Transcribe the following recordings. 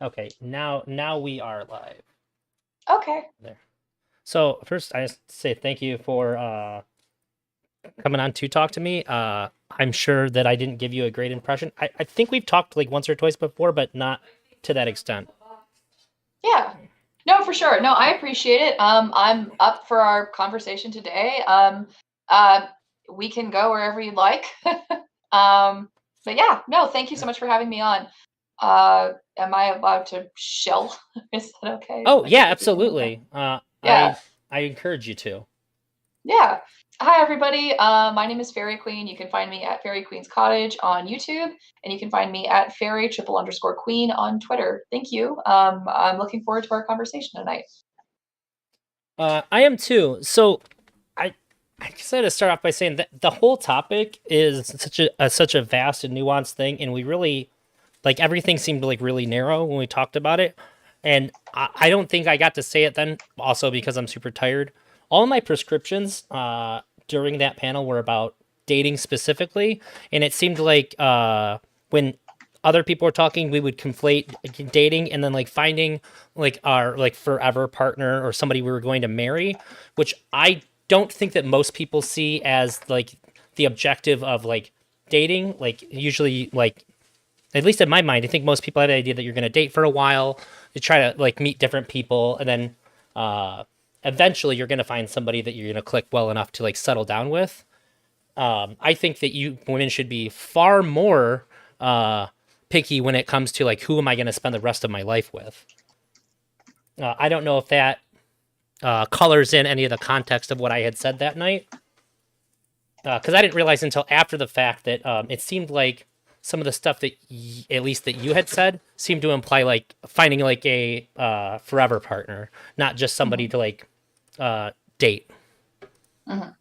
Okay, now we are live. Okay. There. So first, I just say thank you for coming on to talk to me. I'm sure that I didn't give you a great impression. I think we've talked like once or twice before, but not to that extent. Yeah. No, for sure. No, I appreciate it. I'm up for our conversation today. Uh, we can go wherever you'd like. But yeah, no, thank you so much for having me on. Am I allowed to shill? Is that okay? Oh Like, yeah, is it okay? absolutely. Yeah. I encourage you to. Yeah. Hi, everybody. My name is FairyQueen. You can find me at Fairy Queen's Cottage on YouTube, and you can find me at Fairy triple underscore Queen on Twitter. Thank you. I'm looking forward to our conversation tonight. I am too. So I I just had to start off by saying that the whole topic is such a vast and nuanced thing, and we really like everything seemed like really narrow when we talked about it. And I don't think I got to say it then, also because I'm super tired. All my prescriptions during that panel were about dating specifically, and it seemed like when other people were talking, we would conflate dating and then like finding like our like forever partner or somebody we were going to marry, which I don't think that most people see as like the objective of like dating. Like usually like at least in my mind, I think most people have the idea that you're going to date for a while, you try to like meet different people, and then eventually you're going to find somebody that you're going to click well enough to like settle down with. I think that you women should be far more picky when it comes to like who am I going to spend the rest of my life with. I don't know if that colors in any of the context of what I had said that night, because I didn't realize until after the fact that it seemed like some of the stuff that at least that you had said seemed to imply like finding like a forever partner, not just somebody Mhm, to like date. mhm.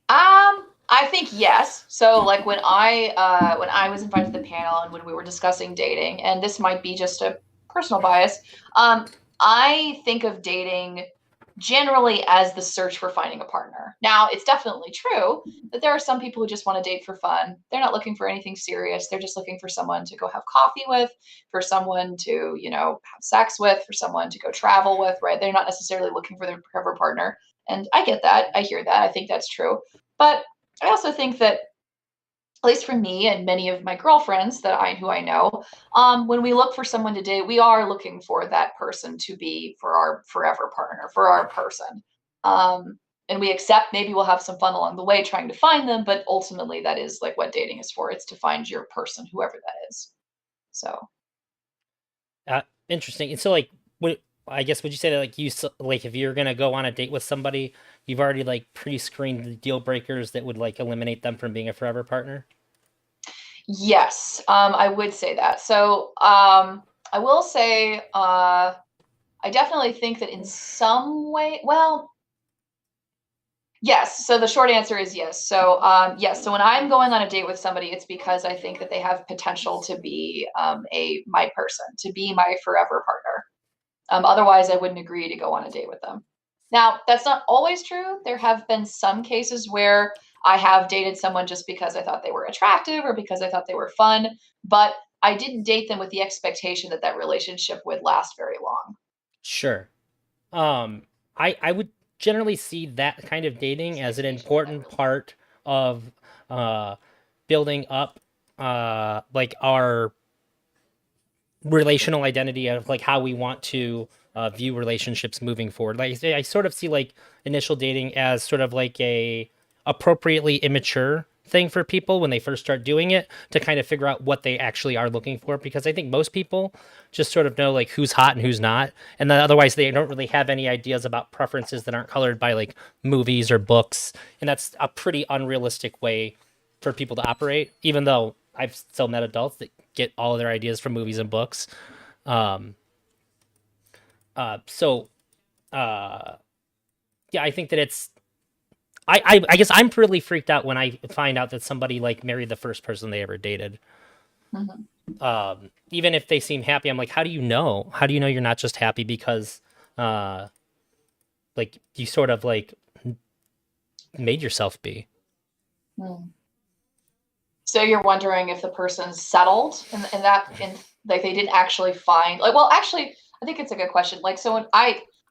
I think yes. So like when I was invited to the panel and when we were discussing dating, and this might be just a personal bias, I think of dating generally as the search for finding a partner. Now, it's definitely true that there are some people who just want to date for fun. They're not looking for anything serious. They're just looking for someone to go have coffee with, for someone to, have sex with, for someone to go travel with, right? They're not necessarily looking for their forever partner. And I get that. I hear that. I think that's true. But I also think that at least for me and many of my girlfriends who I know, when we look for someone to date, we are looking for that person to be for our forever partner, for our person. And we accept maybe we'll have some fun along the way trying to find them, but ultimately that is like what dating is for. It's to find your person, whoever that is. So Interesting. And so like, what I guess would you say that like like if you're gonna go on a date with somebody, you've already like pre-screened the deal breakers that would like eliminate them from being a forever partner? yes, I would say that. So I will say I definitely think that in some way, well, yes. So the short answer is yes. So yes. So when I'm going on a date with somebody, it's because I think that they have potential to be a my person, to be my forever partner. Otherwise, I wouldn't agree to go on a date with them. Now, that's not always true. There have been some cases where I have dated someone just because I thought they were attractive or because I thought they were fun, but I didn't date them with the expectation that that relationship would last very long. Sure. Um, I would generally see that kind of dating as an important part of uh building up like our relational identity of like how we want to view relationships moving forward. Like I sort of see like initial dating as sort of like a appropriately immature thing for people when they first start doing it to kind of figure out what they actually are looking for, because I think most people just sort of know like who's hot and who's not, and then otherwise they don't really have any ideas about preferences that aren't colored by like movies or books, and that's a pretty unrealistic way for people to operate, even though I've still met adults that get all of their ideas from movies and books. Um, so uh, yeah, I think that it's. I guess I'm really freaked out when I find out that somebody like married the first person they ever dated. Mhm. Even if they seem happy, I'm like, how do you know? How do you know you're not just happy because, uh, like you sort of like made yourself be? Hmm. So you're wondering if the person's settled in that in Like they didn't actually find like well actually I think it's a good question. Like so when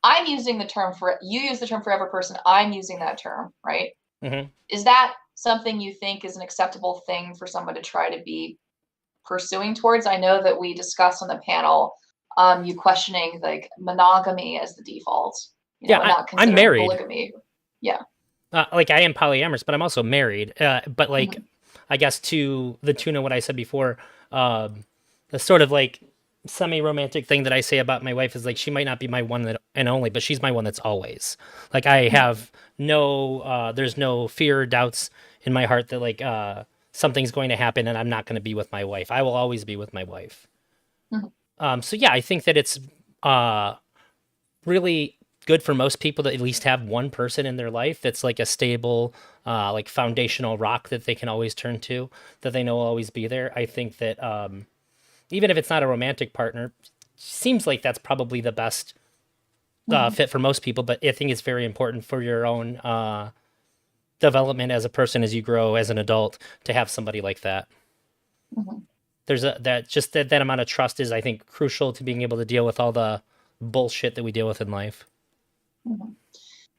I'm using the term for you use the term forever person, I'm using that term, right? Hmm. Is that something you think is an acceptable thing for someone to try to be pursuing towards? I know that we discussed on the panel you questioning like monogamy as the default, you know, Yeah, and not I'm considering married. polygamy. Yeah. Like I am polyamorous, but I'm also married. But like, Mhm. I guess to the tune of what I said before, um, the sort of like semi-romantic thing that I say about my wife is like she might not be my one that and only, but she's my one that's always. Like I have there's no fear or doubts in my heart that like something's going to happen and I'm not going to be with my wife. I will always be with my wife. Mhm. So yeah, I think that it's uh, really good for most people to at least have one person in their life that's like a stable, like foundational rock that they can always turn to, that they know will always be there. I think that even if it's not a romantic partner, seems like that's probably the best Mhm. fit for most people. But I think it's very important for your own development as a person as you grow as an adult to have somebody like that. Mhm. There's a that just that amount of trust is I think crucial to being able to deal with all the bullshit that we deal with in life. Mhm.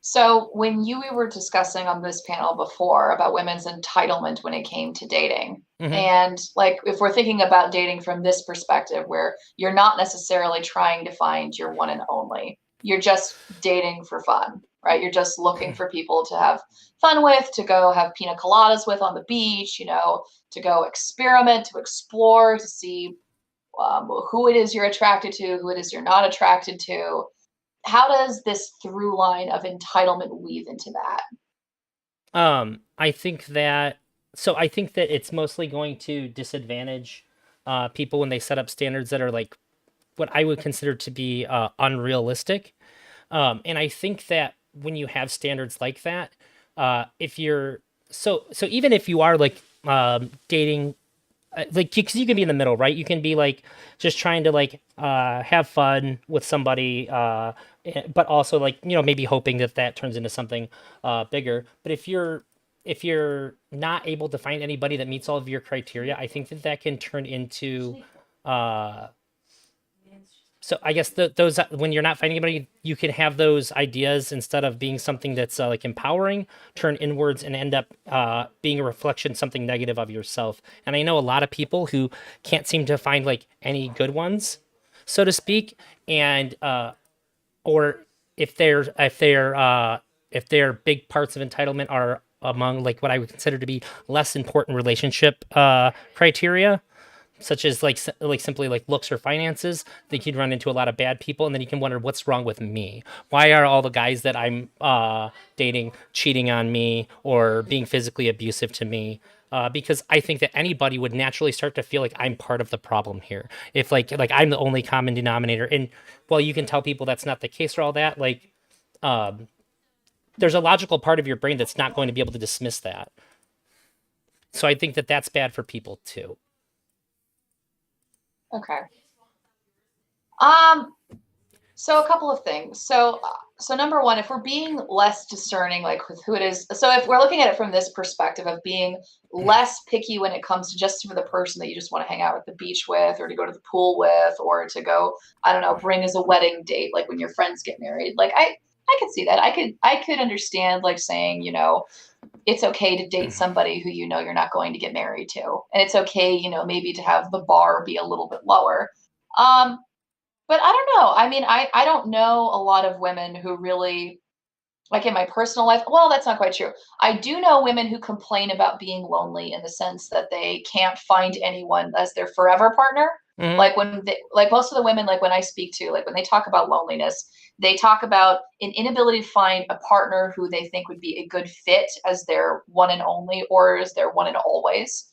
So when you we were discussing on this panel before about women's entitlement when it came to dating, Hmm. and like if we're thinking about dating from this perspective, where you're not necessarily trying to find your one and only, you're just dating for fun, right? You're just looking for people to have fun with, to go have pina coladas with on the beach, you know, to go experiment, to explore, to see who it is you're attracted to, who it is you're not attracted to. How does this through line of entitlement weave into that? I think that I think that it's mostly going to disadvantage people when they set up standards that are like what I would consider to be unrealistic. And I think that when you have standards like that, if you're even if you are like dating like because you can be in the middle, right? You can be like just trying to like have fun with somebody, but also like maybe hoping that that turns into something bigger. But if you're not able to find anybody that meets all of your criteria, I think that that can turn into uh, I guess those when you're not finding anybody, you can have those ideas instead of being something that's like empowering, turn inwards and end up being a reflection, something negative of yourself. And I know a lot of people who can't seem to find like any good ones, so to speak, and or if their big parts of entitlement are among like what I would consider to be less important relationship criteria, such as like simply like looks or finances, think you'd run into a lot of bad people, and then you can wonder what's wrong with me. Why are all the guys that I'm dating cheating on me or being physically abusive to me? Because I think that anybody would naturally start to feel like I'm part of the problem here. If like I'm the only common denominator, and while you can tell people that's not the case or all that, like there's a logical part of your brain that's not going to be able to dismiss that. So I think that that's bad for people too. Okay. Um, so a couple of things. So number one, if we're being less discerning, like with who it is, so if we're looking at it from this perspective of being less picky when it comes to just for the person that you just want to hang out at the beach with, or to go to the pool with, or to go, I don't know, bring as a wedding date, like when your friends get married. Like I could see that. I could understand like saying, you know, it's okay to date somebody who you know you're not going to get married to, and it's okay, you know, maybe to have the bar be a little bit lower. Um, but I don't know. I mean, I don't know a lot of women who really like in my personal life. Well, that's not quite true. I do know women who complain about being lonely in the sense that they can't find anyone as their forever partner. Hmm. Like like most of the women, like when I speak to, like when they talk about loneliness, they talk about an inability to find a partner who they think would be a good fit as their one and only or as their one and always.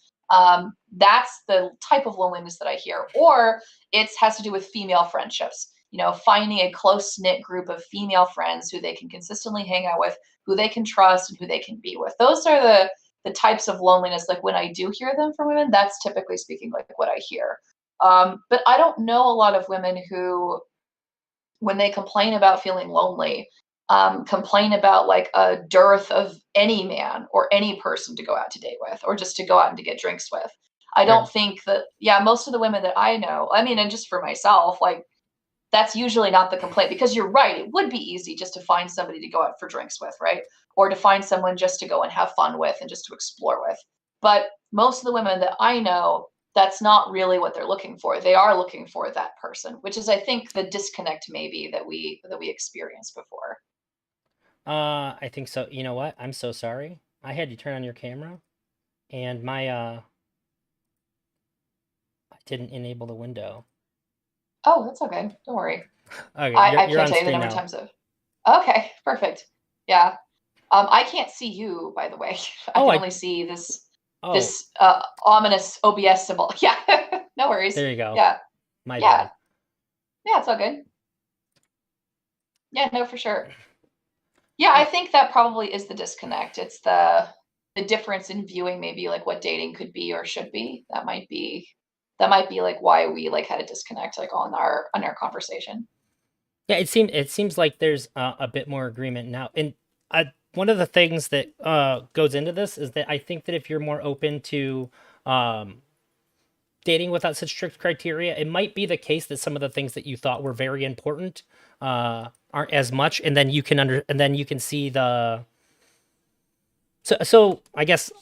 That's the type of loneliness that I hear. Or it has to do with female friendships, you know, finding a close knit group of female friends who they can consistently hang out with, who they can trust and who they can be with. Those are the types of loneliness, like when I do hear them from women, that's typically speaking like what I hear. But I don't know a lot of women who, when they complain about feeling lonely, complain about like a dearth of any man or any person to go out to date with or just to go out and to get drinks with. I don't Sure. think that, yeah, most of the women that I know, I mean, and just for myself, like, that's usually not the complaint, because you're right. It would be easy just to find somebody to go out for drinks with, right? Or to find someone just to go and have fun with and just to explore with. But most of the women that I know, that's not really what they're looking for. They are looking for that person, which is, I think, the disconnect maybe that we experienced before. I think so. You know what? I'm so sorry. I had you turn on your camera, and my I didn't enable the window. Oh, that's okay. Don't worry. Okay, I you're can't on tell you the screen number of now. times of. Okay, perfect. Yeah. I can't see you, by the way. I Oh, can only see this oh, this ominous OBS symbol. Yeah. No worries. there you go. Yeah. My Yeah. bad. Yeah, it's all good. Yeah, no, for sure. Yeah, I Uh, think that probably is the disconnect. It's the difference in viewing maybe like what dating could be or should be. That might be like why we like had a disconnect like on our conversation. yeah, it seems like there's a bit more agreement now. And one of the things that goes into this is that I think that if you're more open to um, dating without such strict criteria, it might be the case that some of the things that you thought were very important aren't as much, and then you can see the. So I guess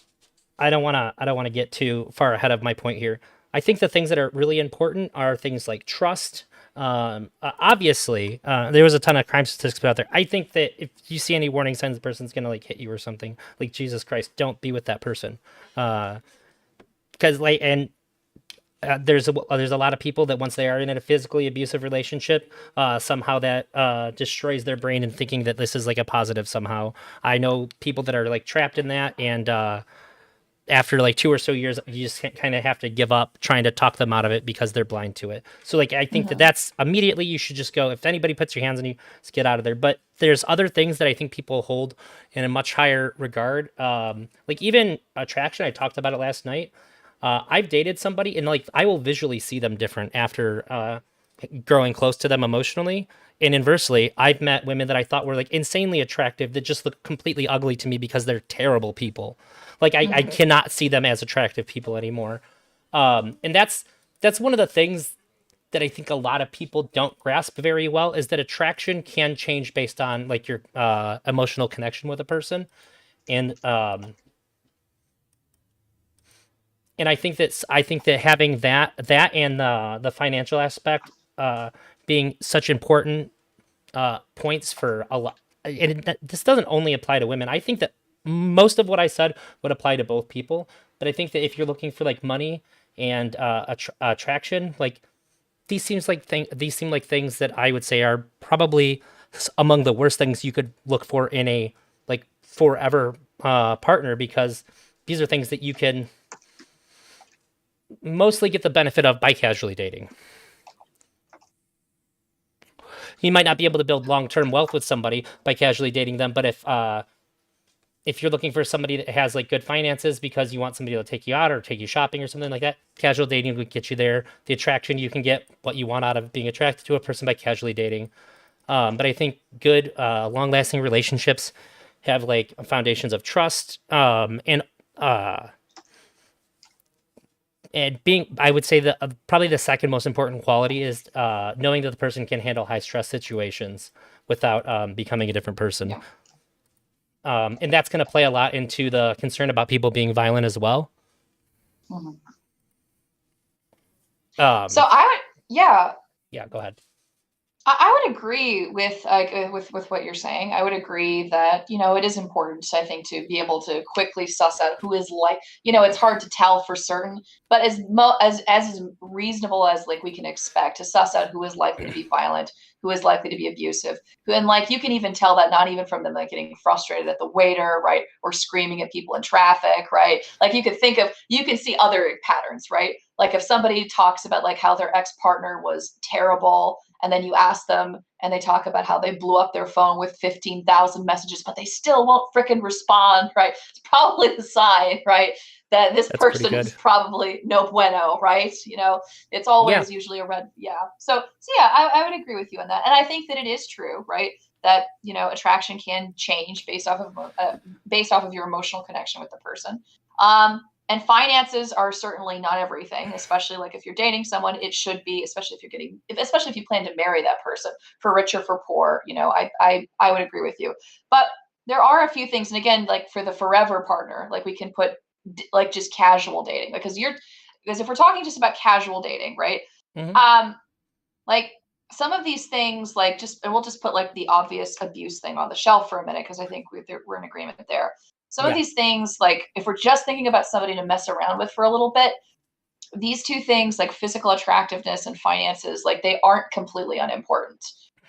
I don't wanna get too far ahead of my point here. I think the things that are really important are things like trust. Obviously, there was a ton of crime statistics out there. I think that if you see any warning signs, the person's gonna like hit you or something. Like Jesus Christ, don't be with that person. Because like, and there's a lot of people that once they are in a physically abusive relationship, somehow that destroys their brain and thinking that this is like a positive somehow. I know people that are like trapped in that, and after like 2 or so years, you just kind of have to give up trying to talk them out of it because they're blind to it. So like I think that Hmm. that's immediately you should just go. If anybody puts your hands on you, just get out of there. But there's other things that I think people hold in a much higher regard. Like even attraction. I talked about it last night. I've dated somebody and like I will visually see them different after growing close to them emotionally. And inversely, I've met women that I thought were like insanely attractive that just look completely ugly to me because they're terrible people. Like I Hmm. cannot see them as attractive people anymore. And that's one of the things that I think a lot of people don't grasp very well is that attraction can change based on like your emotional connection with a person. And I think that having that and the financial aspect being such important points for a lot. And this doesn't only apply to women. I think that most of what I said would apply to both people. But I think that if you're looking for like money and attraction, like these seem like things that I would say are probably among the worst things you could look for in a like forever partner because these are things that you can mostly get the benefit of by casually dating. You might not be able to build long term wealth with somebody by casually dating them, but if you're looking for somebody that has like good finances because you want somebody to take you out or take you shopping or something like that, casual dating would get you there. The attraction you can get what you want out of being attracted to a person by casually dating. But I think good, long lasting relationships have like foundations of trust uh, and being. I would say that probably the second most important quality is knowing that the person can handle high stress situations without becoming a different person. Yeah. And that's going to play a lot into the concern about people being violent as well. Hmm. So Um, I would, yeah, yeah, go ahead. I would agree with with what you're saying. I would agree that it is important. I think to be able to quickly suss out who is like it's hard to tell for certain, but as is reasonable as like we can expect to suss out who is likely to be violent, who is likely to be abusive, who and like you can even tell that not even from them like getting frustrated at the waiter, right, or screaming at people in traffic, right? Like you can see other patterns, right? Like if somebody talks about like how their ex partner was terrible and then you ask them and they talk about how they blew up their phone with 15,000 messages but they still won't fricking respond, right? It's probably the sign, right, that this That's pretty person good. is probably no bueno, right? It's Yeah, always usually a red. Yeah, so yeah, I would agree with you on that, and I think that it is true, right, that attraction can change based off of your emotional connection with the person. and finances are certainly not everything, especially like if you're dating someone, it should be, especially if you're getting, especially if you plan to marry that person, for rich or for poor, I would agree with you. But there are a few things, and again, like for the forever partner, like we can put like just casual dating, because if we're talking just about casual dating, right? Hmm. Um, like some of these things, like just, and we'll just put like the obvious abuse thing on the shelf for a minute, because I think we're in agreement there. Some of Yeah, these things, like if we're just thinking about somebody to mess around with for a little bit, these two things, like physical attractiveness and finances, like they aren't completely unimportant.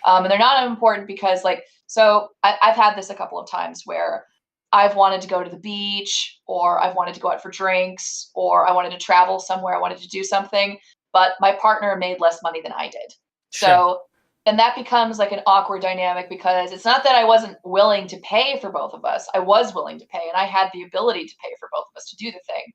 And they're not unimportant because, like, so I've had this a couple of times where I've wanted to go to the beach, or I've wanted to go out for drinks, or I wanted to travel somewhere, I wanted to do something, but my partner made less money than I did. sure. So, and that becomes like an awkward dynamic, because it's not that I wasn't willing to pay for both of us. I was willing to pay, and I had the ability to pay for both of us to do the thing.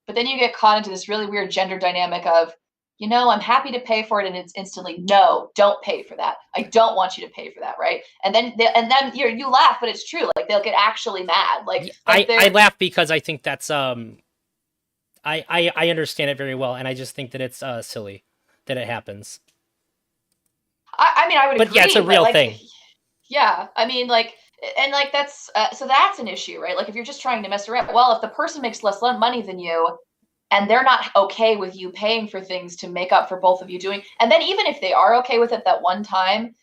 But then you get caught into this really weird gender dynamic of, I'm happy to pay for it, and it's instantly, no, don't pay for that. I don't want you to pay for that, right? And then you laugh, but it's true. Like they'll get actually mad. Like Yeah, like I they're laugh because I think that's I understand it very well, and I just think that it's silly that it happens. I mean, I would But yeah, it's a agree, but real like, thing. yeah, I mean, like, and like that's so that's an issue, right? Like if you're just trying to mess around, well, if the person makes less money than you, and they're not okay with you paying for things to make up for both of you doing, and then even if they are okay with it that one time,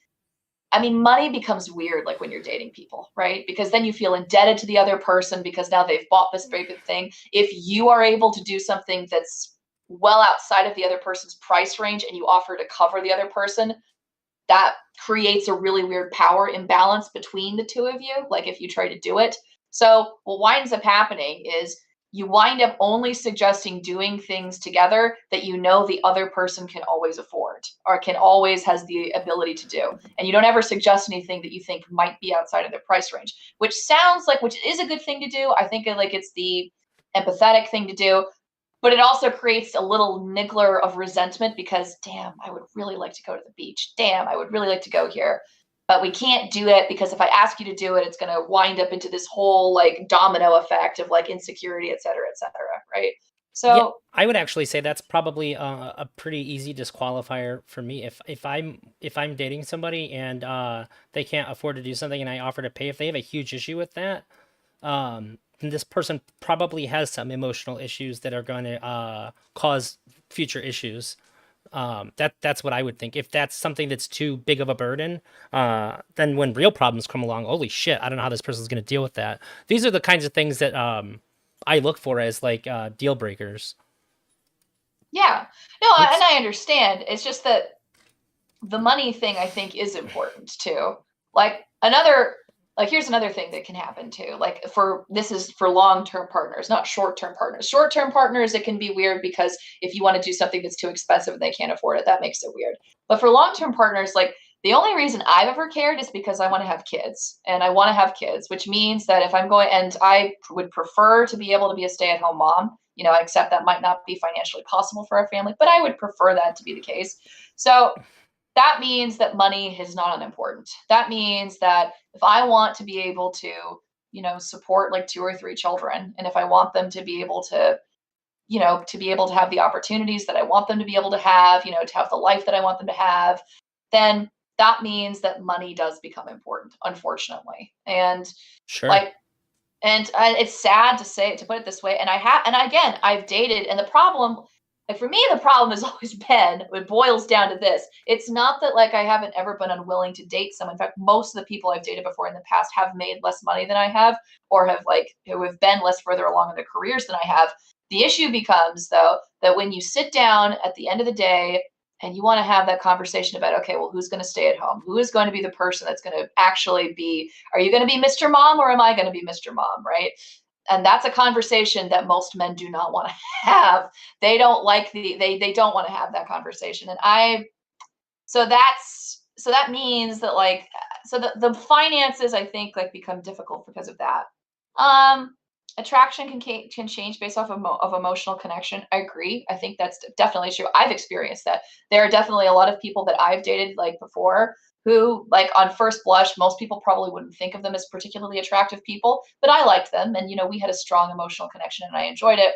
I mean, money becomes weird, like when you're dating people, right? Because then you feel indebted to the other person because now they've bought this very good thing. If you are able to do something that's well outside of the other person's price range and you offer to cover the other person, that creates a really weird power imbalance between the two of you, like if you try to do it. So what winds up happening is you wind up only suggesting doing things together that the other person can always afford, or can always has the ability to do, and you don't ever suggest anything that you think might be outside of their price range, which is a good thing to do. I think like it's the empathetic thing to do, but it also creates a little niggler of resentment, because damn, I would really like to go to the beach, damn, I would really like to go here, but we can't do it, because if I ask you to do it, it's going to wind up into this whole like domino effect of like insecurity, et cetera, right? Yeah, So I would actually say that's probably a pretty easy disqualifier for me. If I'm dating somebody and they can't afford to do something and I offer to pay, if they have a huge issue with that, then this person probably has some emotional issues that are going to cause future issues. That's what I would think. If that's something that's too big of a burden, then when real problems come along, holy shit, I don't know how this person's going to deal with that. These are the kinds of things that I look for as like deal breakers. yeah, no, and It's I understand. It's just that the money thing, I think, is important too. Like another, like here's another thing that can happen too. Like for this is for long-term partners, not short-term partners. Short-term partners, it can be weird because if you want to do something that's too expensive and they can't afford it, that makes it weird. But for long-term partners, like the only reason I've ever cared is because I want to have kids, and I want to have kids, which means that if I'm going, and I would prefer to be able to be a stay-at-home mom, I accept that might not be financially possible for our family, but I would prefer that to be the case. So that means that money is not unimportant. That means that if I want to be able to, support like two or three children, and if I want them to be able to, to be able to have the opportunities that I want them to be able to have, to have the life that I want them to have, then that means that money does become important, unfortunately. And sure. like, and it's sad to say, to put it this way, and again, I've dated, and the problem, like for me, the problem has always been, it boils down to this. It's not that like I haven't ever been unwilling to date someone. In fact, most of the people I've dated before in the past have made less money than I have, or have like who have been less further along in their careers than I have. The issue becomes though that when you sit down at the end of the day and you want to have that conversation about, okay, well, who's going to stay at home, who is going to be the person that's going to actually be, are you going to be Mr. Mom, or am I going to be Mr. Mom, right? And that's a conversation that most men do not want to have. They don't like they don't want to have that conversation. And I so that means that like, so the finances, I think, like become difficult because of that. um Attraction can change based off of emotional connection. I agree. I think that's definitely true. I've experienced that. There are definitely a lot of people that I've dated like before who, like, on first blush, most people probably wouldn't think of them as particularly attractive people, but I liked them, and we had a strong emotional connection and I enjoyed it.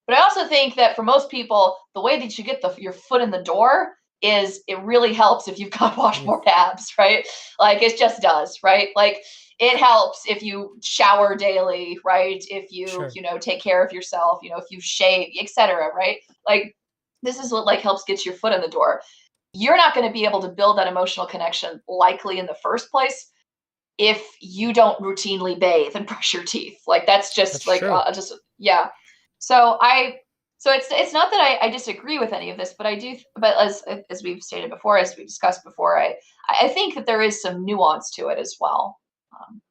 But I also think that for most people, the way that you get your foot in the door is it really helps if you've got Yeah, washboard abs, right? Like it just does, right? Like it helps if you shower daily, right? If you, sure. take care of yourself, if you shave, etc., right? Like this is what like helps get your foot in the door. You're not going to be able to build that emotional connection likely in the first place if you don't routinely bathe and brush your teeth. Like that's That's just like true. just yeah. So I so it's not that I disagree with any of this, but I do. But as we've stated before, as we discussed before, I think that there is some nuance to it as well. Um,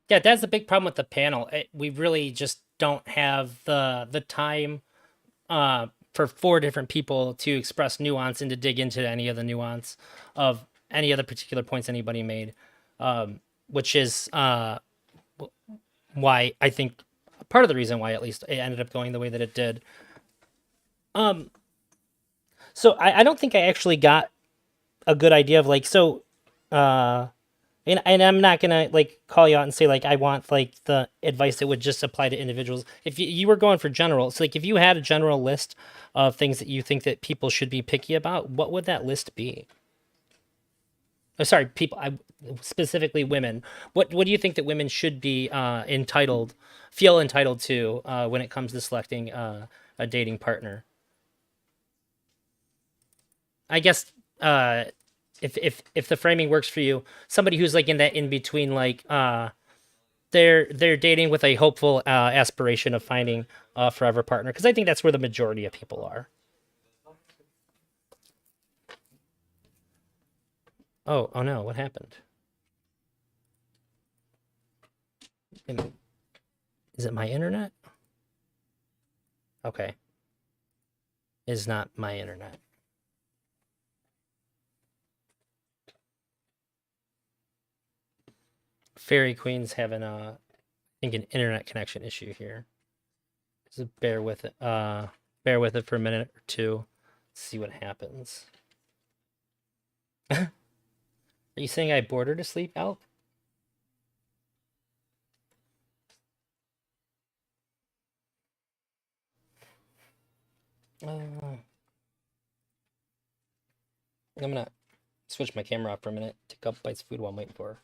Yeah, that's the big problem with the panel. We really just don't have the time for four different people to express nuance and to dig into any of the nuance of any other particular points anybody made, which is why I think part of the reason why at least it ended up going the way that it did. Um, so I don't think I actually got a good idea of like so. Uh, and I'm not gonna like call you out and say like I want like the advice that would just apply to individuals. If you were going for general, so like if you had a general list of things that you think that people should be picky about, what would that list be? Oh, sorry, people. Specifically women. What do you think that women should be feel entitled to when it comes to selecting a dating partner? I guess if the framing works for you, somebody who's like in that in between like they're dating with a hopeful aspiration of finding a forever partner because I think that's where the majority of people are. Oh no, what happened? Is it my internet? Okay, it's not my internet. Fairy Queen's having a I think an internet connection issue here. So bear with it. Bear with it for a minute or two. See what happens. Are you saying I bored her to sleep out? I'm gonna switch my camera off for a minute. Take a couple bites of food while I'm waiting for her.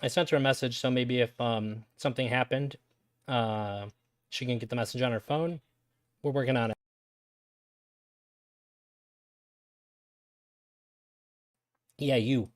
I sent her a message, so maybe if something happened, uh, she can get the message on her phone. We're working on it. Yeah, you.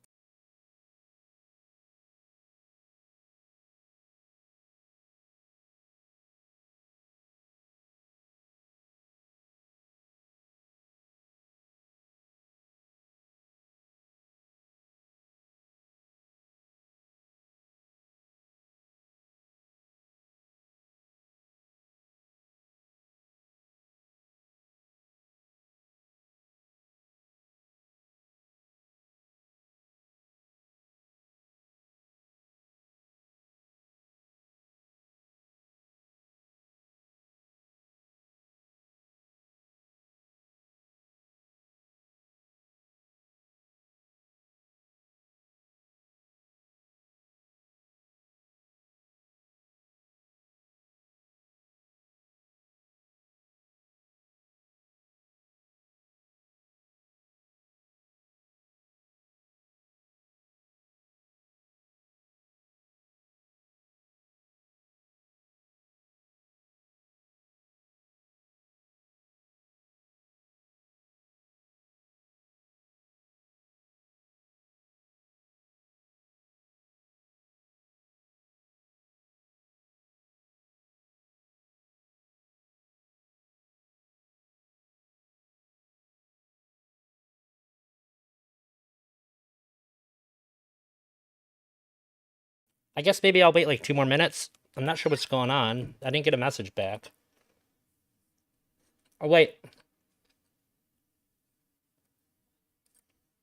I guess maybe I'll wait like 2 more minutes I'm not sure what's going on. I didn't get a message back. Oh wait,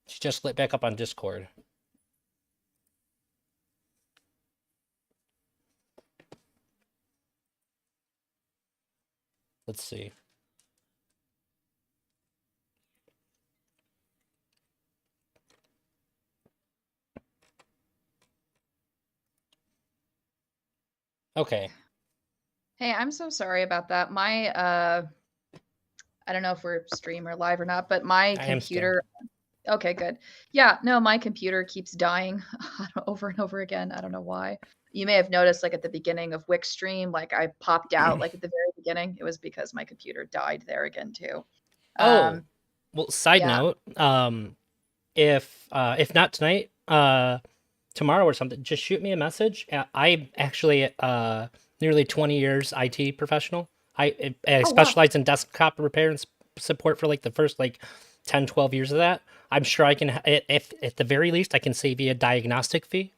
she just lit back up on Discord. Let's see. Okay, Hey, I'm so sorry about that. My I don't know if we're stream or live or not, but my I am still. computer. Okay, good. Yeah, no, my computer keeps dying over and over again. I don't know why. You may have noticed, like at the beginning of Wix stream, like I popped out, like at the very beginning. It was because my computer died there again too. Oh, Um, well, side yeah. note, if not tonight, tomorrow or something, just shoot me a message. I'm actually nearly 20 years IT professional. I Oh wow. specialize in desktop repair and support for like the first like 10, 12 years of that. I'm sure I can if at the very least I can save you a diagnostic fee.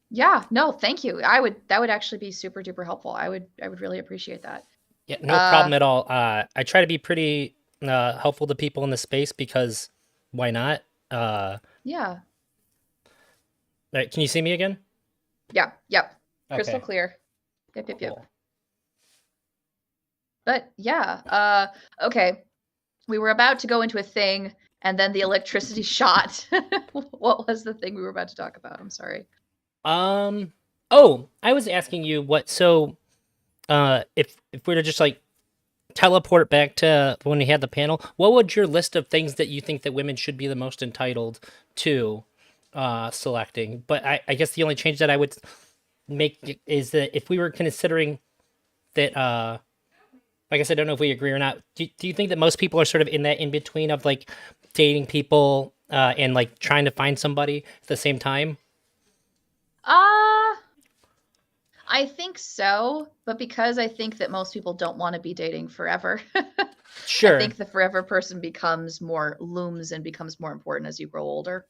Yeah. No, thank you. I would. That would actually be super duper helpful. I would really appreciate that. Yeah, no Uh, problem at all. I try to be pretty helpful to people in the space because why not? yeah. Right, can you see me again? Yeah. Yep. Crystal Okay, clear. Yep. Yep. Yep. cool. But yeah. Okay. We were about to go into a thing, and then the electricity shot. What was the thing we were about to talk about? I'm sorry. Um, oh, I was asking you what, so if we were to just like teleport back to when we had the panel, what would your list of things that you think that women should be the most entitled to selecting? But I guess the only change that I would make is that if we were considering that I guess I don't know if we agree or not. Do you think that most people are sort of in that in between of like dating people and like trying to find somebody at the same time? Uh, I think so, but because I think that most people don't want to be dating forever, I Sure. think the forever person becomes more looms and becomes more important as you grow older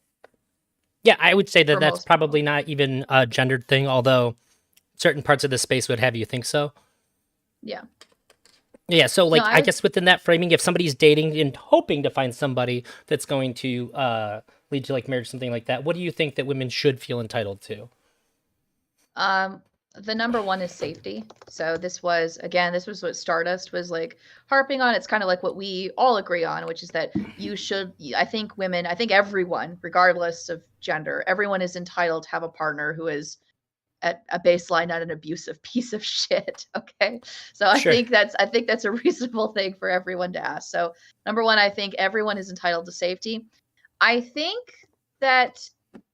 Yeah, I would say that for that's most people. probably not even a gendered thing, although certain parts of the space would have you think so. Yeah. Yeah, so No, like I I would. guess within that framing, if somebody's dating and hoping to find somebody that's going to lead to like marriage, something like that, what do you think that women should feel entitled to? Um, the number one is safety. So this was again, this was what Stardust was like harping on. It's kind of like what we all agree on, which is that you should. I think women, I think everyone, regardless of gender, everyone is entitled to have a partner who is at a baseline, not an abusive piece of shit. Okay, so Sure. I think that's a reasonable thing for everyone to ask. So number one, I think everyone is entitled to safety. I think that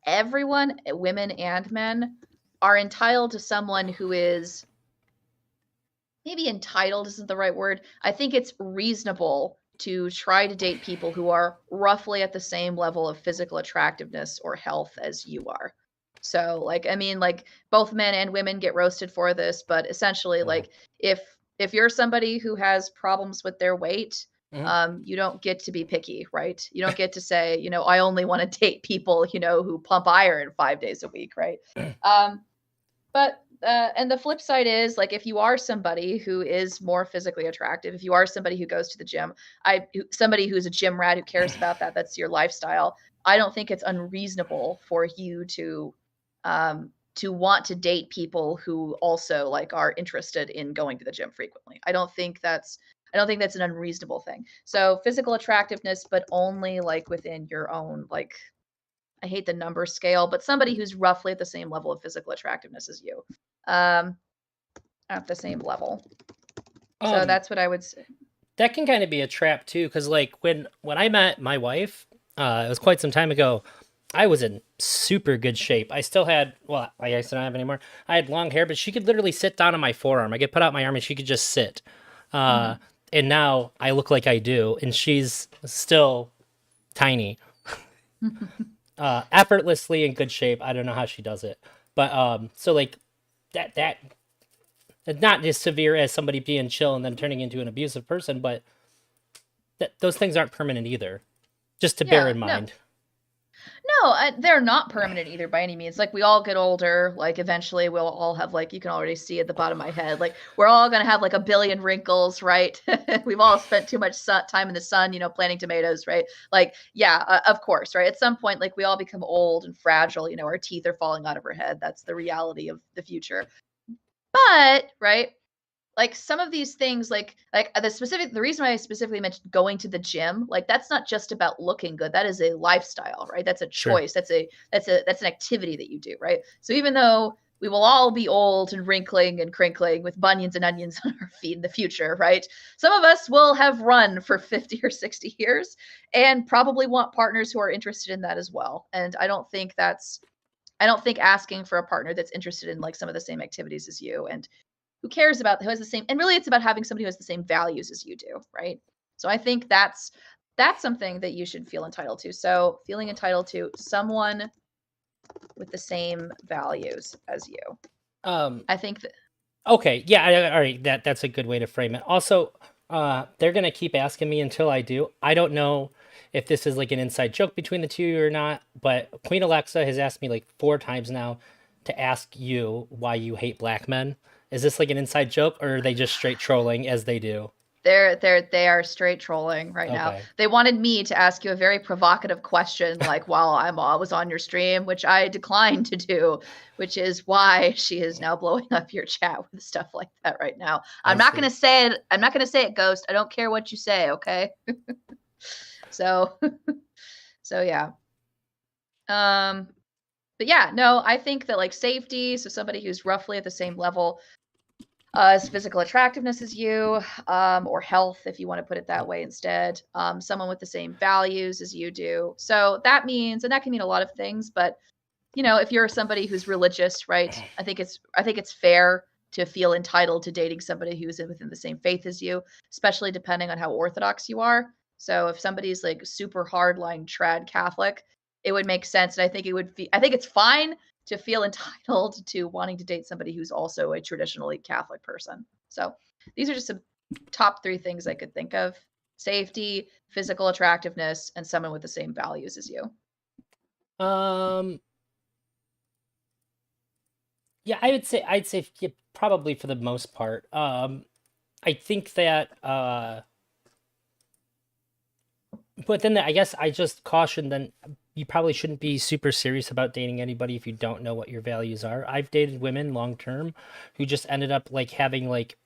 everyone, women and men, are entitled to someone who is maybe entitled isn't the right word. I think it's reasonable to try to date people who are roughly at the same level of physical attractiveness or health as you are. So, like, I mean, like both men and women get roasted for this, but essentially, Mhm. like, if you're somebody who has problems with their weight, Mhm. you don't get to be picky, right? You don't get to say, I only want to date people, who pump iron 5 days a week, right? But and the flip side is like if you are somebody who is more physically attractive, if you are somebody who goes to the gym, somebody who's a gym rat who cares about that, that's your lifestyle. I don't think it's unreasonable for you to want to date people who also like are interested in going to the gym frequently. I don't think that's an unreasonable thing. So physical attractiveness, but only like within your own like I hate the number scale, but somebody who's roughly at the same level of physical attractiveness as you, um, at the same level. So Um, that's what I would say. that can kind of be a trap too, because like when I met my wife, it was quite some time ago. I was in super good shape. I still had, well, I guess I don't have anymore. I had long hair, but she could literally sit down on my forearm. I could put out my arm and she could just sit. Uh, Mhm. and now I look like I do, and she's still tiny, effortlessly in good shape. I don't know how she does it, but so like that not as severe as somebody being chill and then turning into an abusive person, but those things aren't permanent either. Just to bear Yeah, in no, mind. No, they're not permanent either by any means. Like we all get older. Like eventually we'll all have like you can already see at the bottom of my head. Like we're all gonna have like a billion wrinkles, right? We've all spent too much time in the sun, planting tomatoes, right? Like yeah, of course, right? At some point, like we all become old and fragile. Our teeth are falling out of our head. That's the reality of the future. But right, like some of these things like the reason why I specifically mentioned going to the gym, like that's not just about looking good. That is a lifestyle, right? That's a Sure. choice. That's an activity that you do, right? So even though we will all be old and wrinkling and crinkling with bunions and onions on our feet in the future, right? Some of us will have run for 50 or 60 years and probably want partners who are interested in that as well. And I don't think asking for a partner that's interested in like some of the same activities as you and who has the same, and really it's about having somebody who has the same values as you do, right? So I think that's something that you should feel entitled to. So feeling entitled to someone with the same values as you. Um, I think that okay, yeah, all right, that's a good way to frame it. Also, they're gonna keep asking me until I do. I don't know if this is like an inside joke between the two of you or not, but Queen Alexa has asked me like 4 times now to ask you why you hate black men. Is this like an inside joke, or are they just straight trolling as they do? they are straight trolling right now. Okay. They wanted me to ask you a very provocative question like while I was on your stream, which I declined to do, which is why she is now blowing up your chat with stuff like that right now. I I'm not see. going to say it. I'm not going to say it, Ghost. I don't care what you say, okay? So so yeah. But yeah, no, I think that like safety, so somebody who's roughly at the same level as physical attractiveness as you, or health, if you want to put it that way instead. Someone with the same values as you do. So that means, and that can mean a lot of things, but if you're somebody who's religious, right? I think it's fair to feel entitled to dating somebody who's within the same faith as you, especially depending on how orthodox you are. So if somebody's like super hardline trad Catholic, it would make sense, and I think it's fine to feel entitled to wanting to date somebody who's also a traditionally Catholic person. So these are just some top 3 things I could think of: safety, physical attractiveness, and someone with the same values as you. Um, yeah, I'd say yeah, probably for the most part. I think that but then I guess I just caution then you probably shouldn't be super serious about dating anybody if you don't know what your values are. I've dated women long term who just ended up like having like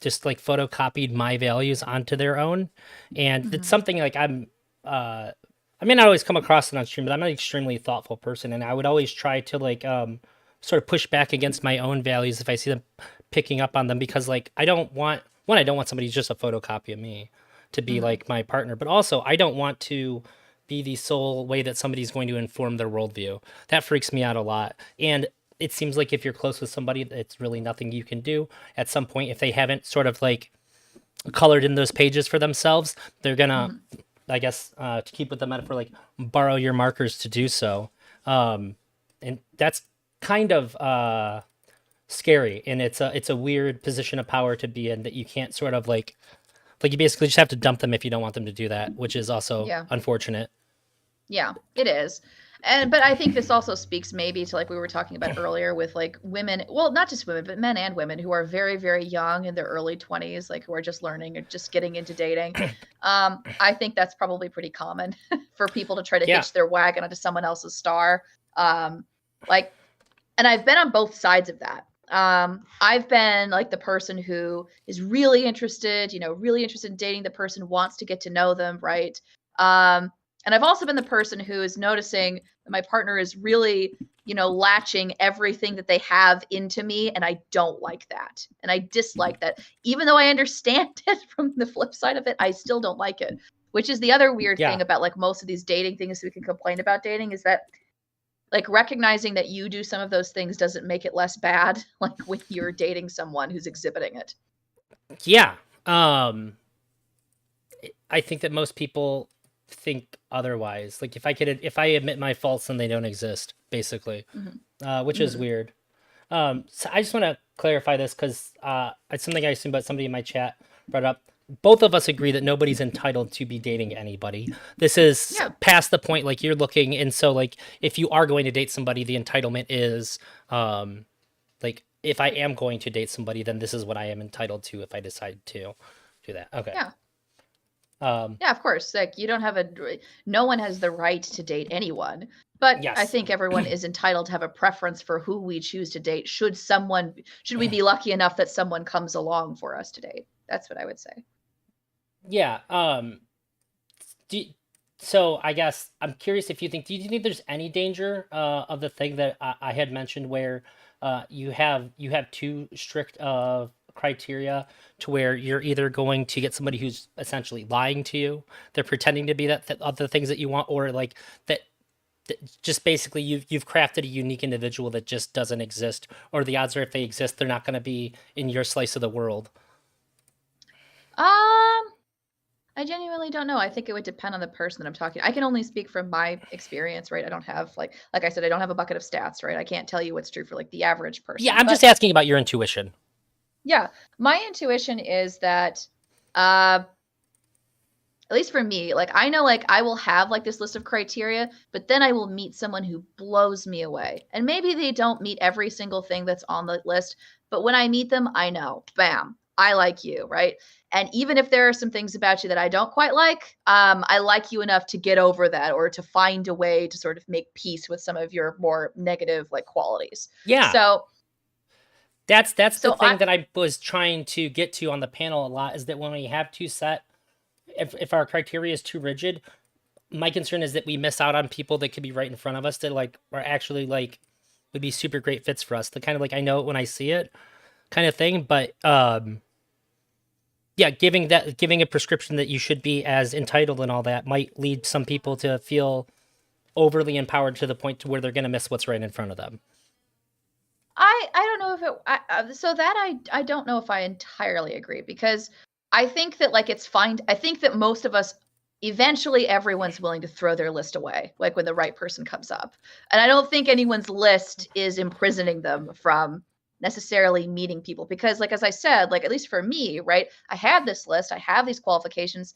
just like photocopied my values onto their own. And it's Mm-hmm. something like I may not always come across it on stream, but I'm an extremely thoughtful person and I would always try to like sort of push back against my own values if I see them picking up on them because like I don't want I don't want somebody who's just a photocopy of me to be Mm-hmm. like my partner, but also I don't want to be the sole way that somebody's going to inform their worldview. That freaks me out a lot. And it seems like if you're close with somebody, it's really nothing you can do. At some point, if they haven't sort of like colored in those pages for themselves, they're gonna, Mm-hmm. I guess, to keep with the metaphor, like borrow your markers to do so. Um, and that's kind of scary, and it's a weird position of power to be in that you can't sort of like you basically just have to dump them if you don't want them to do that, which is also Yeah. unfortunate. Yeah, it is. But I think this also speaks maybe to like we were talking about earlier with like women, well, not just women, but men and women who are very, very young in their early 20s, like who are just learning or just getting into dating. I think that's probably pretty common for people to try to Yeah. hitch their wagon onto someone else's star. Like, and I've been on both sides of that. I've been like the person who is really interested, really interested in dating the person, wants to get to know them, right? And I've also been the person who is noticing that my partner is really, latching everything that they have into me. And I don't like that. And I dislike that. Even though I understand it from the flip side of it, I still don't like it. Which is the other weird Yeah. thing about like most of these dating things we can complain about dating is that like recognizing that you do some of those things doesn't make it less bad, like when you're dating someone who's exhibiting it. Yeah. I think that most people think otherwise. Like if I admit my faults, then they don't exist, basically, which is Mm-hmm. weird. So I just want to clarify this because it's something I assume, but somebody in my chat brought up. both of us agree that nobody's entitled to be dating anybody. This is Yeah. past the point, like you're looking, and so like if you are going to date somebody, the entitlement is like if I am going to date somebody, then this is what I am entitled to if I decide to do that. Okay. Yeah. Um, Yeah, of course. Like you don't have no one has the right to date anyone. But I yes. think everyone is entitled to have a preference for who we choose to date. Should we be lucky enough that someone comes along for us to date? That's what I would say. Yeah. Do, so I guess I'm curious if you think, do you think there's any danger of the thing that I had mentioned where you have too strict of criteria to where you're either going to get somebody who's essentially lying to you, they're pretending to be that other things that you want, or like that just basically you've crafted a unique individual that just doesn't exist, or the odds are if they exist, they're not going to be in your slice of the world. Um, I genuinely don't know. I think it would depend on the person that I'm talking to. I can only speak from my experience, right? I don't have like I said, I don't have a bucket of stats, right? I can't tell you what's true for like the average Yeah, person. I'm But just asking about your intuition. yeah, my intuition is that uh at least for me, like I know like I will have like this list of criteria, but then I will meet someone who blows me away. And maybe they don't meet every single thing that's on the list, but when I meet them, I know, bam, I like you, right? And even if there are some things about you that I don't quite like, I like you enough to get over that or to find a way to sort of make peace with some of your more negative like qualities. Yeah, So, that's the so I thing that I was trying to get to on the panel a lot, is that when we have too set, if our criteria is too rigid, my concern is that we miss out on people that could be right in front of us that like are actually like would be super great fits for us. The kind of like I know it when I see it kind of thing, but yeah, giving a prescription that you should be as entitled and all that might lead some people to feel overly empowered to the point to where they're going to miss what's right in front of them. I don't know if it so that I don't know if I entirely agree because I think that like it's fine. I think that most of us eventually everyone's willing to throw their list away like when the right person comes up. And I don't think anyone's list is imprisoning them from necessarily meeting people because like as I said, like at least for me, right? I have this list, I have these qualifications,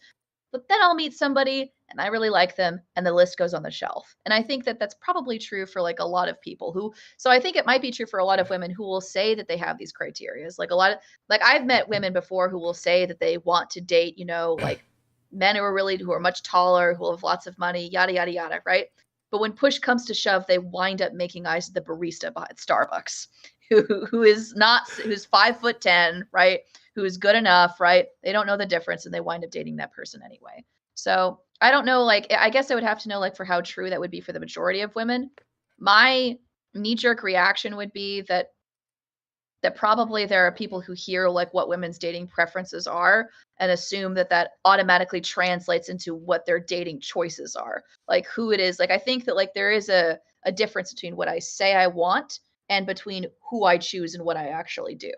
but then I'll meet somebody and I really like them and the list goes on the shelf. And I think that that's probably true for like a lot of people who so I think it might be true for a lot of women who will say that they have these criterias. Like a lot of like I've met women before who will say that they want to date, you know, like men who are much taller, who have lots of money, yada yada yada, right? But when push comes to shove, they wind up making eyes at the barista at Starbucks, who's 5'10", right? Who is good enough, right? They don't know the difference and they wind up dating that person anyway. So I don't know, like I guess I would have to know like for how true that would be for the majority of women. My knee-jerk reaction would be that probably there are people who hear like what women's dating preferences are and assume that that automatically translates into what their dating choices are, like who it is. Like I think that like there is a difference between what I say I want and between who I choose and what I actually do.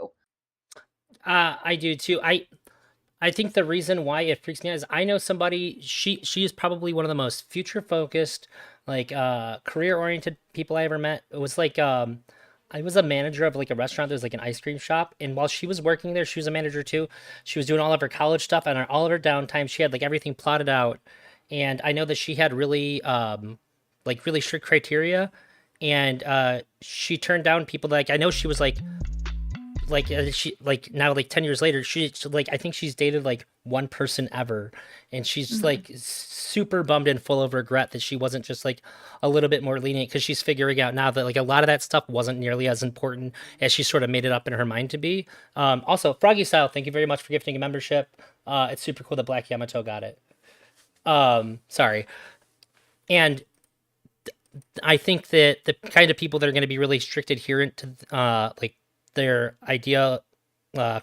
I do too. I think the reason why it freaks me out is I know somebody. She is probably one of the most future focused, like career oriented people I ever met. It was like I was a manager of like a restaurant. There's like an ice cream shop, and while she was working there, she was a manager too. She was doing all of her college stuff, and on all of her downtime, she had like everything plotted out. And I know that she had really like really strict criteria, and she turned down people that, like I know she was like she like now like 10 years later like I think she's dated like one person ever, and she's just Mhm. like super bummed and full of regret that she wasn't just like a little bit more lenient, because she's figuring out now that like a lot of that stuff wasn't nearly as important as she sort of made it up in her mind to be. Also, Froggy Style, thank you very much for gifting a membership. It's super cool that Black Yamato got it. Sorry. And I think that the kind of people that are going to be really strict adherent to like their idea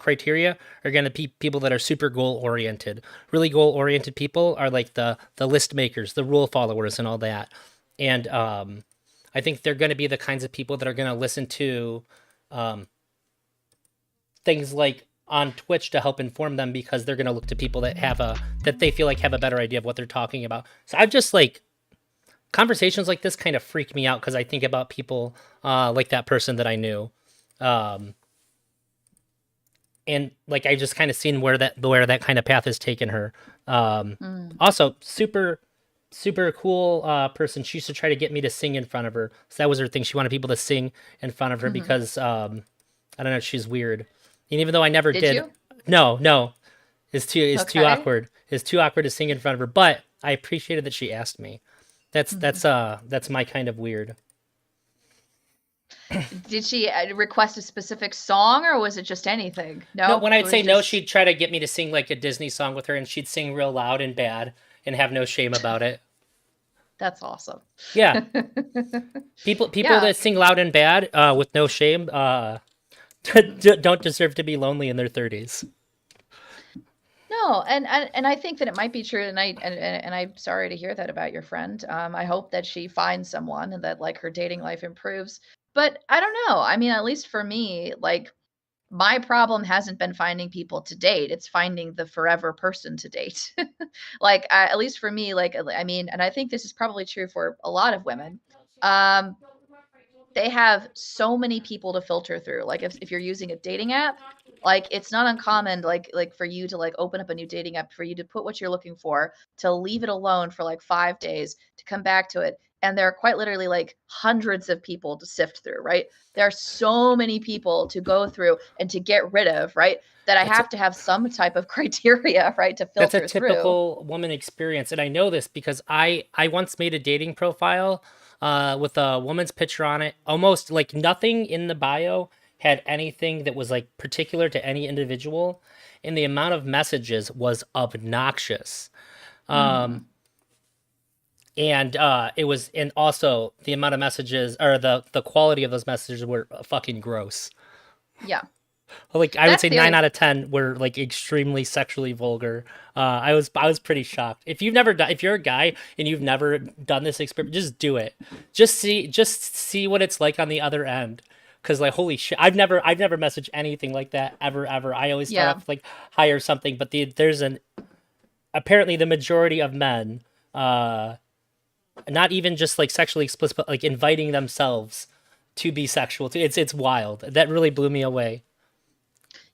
criteria are going to be people that are super goal oriented. Really goal oriented people are like the list makers, the rule followers, and all that. And I think they're going to be the kinds of people that are going to listen to um, things like on Twitch to help inform them, because they're going to look to people that they feel like have a better idea of what they're talking about. So I've just like conversations like this kind of freak me out because I think about people like that person that I knew. Um, and like I just kind of seen where that kind of path has taken her. Um, Mm. Also, super cool person. She used to try to get me to sing in front of her. So that was her thing. She wanted people to sing in front of her Mhm. because I don't know, she's weird. And even though I never Did did, you? no, it's too Okay. awkward. It's too awkward to sing in front of her. But I appreciated that she asked me. That's Mhm. that's uh that's my kind of weird. Did she request a specific song or was it just anything? No, No, when it I'd was say no, just she'd try to get me to sing like a Disney song with her, and she'd sing real loud and bad and have no shame about it. that's awesome. Yeah, people Yeah. that sing loud and bad with no shame don't deserve to be lonely in their 30s. No, and I think that it might be true, and I'm sorry to hear that about your friend. I hope that she finds someone and that like her dating life improves. But I don't know. I mean, at least for me, like my problem hasn't been finding people to date. It's finding the forever person to date. Like at least for me, like I mean, and I think this is probably true for a lot of women. Um, they have so many people to filter through. Like if you're using a dating app, like it's not uncommon like for you to like open up a new dating app for you to put what you're looking for, to leave it alone for like 5 days, to come back to it. And there are quite literally like hundreds of people to sift through, right? There are so many people to go through and to get rid of, right? That I That's a, have to have some type of criteria, right, to that's a filter through. typical woman experience, and I know this because I once made a dating profile with a woman's picture on it. Almost like nothing in the bio had anything that was like particular to any individual, and the amount of messages was obnoxious. Um, Mhm. and it was, and also the amount of messages or the quality of those messages were fucking gross. Yeah. Like I would That's say the nine other. out of ten were like extremely sexually vulgar. I was pretty shocked. If you're a guy and you've never done this experiment, just do it. Just see what it's like on the other end. Cause like holy shit, I've never messaged anything like that ever. I always start off Yeah. with like hi or something, but there's an apparently the majority of men, uh, not even just like sexually explicit, but like inviting themselves to be sexual. It's wild. That really blew me away.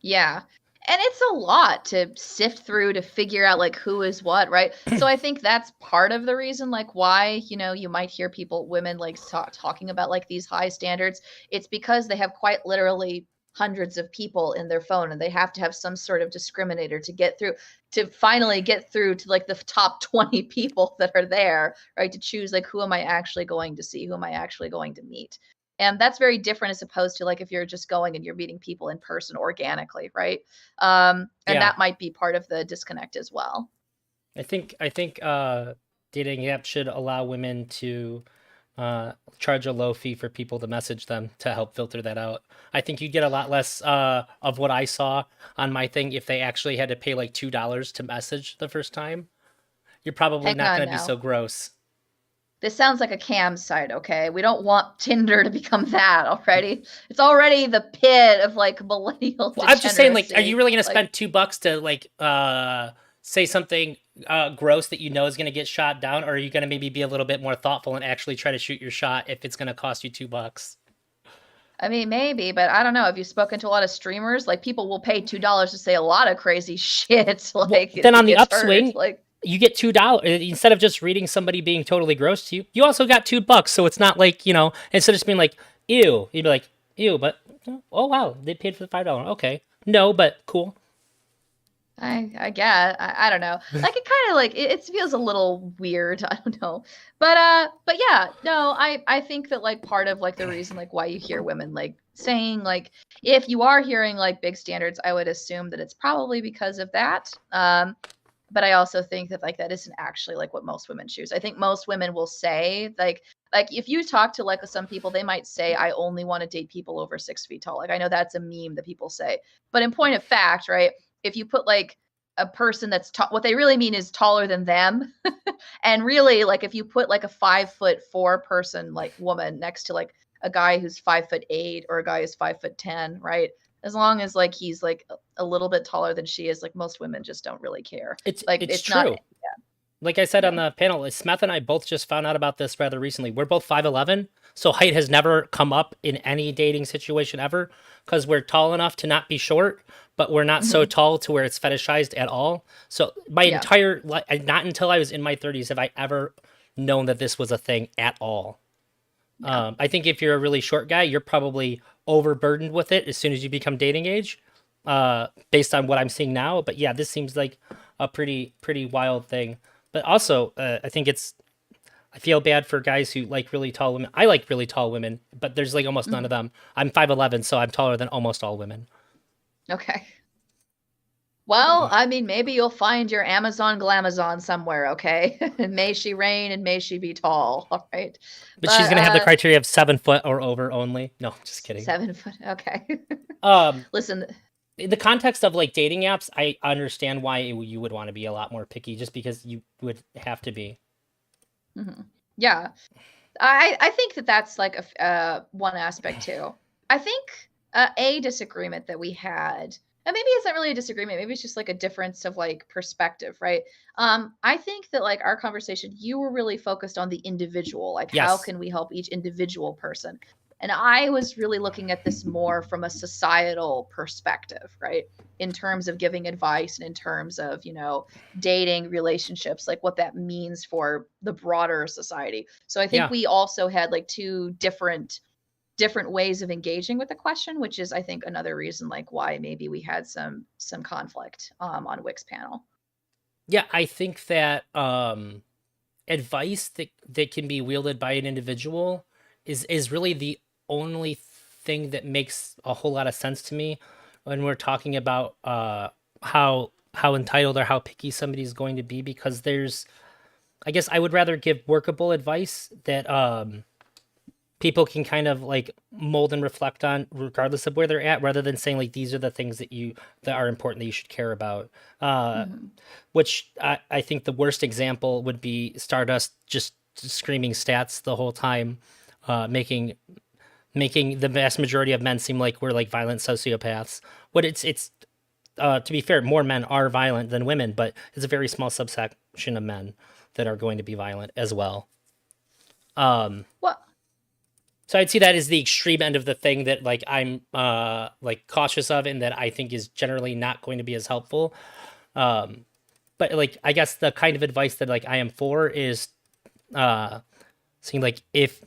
Yeah. And it's a lot to sift through to figure out like who is what, right? So I think that's part of the reason like why, you might hear people women like talking about like these high standards. It's because they have quite literally hundreds of people in their phone and they have to have some sort of discriminator to get through to finally get through to like the top 20 people that are there, right? To choose like who am I actually going to see? Who am I actually going to meet? And that's very different as opposed to like if you're just going and you're meeting people in person organically, right? And Yeah. that might be part of the disconnect as well. I think dating apps should allow women to charge a low fee for people to message them to help filter that out. I think you'd get a lot less of what I saw on my thing if they actually had to pay like $2 to message the first time. You're probably Hang not on going to be now. so gross. This sounds like a cam site, okay? We don't want Tinder to become that already. It's already the pit of like millennial Well, I'm just saying, like, are you degeneracy. really going to Like, spend $2 to like say something gross that you know is going to get shot down, or are you going to maybe be a little bit more thoughtful and actually try to shoot your shot if it's going to cost you $2? I mean, maybe, but I don't know. Have you spoken to a lot of streamers? Like, people will pay $2 to say a lot of crazy shit, Well, like then if it on the gets heard. upswing, Like, you get $2 instead of just reading somebody being totally gross to you. You also got $2, so it's not like instead of just being like ew, you'd be like ew, but oh wow, they paid for the $5. Okay, no, but cool. I get I don't know. Like it kind of like it feels a little weird. I don't know. But yeah, no, I think that like part of like the reason like why you hear women like saying like if you are hearing like big standards, I would assume that it's probably because of that. But I also think that like that isn't actually like what most women choose. I think most women will say like if you talk to like some people, they might say I only want to date people over 6 feet tall. Like I know that's a meme that people say, but in point of fact, right? If you put like a person that's what they really mean is taller than them, and really like if you put like a 5'4" person like woman next to like a guy who's 5'8" or a guy who's 5'10", right? As long as like he's like a little bit taller than she is, like most women just don't really care. It's Like it's it's not true. Like I said on Yeah. the panel, Smeth and I both just found out about this rather recently. We're both 5'11", so height has never come up in any dating situation ever because we're tall enough to not be short, but we're not so Hmm. tall to where it's fetishized at all. So my Yeah. entire life, not until I was in my 30s have I ever known that this was a thing at all. Yeah. I think if you're a really short guy, you're probably overburdened with it as soon as you become dating age, based on what I'm seeing now. But yeah, this seems like a pretty wild thing. But also, I think I feel bad for guys who like really tall women. I like really tall women, but there's like almost none Hmm. of them. I'm 5'11", so I'm taller than almost all women. Okay. Well, I mean, maybe you'll find your Amazon glamazon somewhere, okay? And may she reign and may she be tall, all right? But she's But gonna have the criteria of 7 foot or over only. No, just kidding. 7 foot, okay. Um, Listen, in the context of like dating apps, I understand why you would want to be a lot more picky, just because you would have to be. mhm. Yeah, I think that that's like one aspect too. I think a disagreement that we had, and maybe it's not really a disagreement, maybe it's just like a difference of like perspective, right? I think that like our conversation, you were really focused on the individual, like how Yes. can we help each individual person? And I was really looking at this more from a societal perspective, right? In terms of giving advice and in terms of, dating relationships, like what that means for the broader society. So I think Yeah. we also had like two different ways of engaging with the question, which is I think another reason like why maybe we had some conflict on Wick's panel. Yeah, I think that advice that can be wielded by an individual is really the only thing that makes a whole lot of sense to me when we're talking about how entitled or how picky somebody's going to be, because there's, I guess I would rather give workable advice that people can kind of like mold and reflect on regardless of where they're at, rather than saying like these are the things that are important that you should care about. Hmm. Which I think the worst example would be Stardust just screaming stats the whole time, making the vast majority of men seem like we're like violent sociopaths. What it's to be fair, more men are violent than women, but it's a very small subsection of men that are going to be violent as well. Um, Well, so I'd see that as the extreme end of the thing that like I'm like cautious of, and that I think is generally not going to be as helpful. Um, but like I guess the kind of advice that like I am for is saying like if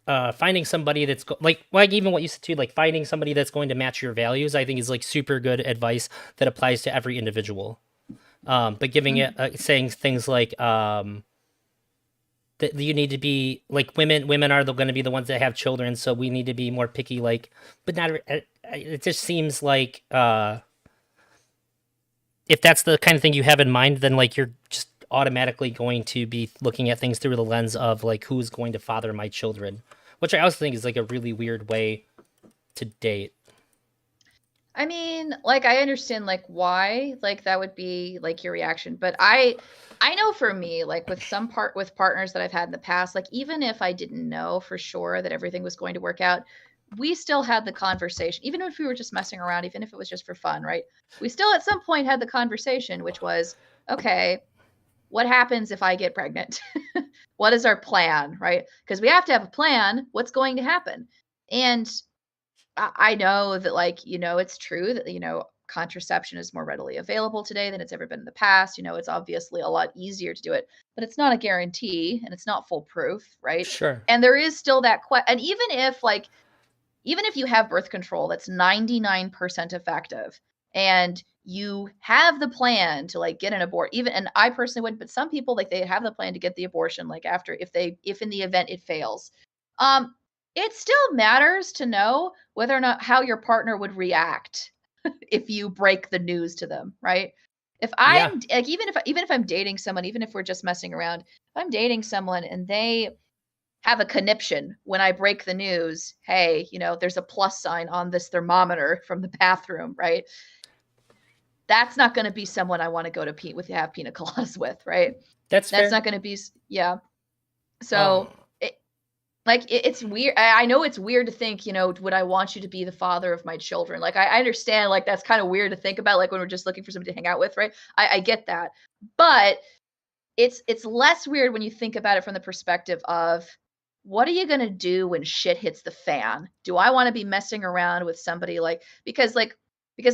finding somebody that's like even what you said too, like finding somebody that's going to match your values, I think is like super good advice that applies to every individual. But giving it mhm. saying things like that you need to be like women are going to be the ones that have children, so we need to be more picky, like, but not it just seems like if that's the kind of thing you have in mind, then like you're just automatically going to be looking at things through the lens of like who's going to father my children, which I also think is like a really weird way to date. I mean, like I understand like why like that would be like your reaction, but I know for me like with partners that I've had in the past, like even if I didn't know for sure that everything was going to work out, we still had the conversation even if we were just messing around, even if it was just for fun, right? We still at some point had the conversation which was, okay, what happens if I get pregnant? What is our plan, right? Because we have to have a plan, what's going to happen? And I know that, like, it's true that, contraception is more readily available today than it's ever been in the past. It's obviously a lot easier to do it, but it's not a guarantee and it's not foolproof, right? Sure. And there is still that and even if you have birth control that's 99% effective and you have the plan to like get an abort, even, and I personally would, but some people like they have the plan to get the abortion like after, if in the event it fails. um it still matters to know whether or not how your partner would react if you break the news to them, right? If Yeah. I'm like, even if I'm dating someone, even if we're just messing around, if I'm dating someone and they have a conniption when I break the news, hey, there's a plus sign on this thermometer from the bathroom, right? That's not going to be someone I want to go to have pina coladas with, right? That's That's fair. not going to be, yeah. um So it's weird. I know it's weird to think, would I want you to be the father of my children? Like, I understand, like, that's kind of weird to think about, like, when we're just looking for somebody to hang out with, right? I get that. But it's less weird when you think about it from the perspective of what are you going to do when shit hits the fan? Do I want to be messing around with somebody because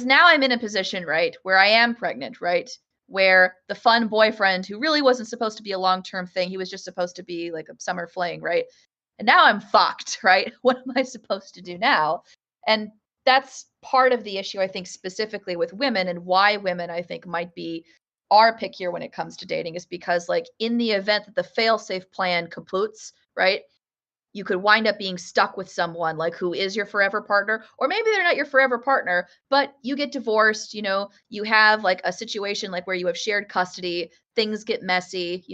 now I'm in a position, right, where I am pregnant, right? Where the fun boyfriend who really wasn't supposed to be a long-term thing, he was just supposed to be like a summer fling, right? And now I'm fucked, right? What am I supposed to do now? And that's part of the issue, I think, specifically with women, and why women, I think, might be are pickier when it comes to dating, is because, like, in the event that the fail-safe plan kapoots, right? You could wind up being stuck with someone like who is your forever partner, or maybe they're not your forever partner, but you get divorced, you have like a situation like where you have shared custody, things get messy,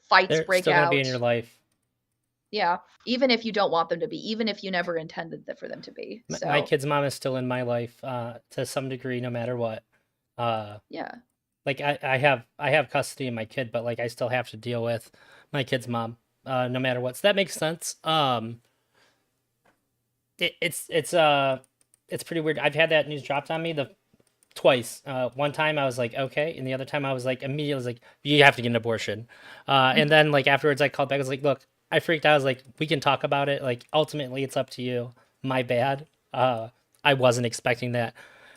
fights They're break still gonna be in out. your life. Yeah, even if you don't want them to be, even if you never intended for them to be. My So, kid's mom is still in my life to some degree, no matter what. Uh, yeah. like I have custody of my kid, but like I still have to deal with my kid's mom, no matter what. So that makes sense. It's pretty weird. I've had that news dropped on me twice. One time I was like, okay, and the other time I was like, immediately I was like, you have to get an abortion. And then like afterwards I called back. I was like, look, I freaked out. I was like, we can talk about it. Like ultimately, it's up to you. My bad. I wasn't expecting that.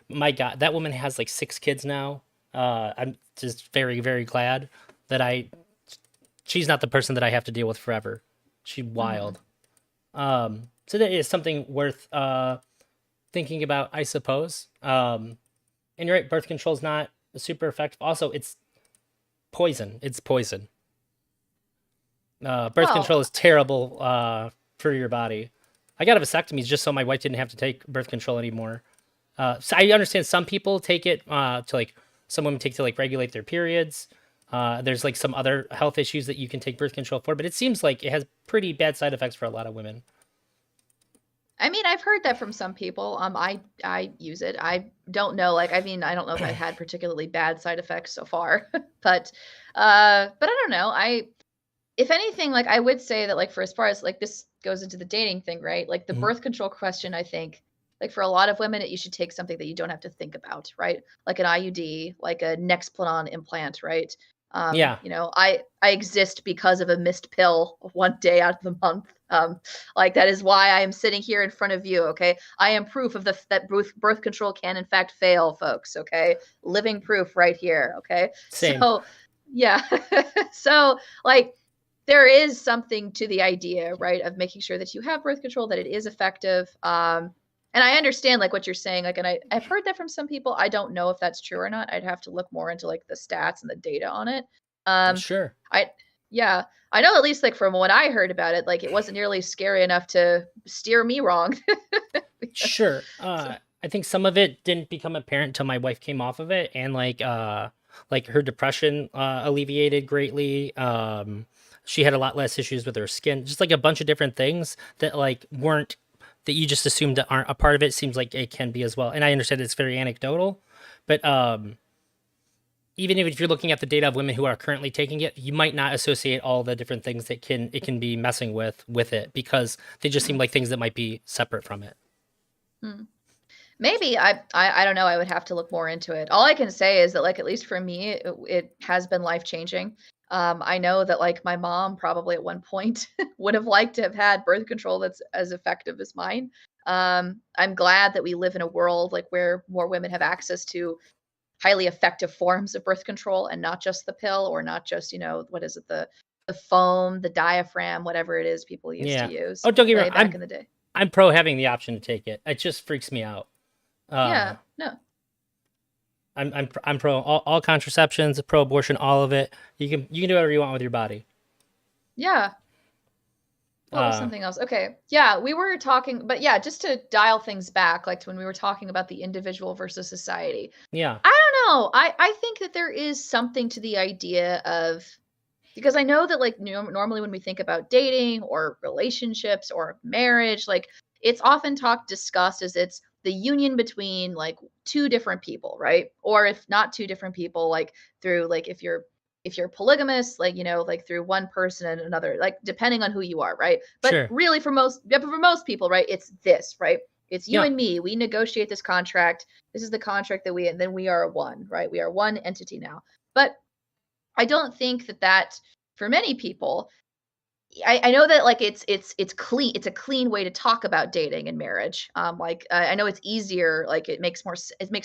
My God, that woman has like 6 kids now. I'm just very, very glad that she's not the person that I have to deal with forever. She's Mhm. wild. So that is something worth thinking about, I suppose. And you're right, birth control is not super effective. Also, it's poison. It's poison. Birth Well, control is terrible for your body. I got a vasectomy just so my wife didn't have to take birth control anymore. So I understand some people take it to like some women take to like regulate their periods. There's like some other health issues that you can take birth control for, but it seems like it has pretty bad side effects for a lot of women. I mean, I've heard that from some people. I use it. I don't know. Like, I mean, I don't know if I've had particularly bad side effects so far, but I don't know. If anything, like I would say that, like, for as far as like this goes into the dating thing, right? Like the Mhm. birth control question, I think, like for a lot of women, you should take something that you don't have to think about, right? Like an IUD, like a Nexplanon implant, right? Yeah, I exist because of a missed pill one day out of the month. Like that is why I am sitting here in front of you. Okay, I am proof of that birth control can in fact fail, folks. Okay, living proof right here. Okay, same. so yeah, so like there is something to the idea, right, of making sure that you have birth control, that it is effective. And I understand like what you're saying, like, and I've heard that from some people. I don't know if that's true or not. I'd have to look more into like the stats and the data on it. Um, Sure. I yeah, I know at least like from what I heard about it, like it wasn't nearly scary enough to steer me wrong. Sure. So, I think some of it didn't become apparent until my wife came off of it, and like her depression alleviated greatly. She had a lot less issues with her skin, just like a bunch of different things that like weren't that you just assumed that aren't a part of it. Seems like it can be as well. And I understand it's very anecdotal, but even if you're looking at the data of women who are currently taking it, you might not associate all the different things that it can be messing with it because they just seem mm, like things that might be separate from it. mm. Maybe I don't know. I would have to look more into it. All I can say is that, like, at least for me, it has been life changing. I know that like my mom probably at one point would have liked to have had birth control that's as effective as mine. I'm glad that we live in a world like where more women have access to highly effective forms of birth control and not just the pill, or not just, what is it, the foam, the diaphragm, whatever it is people used to Yeah. use Oh, don't get me wrong. way back in the day. I'm pro having the option to take it. It just freaks me out. Uh, Yeah, no. I'm pro all contraceptions, pro abortion, all of it. You can do whatever you want with your body. Yeah. What was Uh, something else? Okay. Yeah, we were talking, but yeah, just to dial things back, like to when we were talking about the individual versus society. yeah, I don't know. I think that there is something to the idea of, because I know that like normally when we think about dating or relationships or marriage, like it's often discussed as it's the union between like two different people, right? Or if not two different people, like through like if you're polygamous, like like through one person and another, like depending on who you are, right? But sure, really for most people, right, it's this, right? It's you yeah, and me. We negotiate this contract. This is the contract that and then we are one, right? We are one entity now. But I don't think that for many people, I know that like it's clean. It's a clean way to talk about dating and marriage. Like I know it's easier. Like it makes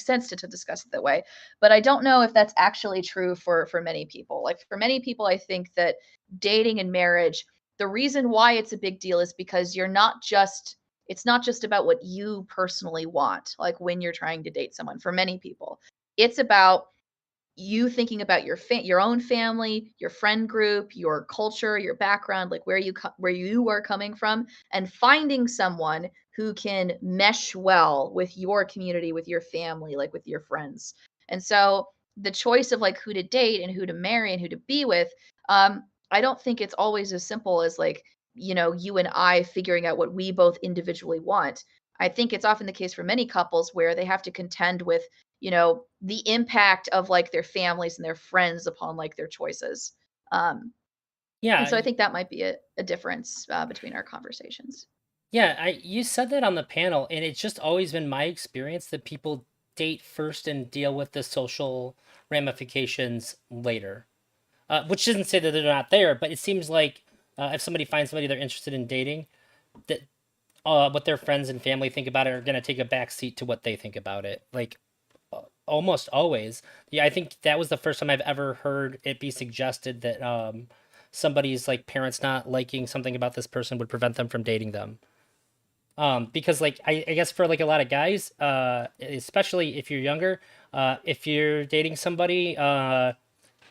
sense to discuss it that way. But I don't know if that's actually true for many people. Like for many people, I think that dating and marriage, the reason why it's a big deal is because it's not just about what you personally want. Like when you're trying to date someone. For many people, it's about you thinking about your own family, your friend group, your culture, your background, like where you are coming from, and finding someone who can mesh well with your community, with your family, like with your friends. And so the choice of like who to date and who to marry and who to be with, I don't think it's always as simple as like, you and I figuring out what we both individually want. I think it's often the case for many couples where they have to contend with, the impact of like their families and their friends upon like their choices. Um, and Yeah, so I think that might be a difference between our conversations. yeah. You said that on the panel, and it's just always been my experience that people date first and deal with the social ramifications later. Which doesn't say that they're not there, but it seems like if somebody finds somebody they're interested in dating, that what their friends and family think about it are going to take a back seat to what they think about it. Like almost always. Yeah, I think that was the first time I've ever heard it be suggested that somebody's like parents not liking something about this person would prevent them from dating them. Because like I guess for like a lot of guys, especially if you're younger, if you're dating somebody,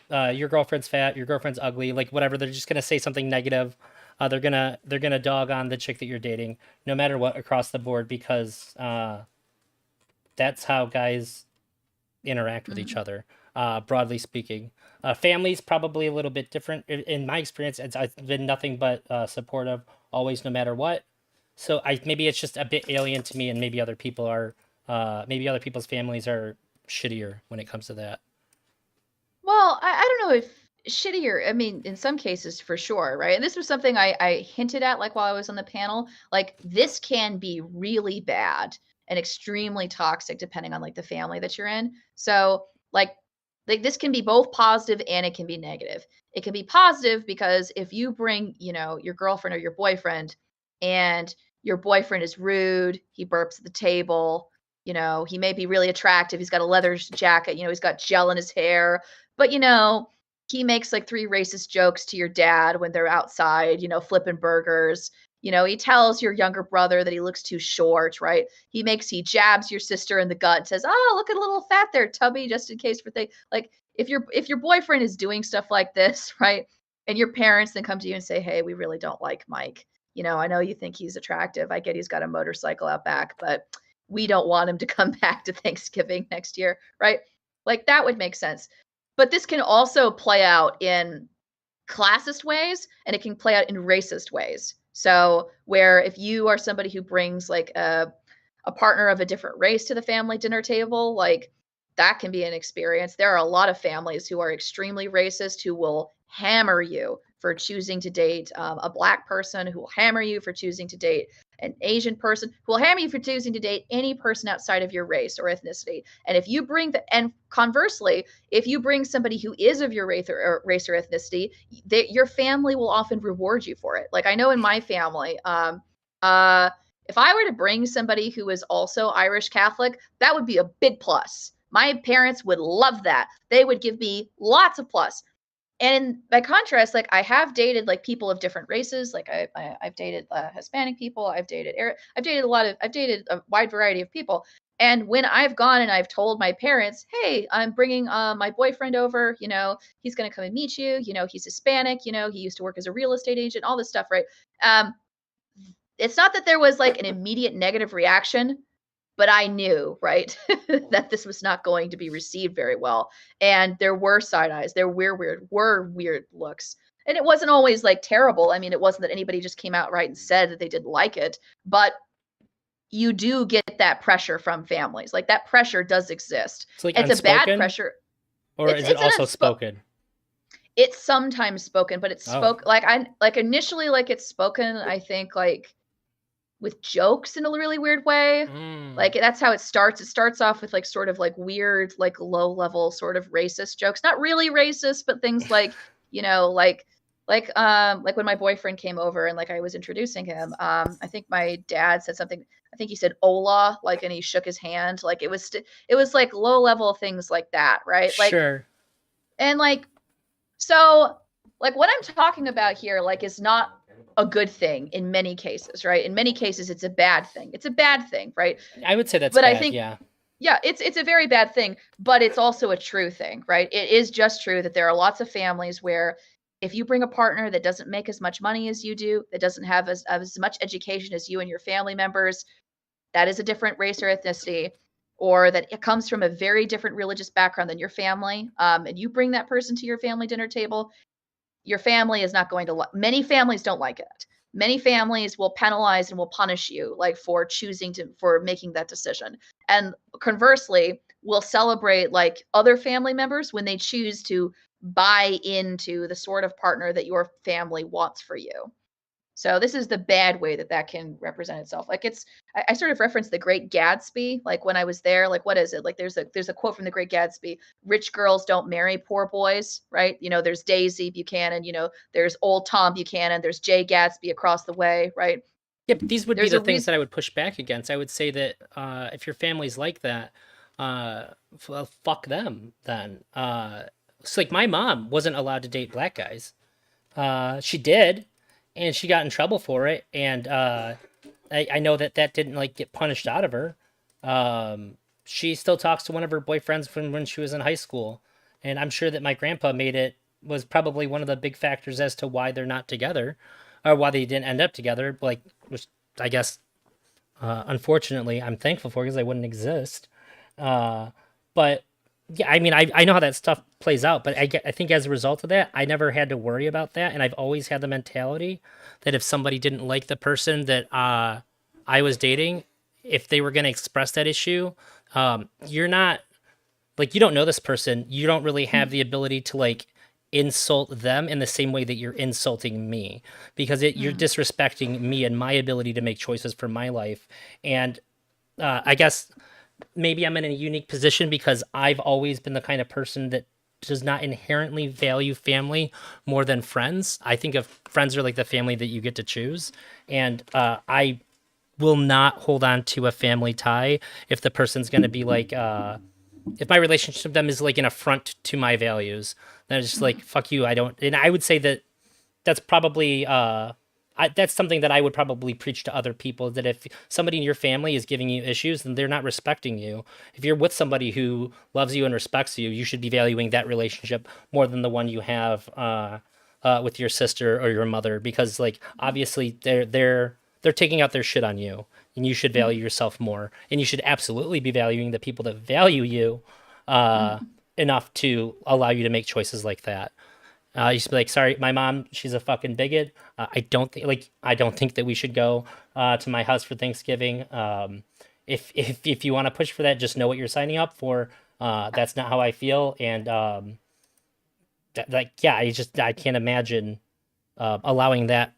your girlfriend's fat, your girlfriend's ugly, like whatever, they're just gonna say something negative. They're gonna dog on the chick that you're dating, no matter what, across the board, because that's how guys interact with each Mhm. other, broadly speaking. Family's probably a little bit different. In my experience, I've been nothing but supportive, always, no matter what. So maybe it's just a bit alien to me, and maybe other people are, maybe other people's families are shittier when it comes to that. Well, I don't know if shittier, I mean, in some cases for sure, right? And this was something I hinted at like while I was on the panel. Like this can be really bad and extremely toxic depending on like the family that you're in. So like this can be both positive and it can be negative. It can be positive because if you bring, your girlfriend or your boyfriend and your boyfriend is rude, he burps at the table, he may be really attractive, he's got a leather jacket, he's got gel in his hair, but he makes like three racist jokes to your dad when they're outside, flipping burgers. He tells your younger brother that he looks too short, right? He jabs your sister in the gut and says, "Oh, look at a little fat there, Tubby," just in case for things. Like if your boyfriend is doing stuff like this, right? And your parents then come to you and say, "Hey, we really don't like Mike. I know you think he's attractive. I get he's got a motorcycle out back, but we don't want him to come back to Thanksgiving next year," right? Like that would make sense. But this can also play out in classist ways and it can play out in racist ways. So, where if you are somebody who brings like a partner of a different race to the family dinner table, like that can be an experience. There are a lot of families who are extremely racist who will hammer you for choosing to date a black person, who will hammer you for choosing to date an Asian person, who will hammer you for choosing to date any person outside of your race or ethnicity. And if you bring and conversely, if you bring somebody who is of your race or ethnicity, your family will often reward you for it. Like I know in my family, if I were to bring somebody who is also Irish Catholic, that would be a big plus. My parents would love that. They would give me lots of plus. And by contrast, like I have dated like people of different races. Like I've dated Hispanic people. I've dated a wide variety of people. And when I've gone and I've told my parents, "Hey, I'm bringing my boyfriend over. He's going to come and meet you. He's Hispanic. He used to work as a real estate agent. All this stuff, right?" Um, it's not that there was like an immediate negative reaction, but I knew, right, that this was not going to be received very well. And there were side eyes, there were weird looks. And it wasn't always like terrible. I mean, it wasn't that anybody just came out right and said that they didn't like it, but you do get that pressure from families. Like that pressure does exist. It's like It's a bad unspoken, pressure. or It's is it it's an also unspoken. spoken? It's sometimes spoken, but it's Oh, spoke like I like initially like it's spoken. I think like with jokes in a really weird way. Like that's how it starts. It starts off with like sort of like weird, like low level sort of racist jokes. Not really racist, but things like, you know, like when my boyfriend came over and like I was introducing him, I think my dad said something. I think he said "Hola," like, and he shook his hand. Like it was like low level things like that, right? Like, Sure. and like, so like what I'm talking about here, like, is not a good thing in many cases, right? In many cases, it's a bad thing. It's a bad thing, right? I would say that's But I bad, think, yeah. yeah, it's a very bad thing, but it's also a true thing, right? It is just true that there are lots of families where if you bring a partner that doesn't make as much money as you do, that doesn't have as much education as you and your family members, that is a different race or ethnicity, or that it comes from a very different religious background than your family, and you bring that person to your family dinner table, your family is not going to many families don't like it. Many families will penalize and will punish you like for choosing to for making that decision. And conversely, will celebrate like other family members when they choose to buy into the sort of partner that your family wants for you. So this is the bad way that that can represent itself. Like it's, I sort of referenced The Great Gatsby, like when I was there. Like what is it? Like there's a quote from The Great Gatsby: "Rich girls don't marry poor boys," right? You know, there's Daisy Buchanan. You know, there's old Tom Buchanan. There's Jay Gatsby across the way, right? Yeah, but these would be There's the a things reason. that I would push back against. I would say that if your family's like that, well, fuck them then. It's like my mom wasn't allowed to date black guys. She did, and she got in trouble for it. And I know that that didn't like get punished out of her. She still talks to one of her boyfriends from when she was in high school, and I'm sure that my grandpa made it was probably one of the big factors as to why they're not together, or why they didn't end up together. Like, which I guess unfortunately I'm thankful for because I wouldn't exist. But yeah, I mean, I know how that stuff plays out, but I think as a result of that, I never had to worry about that, and I've always had the mentality that if somebody didn't like the person that I was dating, if they were going to express that issue, you're not like you don't know this person, you don't really have the ability to like insult them in the same way that you're insulting me because you're Mm, disrespecting me and my ability to make choices for my life. And I guess maybe I'm in a unique position because I've always been the kind of person that does not inherently value family more than friends. I think of friends are like the family that you get to choose, and I will not hold on to a family tie if the person's going to be like if my relationship with them is like an affront to my values. Then it's just like mm, fuck you. I don't, and I would say that that's probably that's something that I would probably preach to other people that if somebody in your family is giving you issues, then they're not respecting you. If you're with somebody who loves you and respects you, you should be valuing that relationship more than the one you have with your sister or your mother, because like obviously they're taking out their shit on you, and you should value mm, yourself more, and you should absolutely be valuing the people that value you uh, mm, enough to allow you to make choices like that. I used to be like, sorry, my mom, she's a fucking bigot. I don't think that we should go to my house for Thanksgiving. If you want to push for that, just know what you're signing up for. That's not how I feel, and yeah, I can't imagine allowing that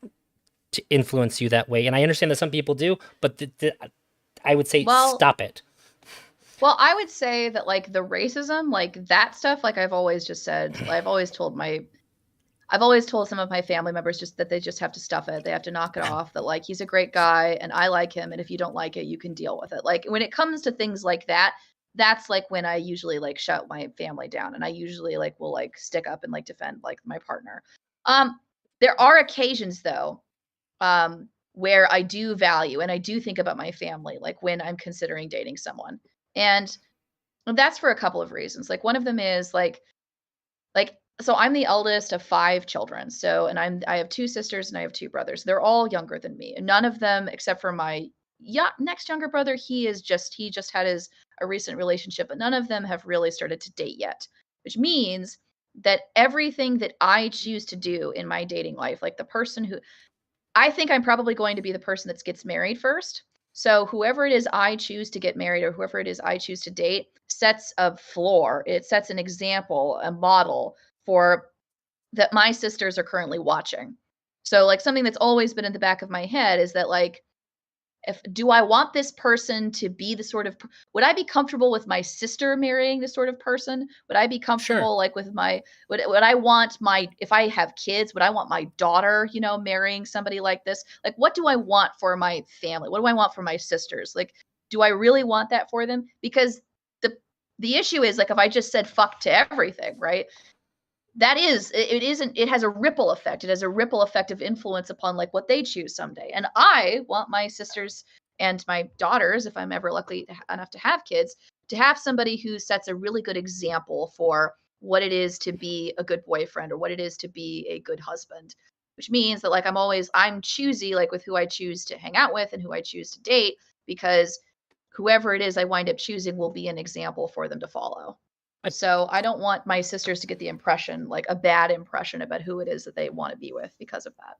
to influence you that way. And I understand that some people do, but I would say well, stop it. well, I would say that like the racism, like that stuff, like I've always just said, I've always told some of my family members just that they just have to stuff it. They have to knock it off. That like he's a great guy and I like him, and if you don't like it, you can deal with it. Like when it comes to things like that, that's like when I usually like shut my family down, and I usually like will like stick up and like defend like my partner. Um, there are occasions though, where I do value and I do think about my family, like when I'm considering dating someone, and that's for a couple of reasons. Like one of them is like, so I'm the eldest of 5 children. So, and I have 2 sisters and I have 2 brothers. They're all younger than me. And none of them except for my next younger brother, he just had his a recent relationship, but none of them have really started to date yet. Which means that everything that I choose to do in my dating life, like the person who I think I'm probably going to be the person that gets married first. So whoever it is I choose to get married or whoever it is I choose to date sets a floor. It sets an example, a model for that my sisters are currently watching. So like something that's always been in the back of my head is that like if do I want this person to be the sort of would I be comfortable with my sister marrying this sort of person? Would I be Sure. comfortable like with my would I want my if I have kids, would I want my daughter, marrying somebody like this? Like what do I want for my family? What do I want for my sisters? Like do I really want that for them? Because the issue is like if I just said fuck to everything, right? That is it isn't it has a ripple effect. It has a ripple effect of influence upon like what they choose someday. And I want my sisters and my daughters, if I'm ever lucky enough to have kids, to have somebody who sets a really good example for what it is to be a good boyfriend or what it is to be a good husband. Which means that like I'm choosy like with who I choose to hang out with and who I choose to date because whoever it is I wind up choosing will be an example for them to follow. I, So I don't want my sisters to get the impression, like a bad impression about who it is that they want to be with because of that.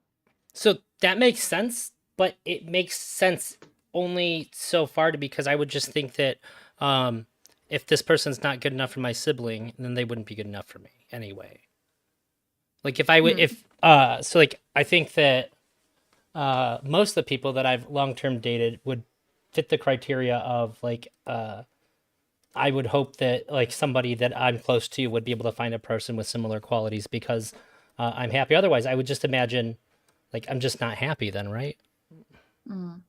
so that makes sense, but it makes sense only so far because I would just think that if this person's not good enough for my sibling, then they wouldn't be good enough for me anyway. Like if I would, if so, like I think that most of the people that I've long term dated would fit the criteria of like I would hope that like somebody that I'm close to would be able to find a person with similar qualities because I'm happy. Otherwise, I would just imagine like I'm just not happy then, right? Mm.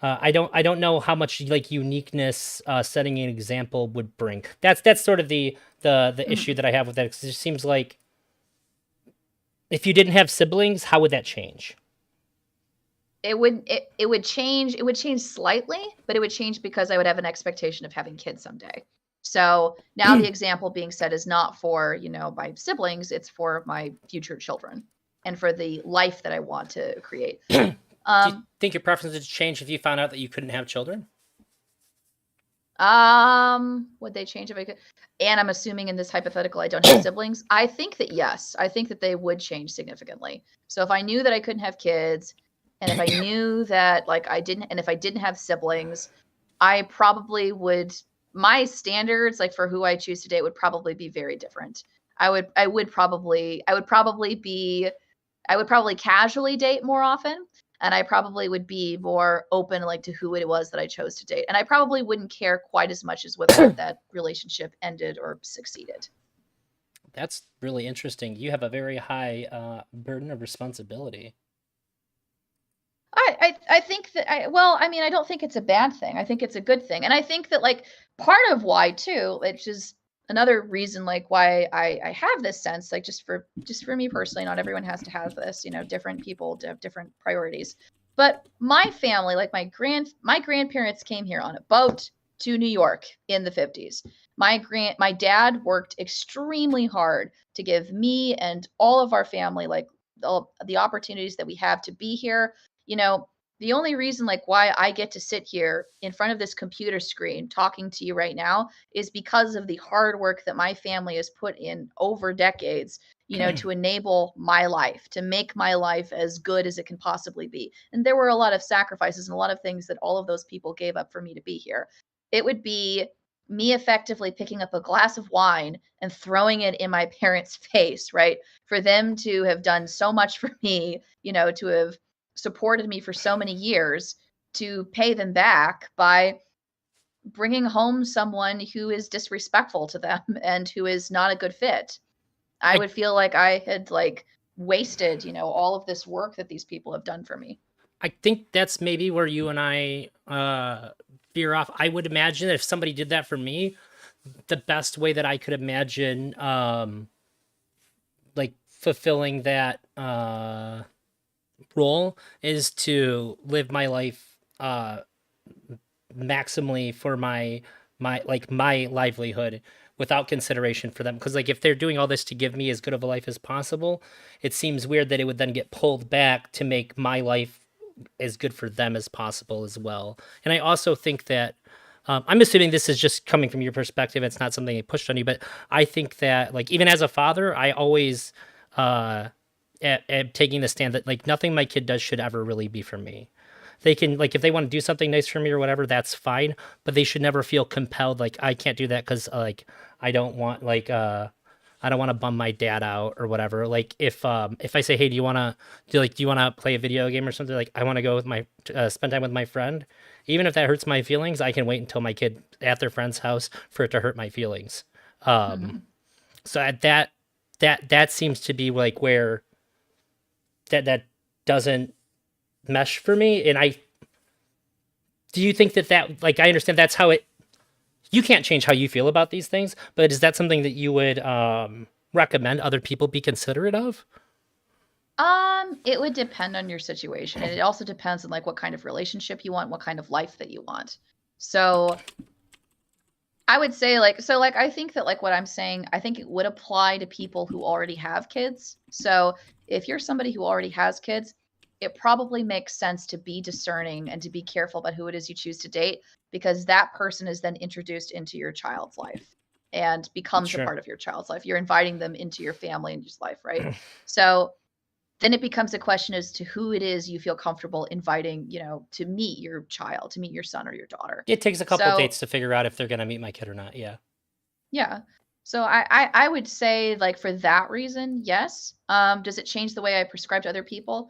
I don't know how much like uniqueness setting an example would bring. That's sort of the issue that I have with that. 'Cause it just seems like if you didn't have siblings, how would that change? It would change. It would change slightly, but it would change because I would have an expectation of having kids someday. So now the example being set is not for my siblings; it's for my future children and for the life that I want to create. Do you think your preferences would change if you found out that you couldn't have children? Would they change if I could? And I'm assuming in this hypothetical I don't have siblings. I think that yes. I think that they would change significantly. So if I knew that I couldn't have kids, and if I knew that like I didn't, and if I didn't have siblings, I probably would. My standards, like for who I choose to date, would probably be very different. I would probably casually date more often, and I probably would be more open like to who it was that I chose to date. And I probably wouldn't care quite as much as whether that relationship ended or succeeded. That's really interesting. You have a very high burden of responsibility. I think that I don't think it's a bad thing. I think it's a good thing. And I think that like part of why too, which is another reason like why I have this sense, like just for me personally, not everyone has to have this, different people have different priorities. But my family, like my grandparents came here on a boat to New York in the 50s. My dad worked extremely hard to give me and all of our family like all the opportunities that we have to be here. The only reason like why I get to sit here in front of this computer screen talking to you right now is because of the hard work that my family has put in over decades, to enable my life, to make my life as good as it can possibly be. And there were a lot of sacrifices and a lot of things that all of those people gave up for me to be here. It would be me effectively picking up a glass of wine and throwing it in my parents' face, right? For them to have done so much for me, to have supported me for so many years, to pay them back by bringing home someone who is disrespectful to them and who is not a good fit. I would feel like I had like wasted, all of this work that these people have done for me. I think that's maybe where you and I veer off. I would imagine that if somebody did that for me, the best way that I could imagine like fulfilling that role is to live my life maximally for my livelihood without consideration for them, because like if they're doing all this to give me as good of a life as possible, it seems weird that it would then get pulled back to make my life as good for them as possible as well. And I also think that I'm assuming this is just coming from your perspective, it's not something I pushed on you, but I think that like even as a father, I always am taking the stand that like nothing my kid does should ever really be for me. They can like if they want to do something nice for me or whatever, that's fine, but they should never feel compelled like I can't do that because like I don't want like I don't want to bum my dad out or whatever. Like if I say, hey, do you want to play a video game or something? Like I want to go with my spend time with my friend, even if that hurts my feelings, I can wait until my kid at their friend's house for it to hurt my feelings. Hmm. So that seems to be like where that doesn't mesh for me. And I do you think that like I understand that's how it you can't change how you feel about these things, but is that something that you would recommend other people be considerate of? It would depend on your situation, and it also depends on like what kind of relationship you want, what kind of life that you want. So I would say like I think that like what I'm saying, I think it would apply to people who already have kids. So if you're somebody who already has kids, it probably makes sense to be discerning and to be careful about who it is you choose to date, because that person is then introduced into your child's life and becomes a Sure. part of your child's life. You're inviting them into your family and your life, right? So then it becomes a question as to who it is you feel comfortable inviting, to meet your child, to meet your son or your daughter. It takes a couple So dates to figure out if they're gonna meet my kid or not. Yeah. yeah. So I would say like for that reason, yes. Does it change the way I prescribe to other people?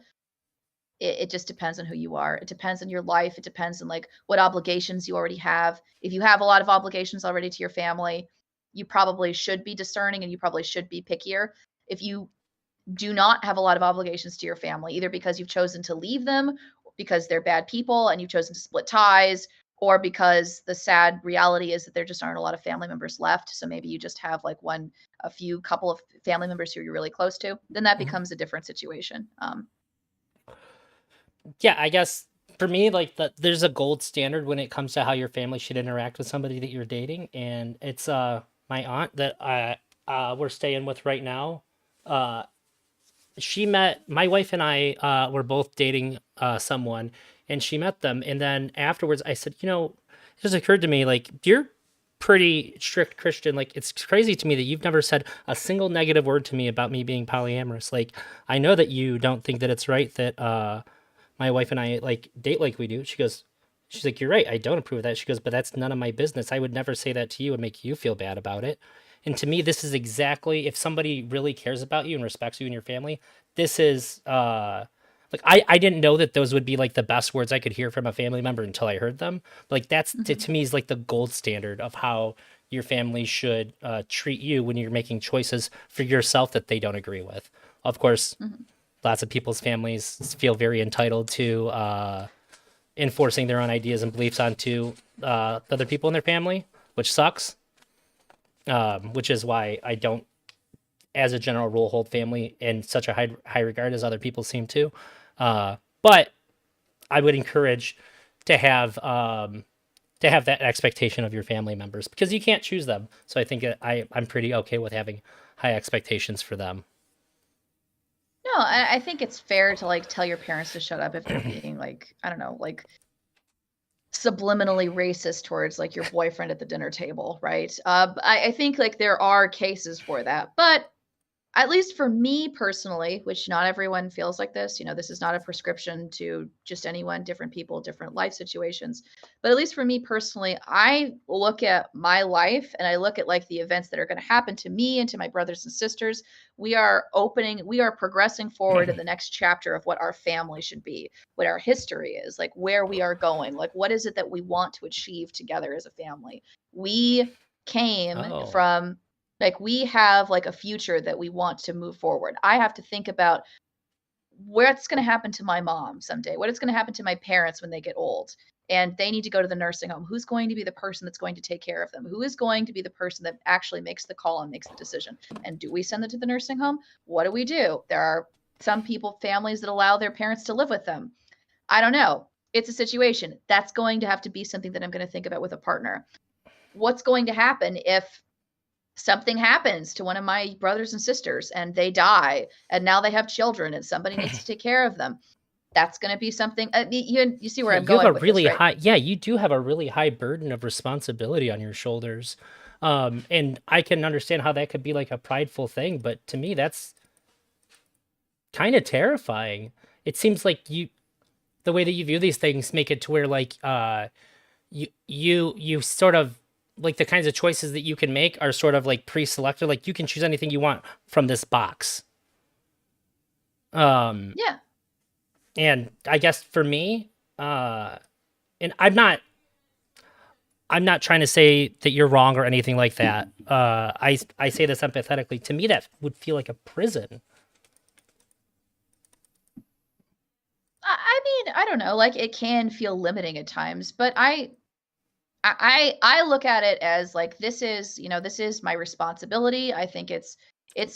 It just depends on who you are. It depends on your life. It depends on like what obligations you already have. If you have a lot of obligations already to your family, you probably should be discerning and you probably should be pickier. If you do not have a lot of obligations to your family, either because you've chosen to leave them, because they're bad people and you've chosen to split ties, or because the sad reality is that there just aren't a lot of family members left. So maybe you just have like a few couple of family members who you're really close to, then that Mhm. becomes a different situation. Yeah, I guess for me, like there's a gold standard when it comes to how your family should interact with somebody that you're dating, and it's my aunt that we're staying with right now. Uh, she met my wife and I were both dating someone, and she met them, and then afterwards I said, it just occurred to me like you're pretty strict Christian. Like it's crazy to me that you've never said a single negative word to me about me being polyamorous. Like I know that you don't think that it's right that my wife and I like date like we do. She's like, you're right. I don't approve of that. She goes, but that's none of my business. I would never say that to you and make you feel bad about it. And to me, this is exactly if somebody really cares about you and respects you and your family, this is like I didn't know that those would be like the best words I could hear from a family member until I heard them. But, like that's Mhm, to me is like the gold standard of how your family should treat you when you're making choices for yourself that they don't agree with. Of course, mhm. lots of people's families feel very entitled to enforcing their own ideas and beliefs onto other people in their family, which sucks. Which is why I don't, as a general rule, hold family in such a high regard as other people seem to. But I would encourage to have that expectation of your family members because you can't choose them. So I think I'm pretty okay with having high expectations for them. No, I think it's fair to like tell your parents to shut up if they're being like, I don't know, like subliminally racist towards like your boyfriend at the dinner table, right? I think like there are cases for that, but at least for me personally, which not everyone feels like this, this is not a prescription to just anyone, different people, different life situations. But at least for me personally, I look at my life and I look at like the events that are going to happen to me and to my brothers and sisters. We are progressing forward in the next chapter of what our family should be, what our history is, like where we are going, like what is it that we want to achieve together as a family. We came Oh, from like we have like a future that we want to move forward. I have to think about what's going to happen to my mom someday, what is going to happen to my parents when they get old and they need to go to the nursing home. Who's going to be the person that's going to take care of them? Who is going to be the person that actually makes the call and makes the decision? And do we send them to the nursing home? What do we do? There are some people, families that allow their parents to live with them. I don't know. It's a situation that's going to have to be something that I'm going to think about with a partner. What's going to happen if something happens to one of my brothers and sisters and they die and now they have children and somebody needs to take care of them? That's going to be something. You see where yeah, I'm you have a going with this, really right? high. Yeah, you do have a really high burden of responsibility on your shoulders, and I can understand how that could be like a prideful thing. But to me, that's kind of terrifying. It seems like the way that you view these things make it to where like you sort of like the kinds of choices that you can make are sort of like pre-selected. Like you can choose anything you want from this box. Yeah. And I guess for me, and I'm not trying to say that you're wrong or anything like that. I say this empathetically. To me, that would feel like a prison. I mean, I don't know, like it can feel limiting at times, but I look at it as like this is, this is my responsibility. I think it's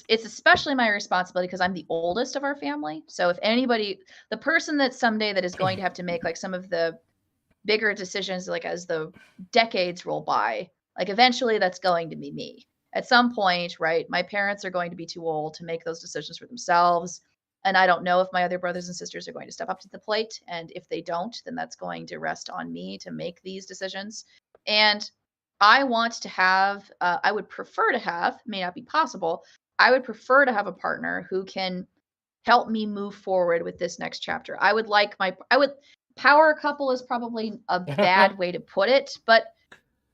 especially my responsibility because I'm the oldest of our family. So if anybody, the person that someday that is going to have to make like some of the bigger decisions, like as the decades roll by, like eventually that's going to be me. At some point, right? My parents are going to be too old to make those decisions for themselves. And I don't know if my other brothers and sisters are going to step up to the plate. And if they don't, then that's going to rest on me to make these decisions. And I want to have, I would prefer to have, may not be possible, I would prefer to have a partner who can help me move forward with this next chapter. Power couple is probably a bad way to put it, but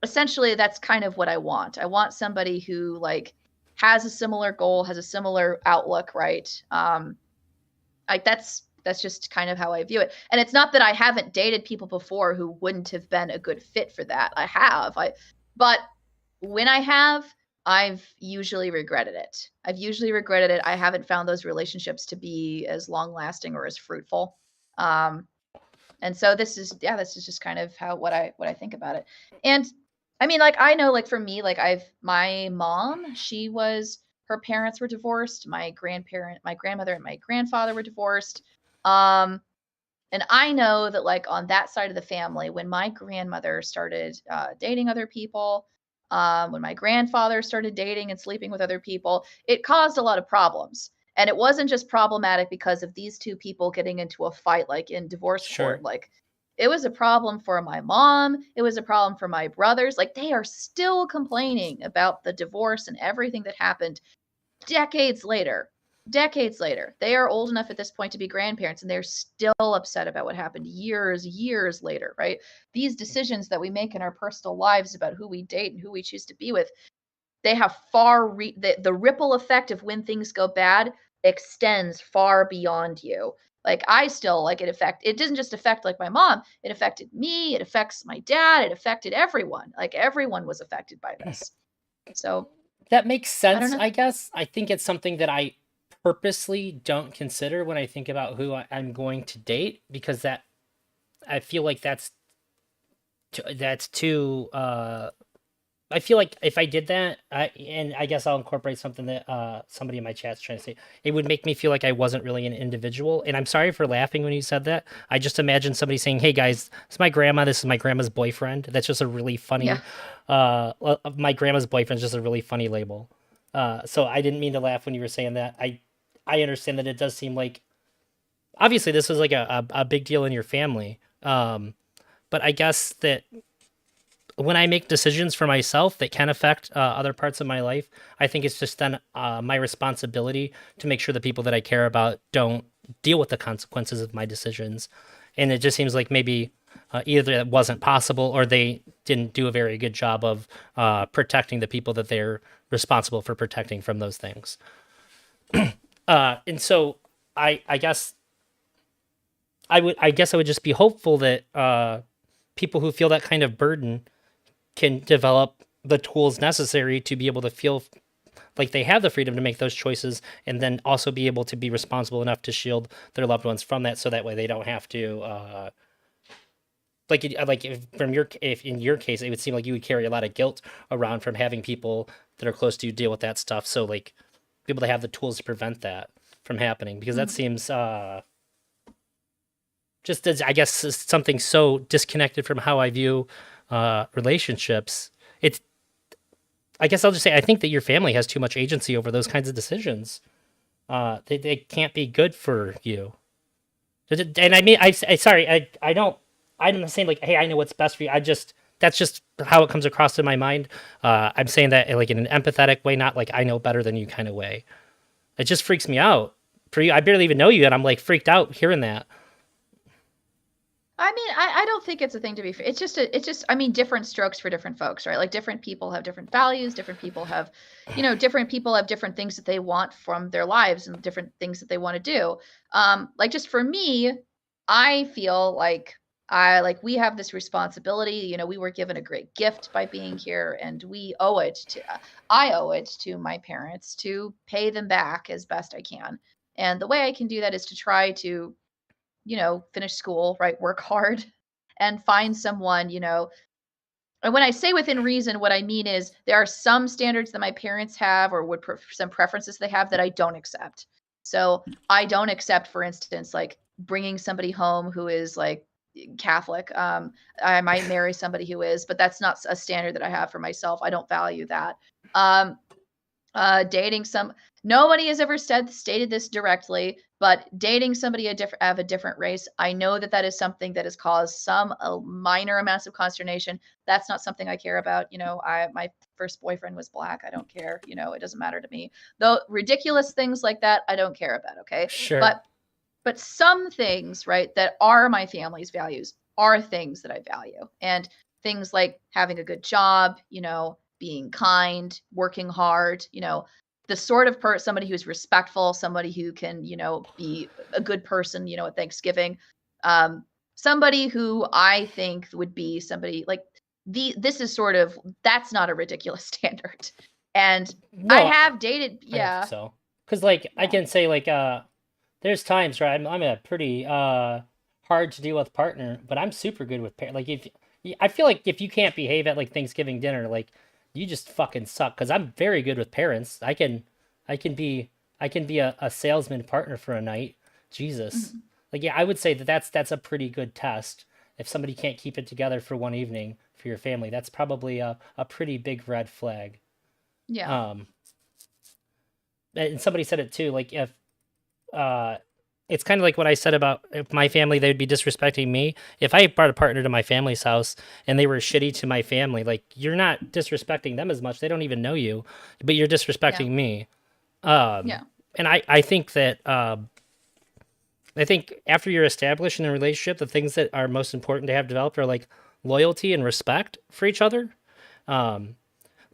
essentially that's kind of what I want. I want somebody who like has a similar goal, has a similar outlook, right? Like that's just kind of how I view it. And it's not that I haven't dated people before who wouldn't have been a good fit for that. I have. But when I have, I've usually regretted it. I haven't found those relationships to be as long lasting or as fruitful. And so this is just kind of what I think about it. And I mean, like I know, like for me, like my mom, her parents were divorced. My grandmother and my grandfather were divorced. And I know that like on that side of the family, when my grandmother started dating other people, when my grandfather started dating and sleeping with other people, it caused a lot of problems. And it wasn't just problematic because of these two people getting into a fight, like in divorce court. Like it was a problem for my mom. It was a problem for my brothers. Like they are still complaining about the divorce and everything that happened decades later. They are old enough at this point to be grandparents, and they're still upset about what happened years later, right? These decisions that we make in our personal lives about who we date and who we choose to be with, they have the ripple effect of when things go bad extends far beyond you. Like I still like it didn't just affect like my mom, it affected me, it affects my dad, it affected everyone. Like everyone was affected by this. So that makes sense, know. I guess. I think it's something that I purposely don't consider when I think about who I'm going to date, because that I feel like that's too I feel like if I did that, and I guess I'll incorporate something that somebody in my chat's trying to say, it would make me feel like I wasn't really an individual. And I'm sorry for laughing when you said that. I just imagined somebody saying, "Hey guys, this is my grandma. This is my grandma's boyfriend." That's just a really funny. Yeah. My grandma's boyfriend is just a really funny label. So I didn't mean to laugh when you were saying that. I understand that it does seem like, obviously this was like a big deal in your family. But I guess that when I make decisions for myself that can affect other parts of my life, I think it's just then my responsibility to make sure the people that I care about don't deal with the consequences of my decisions. And it just seems like maybe either it wasn't possible or they didn't do a very good job of protecting the people that they're responsible for protecting from those things. And so I guess I would just be hopeful that people who feel that kind of burden can develop the tools necessary to be able to feel like they have the freedom to make those choices, and then also be able to be responsible enough to shield their loved ones from that, so that way they don't have to if in your case it would seem like you would carry a lot of guilt around from having people that are close to you deal with that stuff, so like be able to have the tools to prevent that from happening, because that seems just as, I guess, something so disconnected from how I view relationships. I guess I'll just say I think that your family has too much agency over those kinds of decisions. They can't be good for you. And I mean, I'm not saying like, hey, I know what's best for you. That's just how it comes across in my mind. I'm saying that like in an empathetic way, not like I know better than you kind of way. It just freaks me out. For you, I barely even know you, and I'm like freaked out hearing that. I mean, I don't think it's a thing to be. It's just. I mean, different strokes for different folks, right? Like different people have different values. Different people have, different people have different things that they want from their lives and different things that they want to do. Like just for me, I feel like we have this responsibility. We were given a great gift by being here, and we owe it to. I owe it to my parents to pay them back as best I can. And the way I can do that is to try to finish school, right? Work hard and find someone, and when I say within reason, what I mean is there are some standards that my parents have or some preferences they have that I don't accept. So I don't accept, for instance, like bringing somebody home who is like Catholic. I might marry somebody who is, but that's not a standard that I have for myself. I don't value that. Um, dating some Nobody has ever stated this directly, but dating somebody of a different race, I know that that is something that has caused some minor amounts of consternation. That's not something I care about. My first boyfriend was black. I don't care. It doesn't matter to me. Though ridiculous things like that, I don't care about. Okay, Sure. but some things, right, that are my family's values are things that I value, and things like having a good job, being kind, working hard, the sort of somebody who's respectful, somebody who can, be a good person, at Thanksgiving, somebody who I think would be somebody like this is sort of that's not a ridiculous standard. And I No, have dated, I don't think yeah, so. Because like I yeah, can say like there's times where I'm a pretty hard to deal with partner, but I'm super good with like if I feel like if you can't behave at like Thanksgiving dinner, like you just fucking suck. Because I'm very good with parents. I can be I can be a salesman partner for a night. Jesus. mhm, Like yeah, I would say that that's a pretty good test. If somebody can't keep it together for one evening for your family, that's probably a pretty big red flag. yeah, Um, and somebody said it too, like if uh it's kind of like what I said about if my family they would be disrespecting me. If I brought a partner to my family's house and they were shitty to my family, like you're not disrespecting them as much. They don't even know you, but you're yeah, disrespecting me. Um, yeah, and I think that I think after you're established in a relationship, the things that are most important to have developed are like loyalty and respect for each other. Um,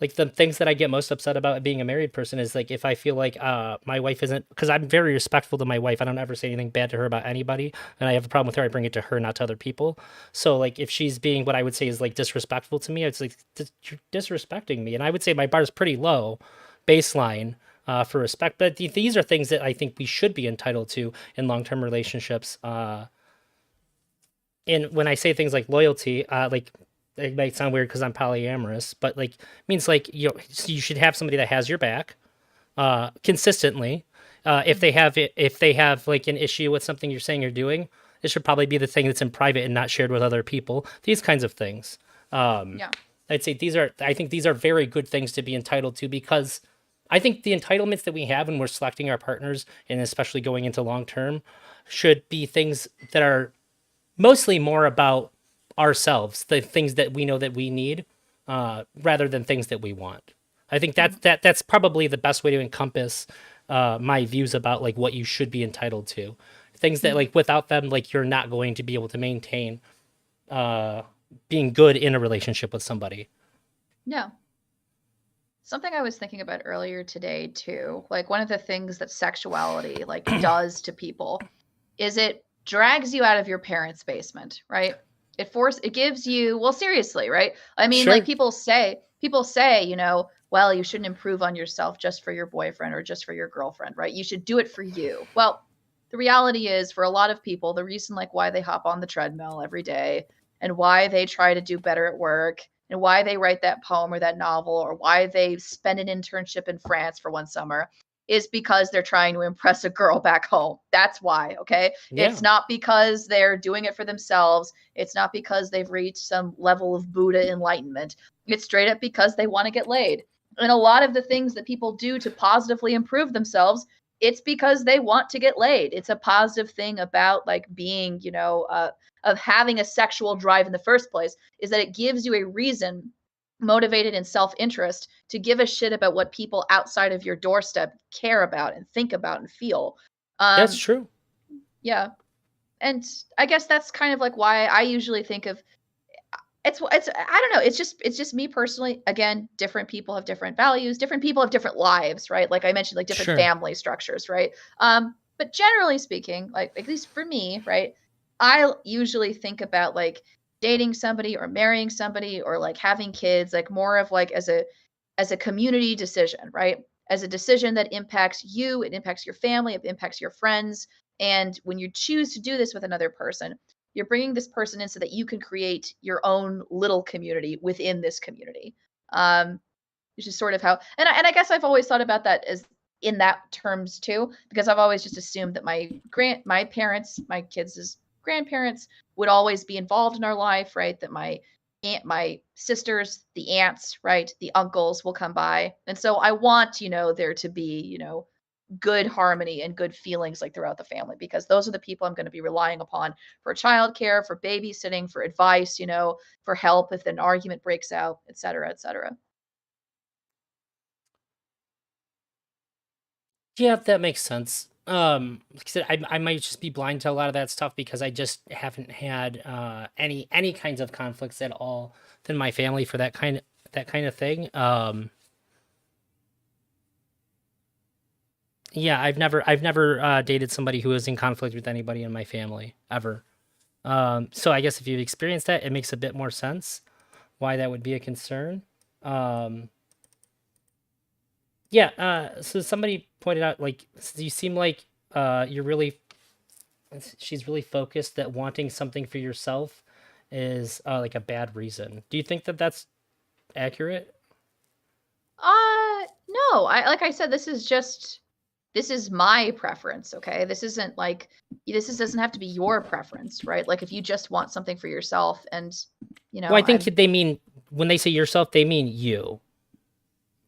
like the things that I get most upset about being a married person is like if I feel like my wife isn't because I'm very respectful to my wife. I don't ever say anything bad to her about anybody, and I have a problem with her. I bring it to her, not to other people. So like if she's being what I would say is like disrespectful to me, it's like you're disrespecting me, and I would say my bar is pretty low, baseline. For respect, but these are things that I think we should be entitled to in long-term relationships. And when I say things like loyalty, like it might sound weird because I'm polyamorous, but like means like you should have somebody that has your back consistently. mhm, If they have like an issue with something you're saying you're doing, it should probably be the thing that's in private and not shared with other people. These kinds of things. Um, yeah, I'd say I think these are very good things to be entitled to because I think the entitlements that we have when we're selecting our partners and especially going into long term should be things that are mostly more about ourselves, the things that we know that we need, rather than things that we want. I think mhm, that's probably the best way to encompass my views about like what you should be entitled to. Things that mhm, like without them, like you're not going to be able to maintain being good in a relationship with somebody. yeah. Something I was thinking about earlier today too, like one of the things that sexuality like does to people is it drags you out of your parents' basement, right? It gives you, well, seriously, right? I mean, like Sure. people say, well, you shouldn't improve on yourself just for your boyfriend or just for your girlfriend, right? You should do it for you. Well, the reality is for a lot of people, the reason like why they hop on the treadmill every day and why they try to do better at work and why they write that poem or that novel or why they spend an internship in France for one summer is because they're trying to impress a girl back home. That's why, okay? It's Yeah. not because they're doing it for themselves. It's not because they've reached some level of Buddha enlightenment. It's straight up because they want to get laid. And a lot of the things that people do to positively improve themselves, it's because they want to get laid. It's a positive thing about like being, of having a sexual drive in the first place is that it gives you a reason motivated in self-interest to give a shit about what people outside of your doorstep care about and think about and feel. That's Um, true. yeah. and I guess that's kind of like why I usually think of it's I don't know, it's just me personally. Again, different people have different values, different people have different lives, right? Like I mentioned, like different Sure. family structures, right? But generally speaking, like at least for me, right, I usually think about like dating somebody or marrying somebody or like having kids like more of like as a community decision, right? As a decision that impacts you, it impacts your family, it impacts your friends. And when you choose to do this with another person, you're bringing this person in so that you can create your own little community within this community. Um, which is sort of how, and I guess I've always thought about that as in that terms too, because I've always just assumed that my parents, my kids' grandparents would always be involved in our life, right? That my sisters, the aunts, right, the uncles will come by, and so I want there to be good harmony and good feelings like throughout the family because those are the people I'm going to be relying upon for childcare, for babysitting, for advice, for help if an argument breaks out, et cetera, et cetera. Yeah, that makes sense. Like I said, I might just be blind to a lot of that stuff because I just haven't had any kinds of conflicts at all within my family for that kind of thing. Yeah, I've never dated somebody who was in conflict with anybody in my family ever. So I guess if you've experienced that, it makes a bit more sense why that would be a concern. Um, yeah. So somebody pointed out like you seem like you're really she's really focused that wanting something for yourself is like a bad reason. Do you think that that's accurate? No, I like I said, this is my preference, okay? This isn't like doesn't have to be your preference, right? Like if you just want something for yourself and Well, I think I'm they mean when they say yourself, they mean you.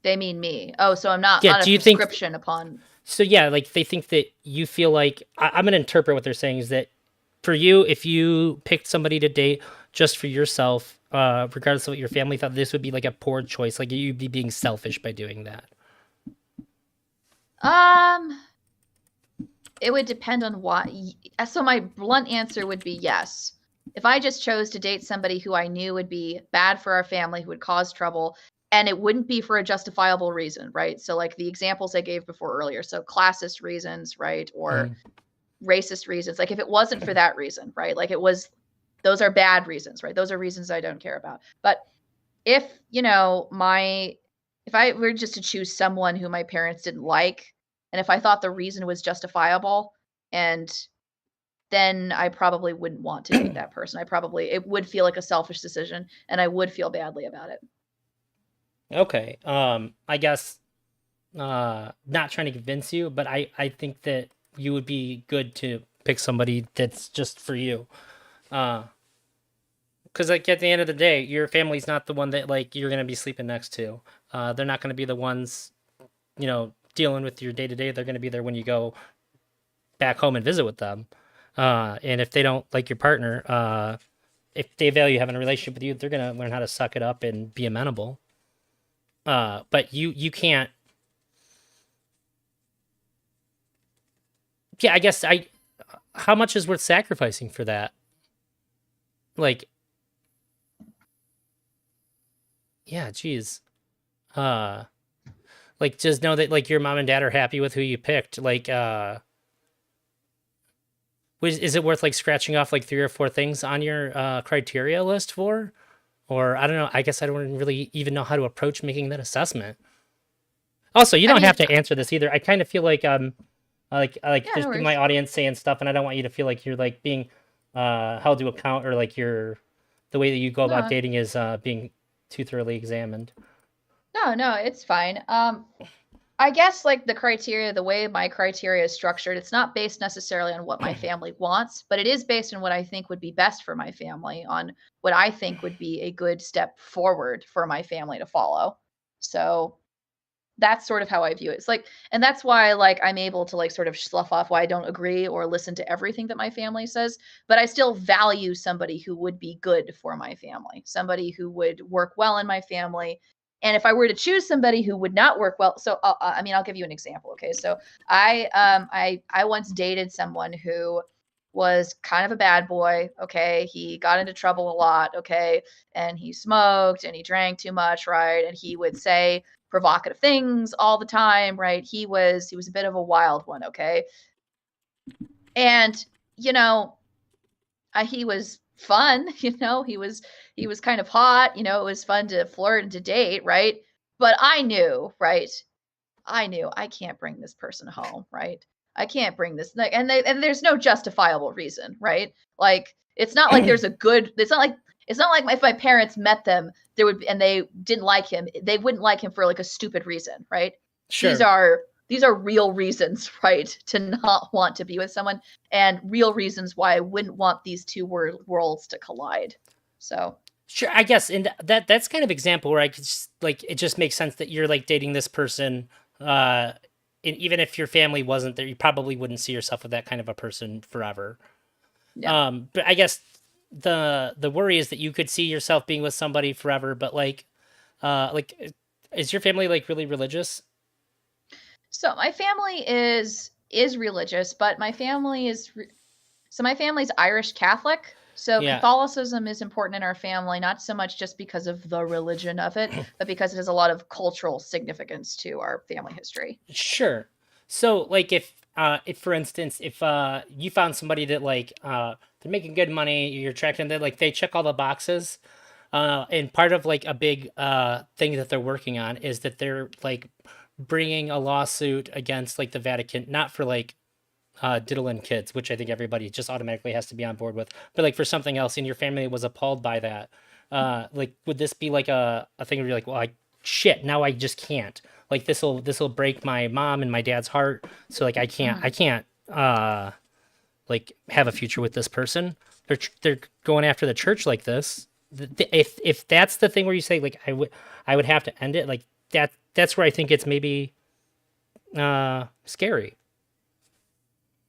they mean me. Oh, so I'm not Yeah. on a Do you think prescription upon. so? Yeah, like they think that you feel like I'm gonna interpret what they're saying is that for you, if you picked somebody to date just for yourself, regardless of what your family thought, this would be like a poor choice. Like you'd be being selfish by doing that. Um, it would depend on what. So my blunt answer would be yes. If I just chose to date somebody who I knew would be bad for our family, who would cause trouble, and it wouldn't be for a justifiable reason, right? So like the examples I gave before earlier, so classist reasons, right, or Mm. racist reasons. Like if it wasn't for that reason, right? Like it was, those are bad reasons, right? Those are reasons I don't care about. But if if I were just to choose someone who my parents didn't like, and if I thought the reason was justifiable, and then I probably wouldn't want to date that person. It would feel like a selfish decision, and I would feel badly about it. Okay. I guess not trying to convince you, but I think that you would be good to pick somebody that's just for you. Uh, because like at the end of the day, your family's not the one that like you're gonna be sleeping next to. They're not gonna be the ones, dealing with your day to day. They're gonna be there when you go back home and visit with them. And if they don't like your partner, if they value having a relationship with you, they're gonna learn how to suck it up and be amenable. But you can't. Yeah, I guess I. How much is worth sacrificing for that? Like, yeah, geez. Uh, like just know that like your mom and dad are happy with who you picked. Like, is it worth like scratching off like three or four things on your criteria list for? Or I don't know. I guess I don't really even know how to approach making that assessment. Also, you I don't mean, have to answer this either. I kind of feel like I like yeah, no there's people in my worries. audience saying stuff, and I don't want you to feel like you're like being held to account or like the way that you go about No, dating is being too thoroughly examined. no, it's fine. I guess like the way my criteria is structured, it's not based necessarily on what my family wants, but it is based on what I think would be best for my family, on what I think would be a good step forward for my family to follow. So that's sort of how I view it. It's like, and that's why like I'm able to like sort of slough off why I don't agree or listen to everything that my family says, but I still value somebody who would be good for my family, somebody who would work well in my family. And if I were to choose somebody who would not work well, so I mean, I'll give you an example. Okay, so I once dated someone who was kind of a bad boy, okay? He got into trouble a lot, okay? And he smoked and he drank too much, right? And he would say provocative things all the time, right? He was a bit of a wild one, okay? And you know, he was fun, he was kind of hot, it was fun to flirt and to date, right? But I knew, right? I knew I can't bring this person home, right? I can't bring this, like, and there's no justifiable reason, right? Like, it's not like there's a good. It's not like if my parents met them, there would and they didn't like him, they wouldn't like him for like a stupid reason, right? These Sure. are these are real reasons, right, to not want to be with someone, and real reasons why I wouldn't want these two worlds to collide. So Sure, I guess, and that's kind of example where I could just, like, it just makes sense that you're like dating this person, uh, and even if your family wasn't there, you probably wouldn't see yourself with that kind of a person forever. yeah. But I guess the worry is that you could see yourself being with somebody forever, but is your family like really religious? So my family is religious, but my family's Irish Catholic. So Yeah, Catholicism is important in our family, not so much just because of the religion of it, but because it has a lot of cultural significance to our family history. sure. So, like, if for instance, if you found somebody that they're making good money, you're attracting them, like they check all the boxes, and part of like a big thing that they're working on is that they're like bringing a lawsuit against like the Vatican, not for like diddling kids, which I think everybody just automatically has to be on board with, but like for something else, and your family was appalled by that. Like, would this be like a thing where you're like, well, shit, now I just can't. Like, this will break my mom and my dad's heart, so like I Mhm. can't like have a future with this person. They're going after the church like this. If that's the thing where you say like I would have to end it, like that's where I think it's maybe scary.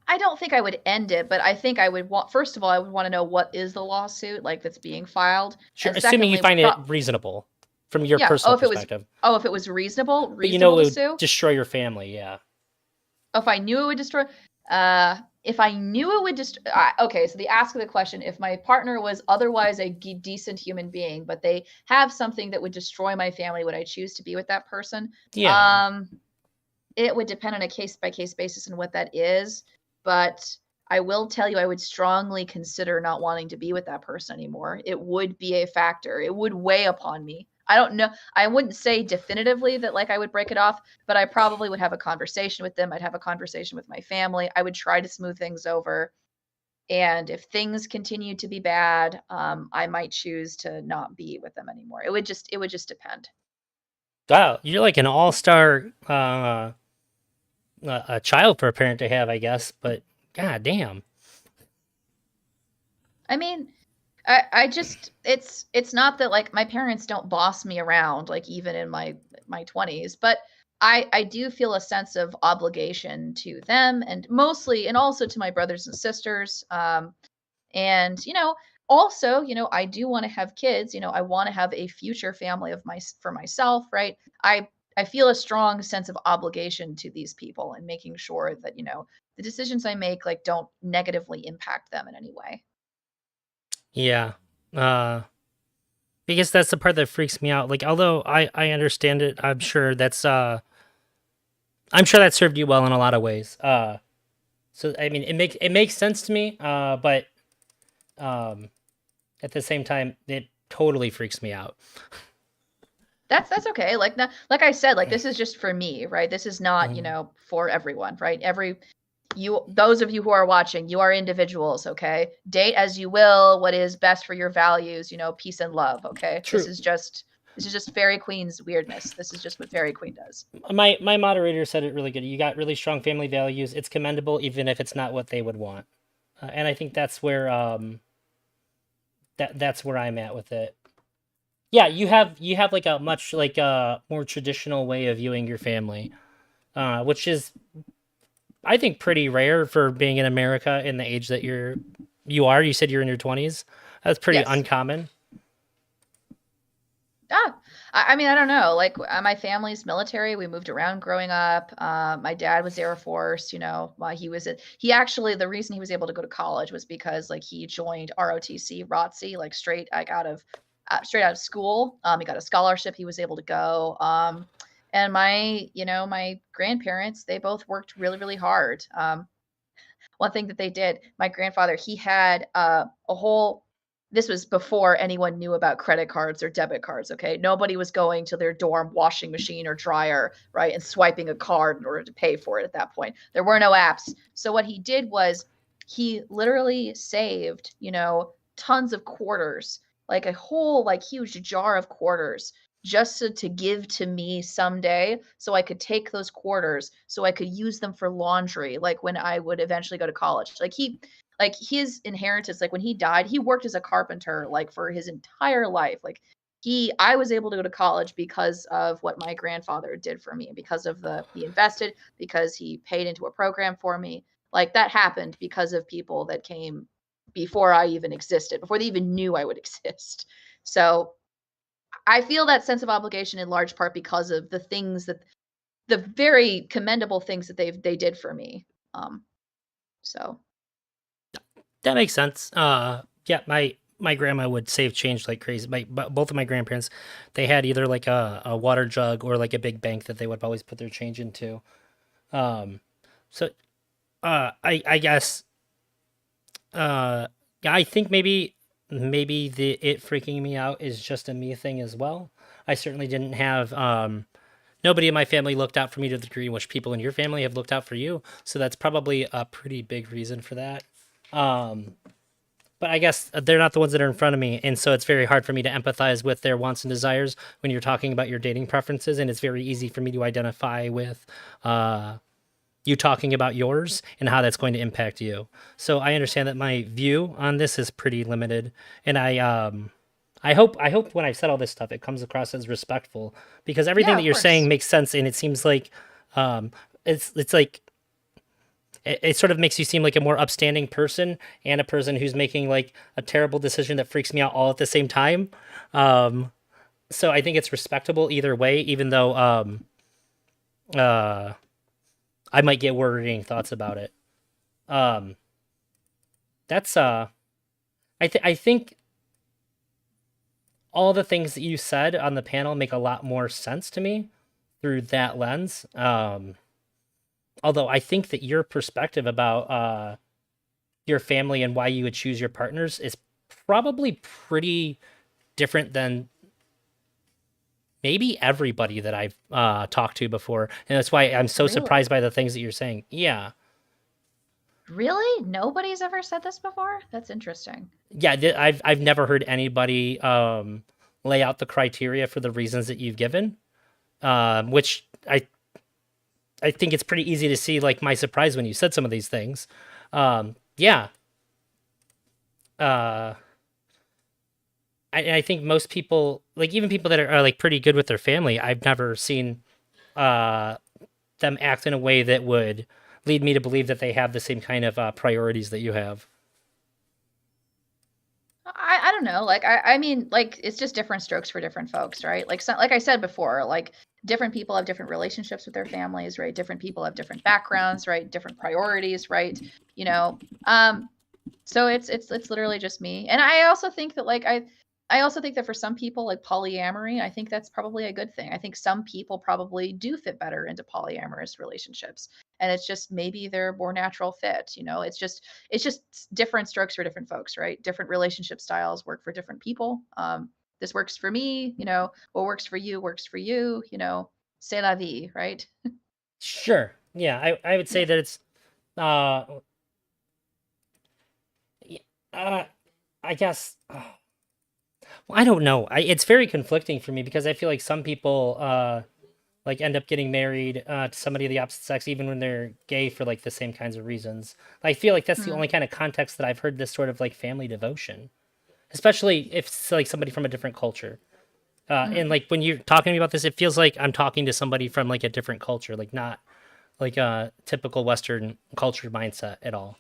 I don't think I would end it, but I think I would want, first of all, I would want to know what is the lawsuit like that's being filed. Sure, And assuming you secondly, find it reasonable from your yeah, personal perspective. if it was reasonable, But you know to it would sue. destroy your family, yeah. If I knew it would destroy, if I knew it would destroy, okay. So the ask of the question: if my partner was otherwise a decent human being, but they have something that would destroy my family, would I choose to be with that person? Yeah. Um, it would depend on a case by case basis and what that is. But I will tell you, I would strongly consider not wanting to be with that person anymore. It would be a factor. It would weigh upon me. I don't know. I wouldn't say definitively that like I would break it off, but I probably would have a conversation with them. I'd have a conversation with my family. I would try to smooth things over. And if things continue to be bad, I might choose to not be with them anymore. It would just depend. Wow, you're like an all-star a child for a parent to have, I guess, but god damn. I mean, I just it's not that like my parents don't boss me around like even in my 20s, but I do feel a sense of obligation to them and mostly and also to my brothers and sisters. And also, I do want to have kids. I want to have a future family for myself, right? I feel a strong sense of obligation to these people and making sure that the decisions I make like don't negatively impact them in any way. Yeah. Uh because that's the part that freaks me out. Like, although I understand it, I'm sure that served you well in a lot of ways. So I mean, it makes sense to me, but um at the same time it totally freaks me out. That's okay. Like I said, like this is just for me, right? This is not, Mhm. for everyone, right? Those of you who are watching, you are individuals, okay? Date as you will, what is best for your values, peace and love, okay? This True. is just Fairy Queen's weirdness. This is just what Fairy Queen does. My moderator said it really good. You got really strong family values. It's commendable, even if it's not what they would want. And I think that's where that's where I'm at with it. Yeah, you have like a much like a more traditional way of viewing your family, which is I think pretty rare for being in America in the age that you are. You said you're in your 20s. That's pretty Yes. uncommon. Ah, I mean, I don't know. Like my family's military. We moved around growing up. My dad was Air Force. While he actually the reason he was able to go to college was because like he joined ROTC, like straight out of school. He got a scholarship. He was able to go. And my grandparents, they both worked really, really hard. One thing that they did, my grandfather, he had a whole this was before anyone knew about credit cards or debit cards, okay? Nobody was going to their dorm washing machine or dryer, right, and swiping a card in order to pay for it at that point. There were no apps. So what he did was he literally saved, tons of quarters, like a whole like huge jar of quarters just to give to me someday so I could take those quarters so I could use them for laundry like when I would eventually go to college. Like his inheritance, like when he died, he worked as a carpenter like for his entire life. Like I was able to go to college because of what my grandfather did for me, because of he invested, because he paid into a program for me. Like that happened because of people that came before I even existed, before they even knew I would exist. So I feel that sense of obligation in large part because of the very commendable things that they did for me. So That makes sense. Yeah, my grandma would save change like crazy. Both of my grandparents, they had either like a water jug or like a big bank that they would always put their change into. Um, so I guess yeah, I think maybe the it freaking me out is just a me thing as well. I certainly didn't have nobody in my family looked out for me to the degree in which people in your family have looked out for you. So that's probably a pretty big reason for that. Um, but I guess they're not the ones that are in front of me, and so it's very hard for me to empathize with their wants and desires when you're talking about your dating preferences, and it's very easy for me to identify with you talking about yours and how that's going to impact you. So I understand that my view on this is pretty limited, and I hope when I said all this stuff, it comes across as respectful because everything yeah, that of you're saying course. makes sense, and it seems like um, it's like it sort of makes you seem like a more upstanding person and a person who's making like a terrible decision that freaks me out all at the same time. Um, so I think it's respectable either way, even though uh, I might get worrying thoughts about it. Um, that's I think all the things that you said on the panel make a lot more sense to me through that lens. Although I think that your perspective about your family and why you would choose your partners is probably pretty different than maybe everybody that I've talked to before, and that's why I'm so surprised Really? by the things that you're saying. Yeah, Really? Nobody's ever said this before? That's interesting. yeah. I've never heard anybody lay out the criteria for the reasons that you've given, which I think it's pretty easy to see like my surprise when you said some of these things. Yeah. Uh, I think most people, like even people that are like pretty good with their family, I've never seen uh, them act in a way that would lead me to believe that they have the same kind of priorities that you have. I don't know. Like I mean, like it's just different strokes for different folks, right? Like I said before, like different people have different relationships with their families, right? Different people have different backgrounds, right? Different priorities, right? You know, um, so it's literally just me. And I also think that I also think that for some people like polyamory, I think that's probably a good thing. I think some people probably do fit better into polyamorous relationships. And it's just maybe they're a more natural fit, it's just different strokes for different folks, right? Different relationship styles work for different people. This works for me, what works for you, c'est la vie, right? Sure. Yeah, I would say Yeah. that it's uh, y- uh I guess well, I don't know. It's very conflicting for me because I feel like some people like end up getting married to somebody of the opposite sex even when they're gay for like the same kinds of reasons. I feel like that's the Hmm. only kind of context that I've heard this sort of like family devotion, especially if it's like somebody from a different culture. And Hmm. like when you're talking to me about this, it feels like I'm talking to somebody from like a different culture, like not like a typical Western culture mindset at all.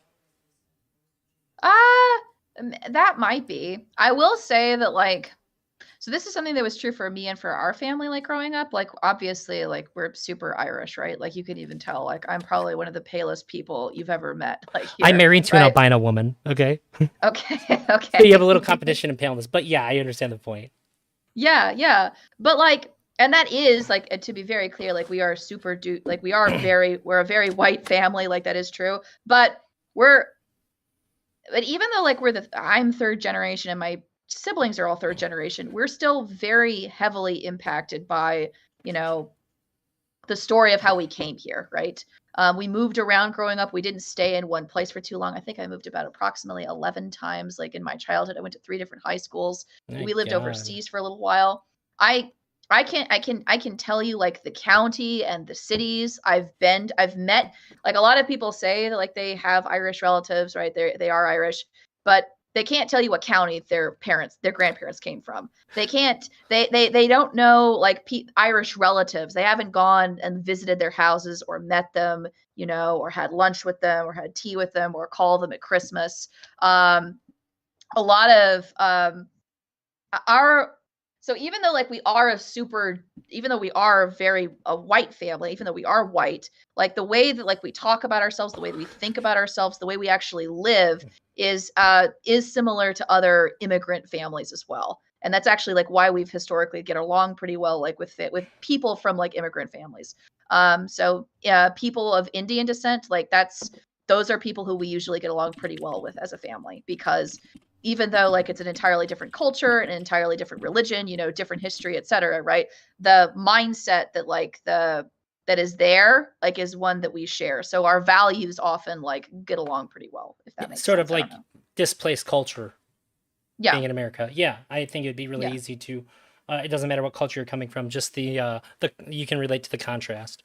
Uh, that might be. I will say that, like, So this is something that was true for me and for our family, like growing up. Like obviously, like we're super Irish, right? Like you can even tell, like I'm probably one of the palest people you've ever met, like I'm here, married to an right? albino woman. Okay, Okay, so you have a little okay. competition in paleness, but yeah, I understand the point. Yeah, yeah. But like, and that is like, to be very clear, like we are like we're a very white family, like that is true. But we're, but even though like I'm third generation and my siblings are all third generation, we're still very heavily impacted by, you know, the story of how we came here, right? We moved around growing up. We didn't stay in one place for too long. I think I moved about approximately 11 times. Like in my childhood, I went to 3 different high schools. My We lived God. overseas for a little while. I I can tell you like the county and the cities I've met, like a lot of people say that like they have Irish relatives, right? They are Irish, but they can't tell you what county their grandparents came from. They can't they don't know like Irish relatives. They haven't gone and visited their houses or met them, you know, or had lunch with them or had tea with them or called them at Christmas. A lot of our so even though like we are even though we are very a white family, even though we are white, like the way that like we talk about ourselves, the way that we think about ourselves, the way we actually live is similar to other immigrant families as well. And that's actually like why we've historically get along pretty well like with people from like immigrant families. So yeah, people of Indian descent, like those are people who we usually get along pretty well with as a family, because even though like it's an entirely different culture, an entirely different religion, you know, different history, etc., right? The mindset that is there like is one that we share. So our values often like get along pretty well, if that makes Sort of sense. I don't like know. displaced culture Yeah. being in America. Yeah, I think it'd be really Yeah. easy to. It doesn't matter what culture you're coming from. Just the you can relate to the contrast.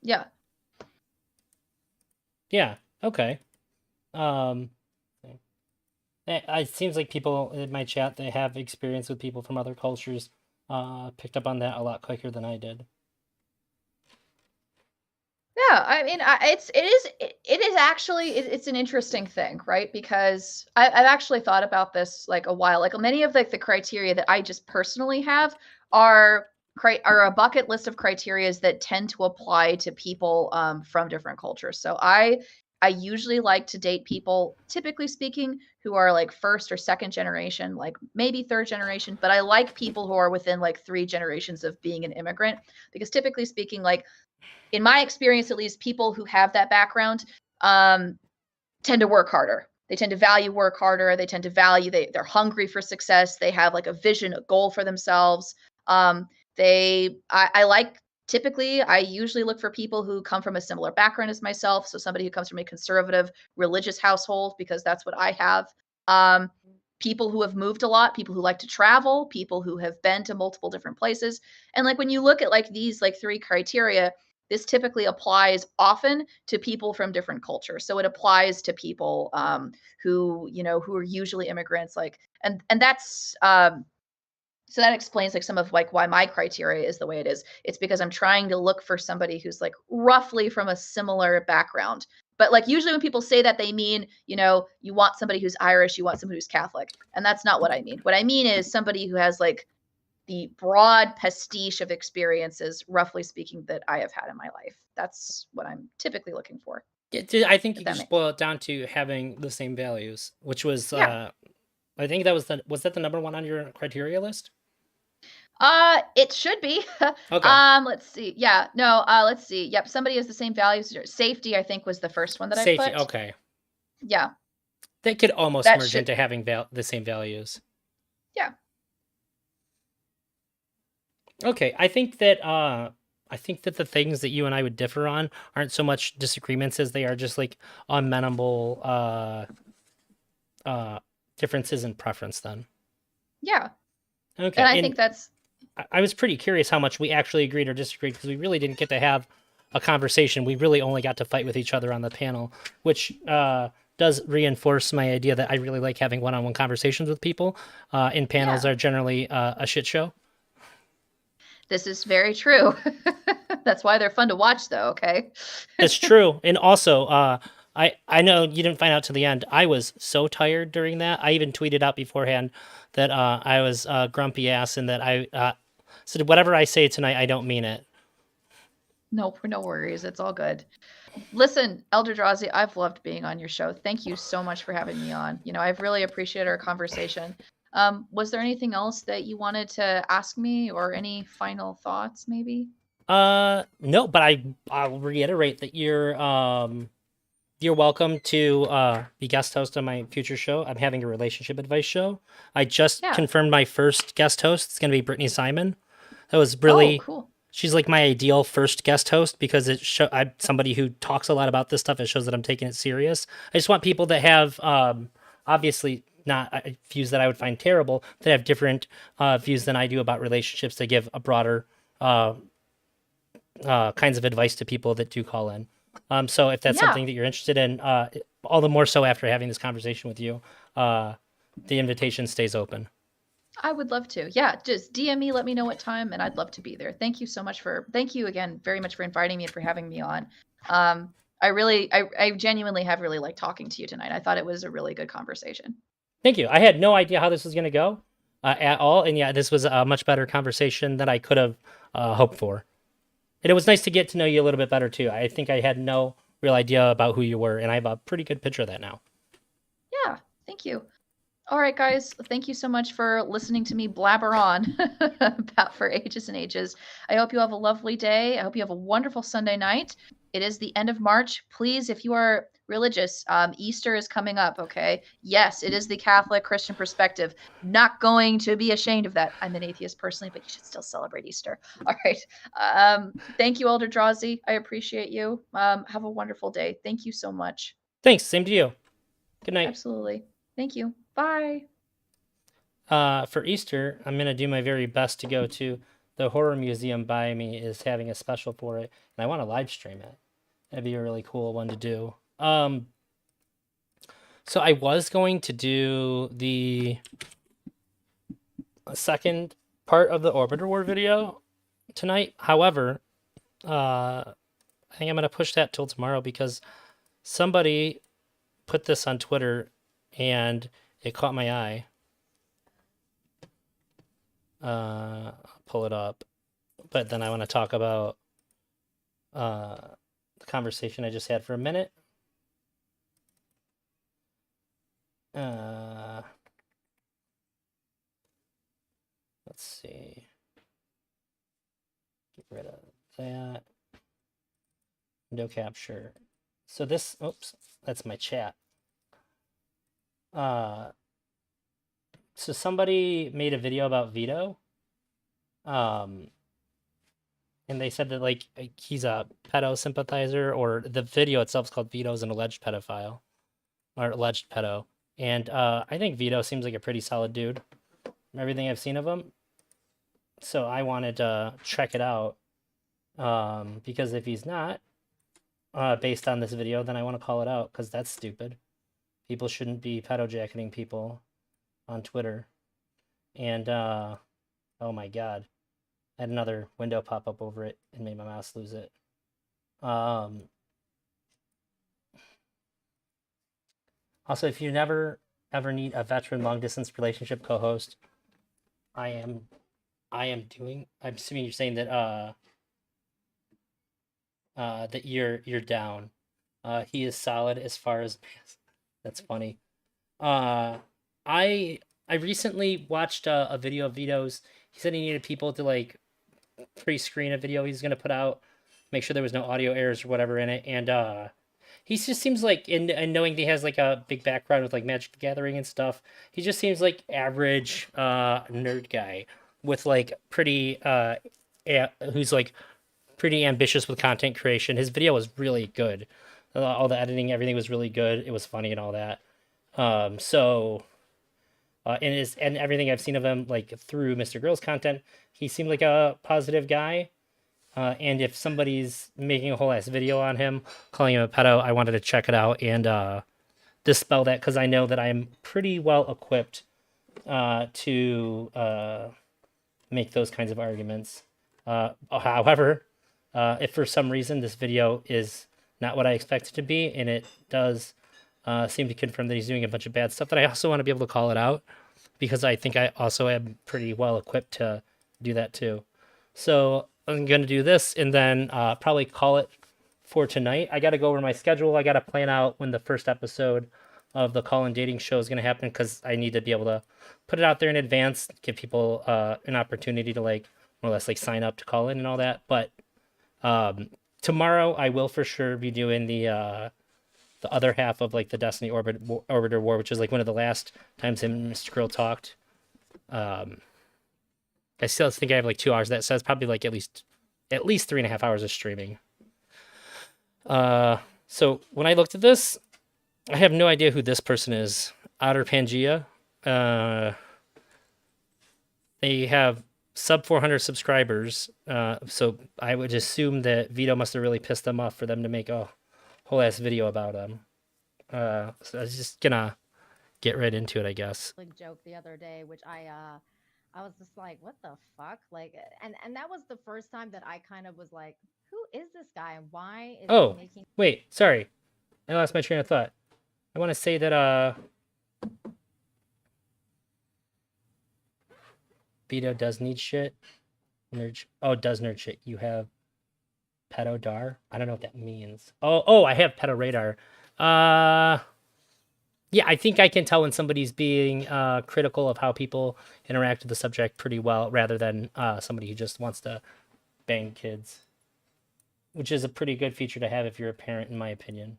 Yeah. Yeah. Okay. Um, it seems like people in my chat that have experience with people from other cultures picked up on that a lot quicker than I did. Yeah, I mean, it is actually it's an interesting thing, right? Because I've actually thought about this like a while. Like many of like the criteria that I just personally have are are a bucket list of criterias that tend to apply to people from different cultures. So I usually like to date people, typically speaking, who are like first or second generation, like maybe third generation, but I like people who are within like 3 generations of being an immigrant, because typically speaking, like in my experience, at least, people who have that background um, tend to work harder. They tend to value work harder. They tend to value they're hungry for success. They have like a vision, a goal for themselves. I like typically I usually look for people who come from a similar background as myself. So somebody who comes from a conservative religious household, because that's what I have. Um, People who have moved a lot, people who like to travel, people who have been to multiple different places. And like when you look at like these like 3 criteria, this typically applies often to people from different cultures. So it applies to people who, you know, who are usually immigrants, like, and that's so that explains like some of like why my criteria is the way it is. It's because I'm trying to look for somebody who's like roughly from a similar background. But like usually when people say that, they mean, you know, you want somebody who's Irish, you want somebody who's Catholic. And that's not what I mean. What I mean is somebody who has like the broad pastiche of experiences, roughly speaking, that I have had in my life. That's what I'm typically looking for. I think If you that could just makes boil it down to having the same values, which was Yeah. I think that was that the number one on your criteria list? It should be. Okay. Let's see. Yeah, no, let's see. Yep, somebody has the same values. Safety, I think, was the first one that I Safety. put. Okay. Yeah, They could almost that merge should. into having the same values. Yeah, Okay, I think that the things that you and I would differ on aren't so much disagreements as they are just like unmenable uh differences in preference then. yeah, Okay. and I And think that's I was pretty curious how much we actually agreed or disagreed because we really didn't get to have a conversation. We really only got to fight with each other on the panel, which does reinforce my idea that I really like having one-on-one conversations with people. And panels yeah. are generally a shit show. This is very true. That's why they're fun to watch, though. Okay. It's true. And also, I know you didn't find out to the end. I was so tired during that. I even tweeted out beforehand that I was grumpy ass and that I said whatever I say tonight, I don't mean it. No, no worries. It's all good. Listen, Elder Drazi, I've loved being on your show. Thank you so much for having me on. I've really appreciated our conversation. Was there anything else that you wanted to ask me, or any final thoughts, maybe? No, but I'll reiterate that you're welcome to be guest host on my future show. I'm having a relationship advice show. I just Yeah. confirmed my first guest host. It's gonna be Brittany Simon. That was Oh, really cool. she's like my ideal first guest host because I'm somebody who talks a lot about this stuff. It shows that I'm taking it serious. I just want people that have obviously not views that I would find terrible, that have different views than I do about relationships, to give a broader kinds of advice to people that do call in. So if that's Yeah. something that you're interested in, all the more so after having this conversation with you, the invitation stays open. I would love to. Yeah, just DM me, let me know what time, and I'd love to be there. Thank you again very much for inviting me and for having me on. I genuinely have really liked talking to you tonight. I thought it was a really good conversation. Thank you. I had no idea how this was going to go at all. And yeah, this was a much better conversation than I could have hoped for. And it was nice to get to know you a little bit better too. I think I had no real idea about who you were, and I have a pretty good picture of that now. Yeah, thank you. All right, guys, thank you so much for listening to me blabber on about for ages and ages. I hope you have a lovely day. I hope you have a wonderful Sunday night. It is the end of March. Please, if you are religious, Easter is coming up, okay? Yes, it is the Catholic Christian perspective. Not going to be ashamed of that. I'm an atheist personally, but you should still celebrate Easter. All right. Thank you, Elder Drazi. I appreciate you. Have a wonderful day. Thank you so much. Thanks. Same to you. Good night. Absolutely. Thank you. Bye. For Easter, I'm going to do my very best to go to the horror museum by me is having a special for it, and I want to live stream it. That'd be a really cool one to do. So I was going to do the second part of the Orbiter War video tonight. However, I think I'm going to push that till tomorrow because somebody put this on Twitter and it caught my eye. I'll pull it up. But then I want to talk about the conversation I just had for a minute. Let's see. Get rid of that. Window capture. So this, oops, that's my chat. So somebody made a video about Vito. And they said that like he's a pedo sympathizer, or the video itself is called Vito's an alleged pedophile or alleged pedo. And I think Vito seems like a pretty solid dude from everything I've seen of him. So I wanted to check it out because if he's not based on this video, then I want to call it out because that's stupid. People shouldn't be pedo jacketing people on Twitter. And oh my god, I had another window pop up over it and made my mouse lose it. Also, if you never ever need a veteran long distance relationship co-host, I'm assuming you're saying that that you're down. He is solid as far as that's funny. I recently watched a video of Vito's. He said he needed people to like pre-screen a video he's gonna put out, make sure there was no audio errors or whatever in it, and he just seems like, and knowing he has like a big background with like Magic the Gathering and stuff, he just seems like average nerd guy with like pretty who's like pretty ambitious with content creation. His video was really good. All the editing, everything was really good. It was funny and all that. And everything I've seen of him, like through Mr. Girl's content, he seemed like a positive guy. And if somebody's making a whole ass video on him, calling him a pedo, I wanted to check it out and dispel that because I know that I'm pretty well equipped to make those kinds of arguments. However, if for some reason this video is not what I expect it to be, and it does seem to confirm that he's doing a bunch of bad stuff. But I also want to be able to call it out because I think I also am pretty well equipped to do that too. So I'm gonna do this and then probably call it for tonight. I got to go over my schedule. I got to plan out when the first episode of the call and dating show is gonna happen because I need to be able to put it out there in advance, give people an opportunity to like more or less like sign up to call in and all that. But um, tomorrow I will for sure be doing the other half of like the Destiny Orbiter War, which is like one of the last times him and Mr. Grill talked. Um, I still think I have like 2 hours. That says probably like at least 3.5 hours of streaming. So when I looked at this, I have no idea who this person is. Otter Pangea. Uh, they have sub 400 subscribers. So I would assume that Vito must have really pissed them off for them to make a whole ass video about him. So I was just gonna get right into it, I guess. like joke the other day, which I was just like, what the fuck? Like and that was the first time that I kind of was like, who is this guy and why is Oh, he making wait, sorry. I lost my train of thought. I want to say that Vito does need shit. Does nerd shit. You have pedo dar. I don't know what that means. Oh, I have pedo radar. Yeah, I think I can tell when somebody's being critical of how people interact with the subject pretty well, rather than somebody who just wants to bang kids, which is a pretty good feature to have if you're a parent, in my opinion.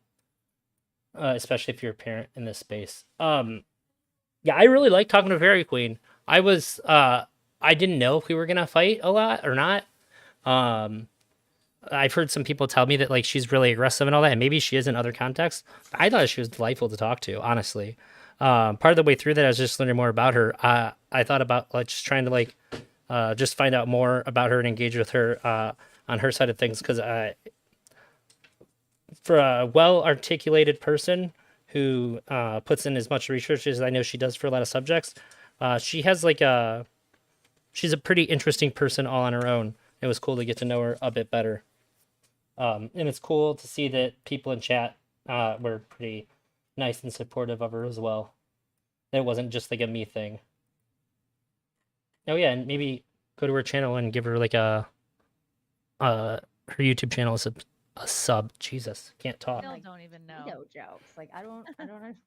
Especially if you're a parent in this space. Yeah, I really like talking to FairyQueen. I didn't know if we were gonna fight a lot or not. Um, I've heard some people tell me that like she's really aggressive and all that, and maybe she is in other contexts. I thought she was delightful to talk to, honestly. Part of the way through that, I was just learning more about her. I thought about like just trying to like just find out more about her and engage with her on her side of things because for a well articulated person who puts in as much research as I know she does for a lot of subjects, she has like she's a pretty interesting person all on her own. It was cool to get to know her a bit better. And it's cool to see that people in chat were pretty nice and supportive of her as well. That it wasn't just like a me thing. Oh yeah, and maybe go to her channel and give her like her YouTube channel a sub. Jesus, can't talk. still Like, don't even know. Vito jokes. Like I don't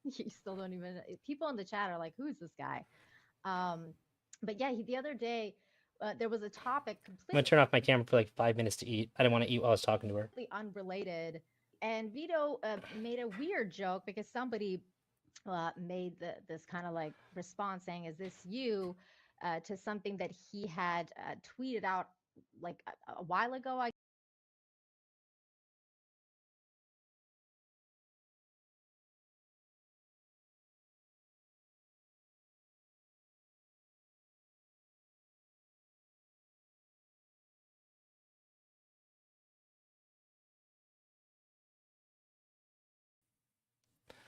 You still don't even people in the chat are like, who's this guy? Um, but yeah, the other day there was a topic I'm gonna completely turn off my camera for like 5 minutes to eat. I didn't want to eat while I was talking to her. unrelated, and Vito made a weird joke because somebody made this kind of like response saying, "Is this you?" To something that he had tweeted out like a while ago. I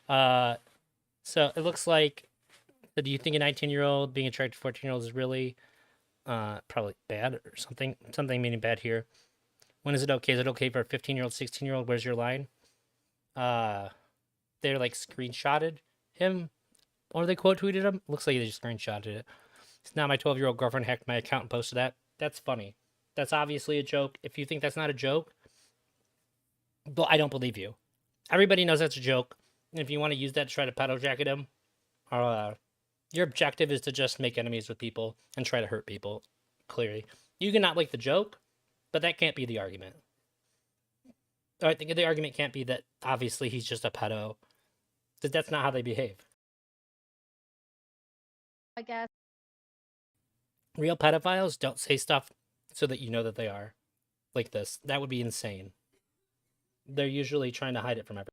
Uh, so it looks like. So do you think a 19-year-old being attracted to 14-year-olds is really probably bad or something? Something meaning bad here. When is it okay? Is it okay for a 15-year-old, 16-year-old? Where's your line? Uh, they're like screenshotted him or they quote tweeted him. Looks like they just screenshotted it. It's not my 12-year-old girlfriend hacked my account and posted that. That's funny. That's obviously a joke. If you think that's not a joke, but I don't believe you. Everybody knows that's a joke. And if you want to use that to try to pedal jacket him, uh, your objective is to just make enemies with people and try to hurt people. Clearly, you can not like the joke, but that can't be the argument. I think the argument can't be that obviously he's just a pedo, because that's not how they behave. guess Real pedophiles don't say stuff so that you know that they are like this. That would be insane. They're usually trying to hide it from everyone.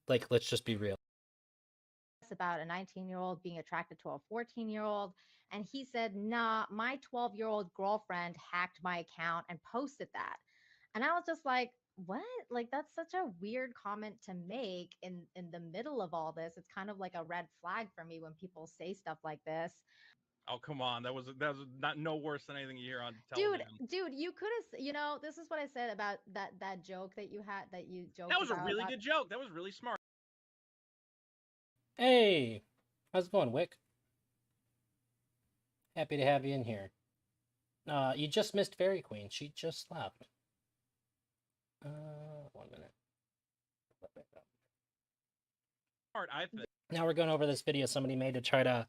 Like, let's just be real. about a 19-year-old being attracted to a 14-year-old, and he said, "Nah, my 12-year-old girlfriend hacked my account and posted that." And I was just like, "What? Like that's such a weird comment to make in the middle of all this. It's kind of like a red flag for me when people say stuff like this." Oh, come on. That was not no worse than anything you hear on television. Dude, you could have, this is what I said about that joke that you had, that you joked That was a about. really good joke. That was really smart. Hey, how's it going, Wick? Happy to have you in here. You just missed FairyQueen. She just left. 1 minute. Smart, I think. Now we're going over this video somebody made to try to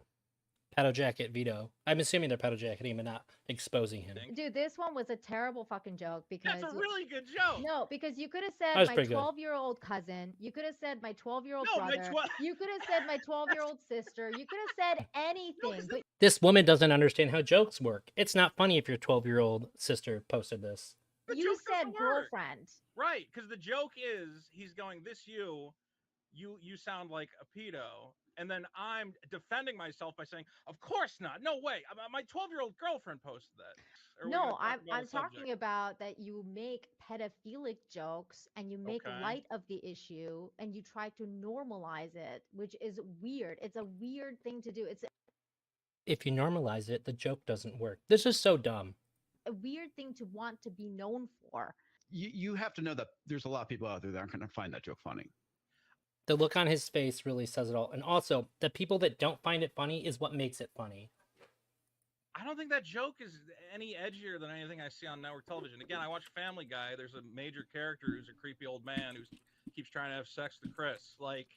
pedo jacket Vito. I'm assuming they're pedo jacketing, but not exposing him. Dude, this one was a terrible fucking joke because That's a really good joke. no, because you could have That said was my pretty good. 12-year-old cousin. You could have said my 12-year-old No, my brother. You could have said my 12-year-old sister. You could have said anything. But This woman doesn't understand how jokes work. It's not funny if your 12-year-old sister posted this. The you joke said doesn't work. girlfriend. Right, because the joke is he's going, this you sound like a pedo. And then I'm defending myself by saying, of course not. No way. My 12-year-old girlfriend posted that. Or we're gonna No, talk I'm about a subject? talking about that you make pedophilic jokes and you make Okay. light of the issue and you try to normalize it, which is weird. It's a weird thing to do. It's If you normalize it, the joke doesn't work. This is so dumb. a weird thing to want to be known for. You have to know that there's a lot of people out there that aren't going to find that joke funny. The look on his face really says it all. And also, the people that don't find it funny is what makes it funny. I don't think that joke is any edgier than anything I see on network television. Again, I watch Family Guy. There's a major character who's a creepy old man who keeps trying to have sex with Chris. Like,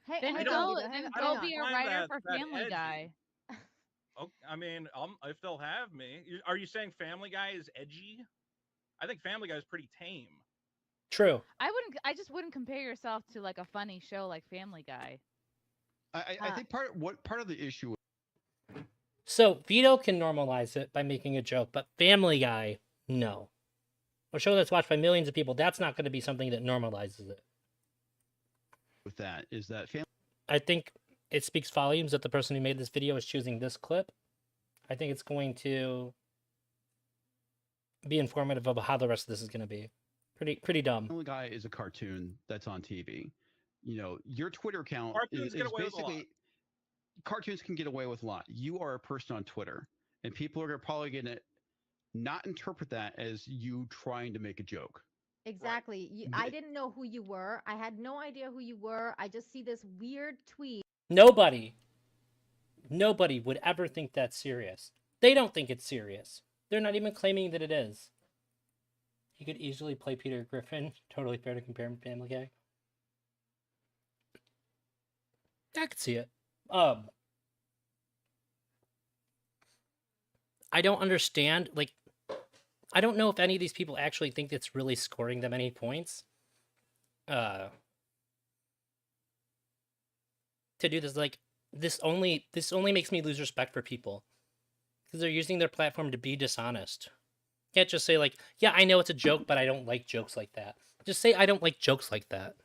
Hey, Then hang go, on, Vito, then hang go on. be a find writer that- for that Family edgy. Guy. oh, I mean, if they'll have me. Are you saying Family Guy is edgy? I think Family Guy is pretty tame. True. I just wouldn't compare yourself to like a funny show like Family Guy. I think part of the issue. So, Vito can normalize it by making a joke, but Family Guy, no. A show that's watched by millions of people, that's not going to be something that normalizes it. With that is that family I think it speaks volumes that the person who made this video is choosing this clip. I think it's going to be informative of how the rest of this is going to be. Pretty dumb. Guy is a cartoon that's on TV. You know, your Twitter account Cartoons is get away with a lot. basically cartoons can get away with a lot. You are a person on Twitter, and people are probably going to not interpret that as you trying to make a joke. Exactly. I didn't know who you were. I had no idea who you were. I just see this weird tweet. Nobody would ever think that's serious. They don't think it's serious. They're not even claiming that it is. He could easily play Peter Griffin. Totally fair to compare him to Family Guy. I could see it. I don't understand. Like, I don't know if any of these people actually think it's really scoring them any points. To do this, like, this only makes me lose respect for people because they're using their platform to be dishonest. Can't just say like, yeah, I know it's a joke, but I don't like jokes like that. Just say I don't like jokes like that.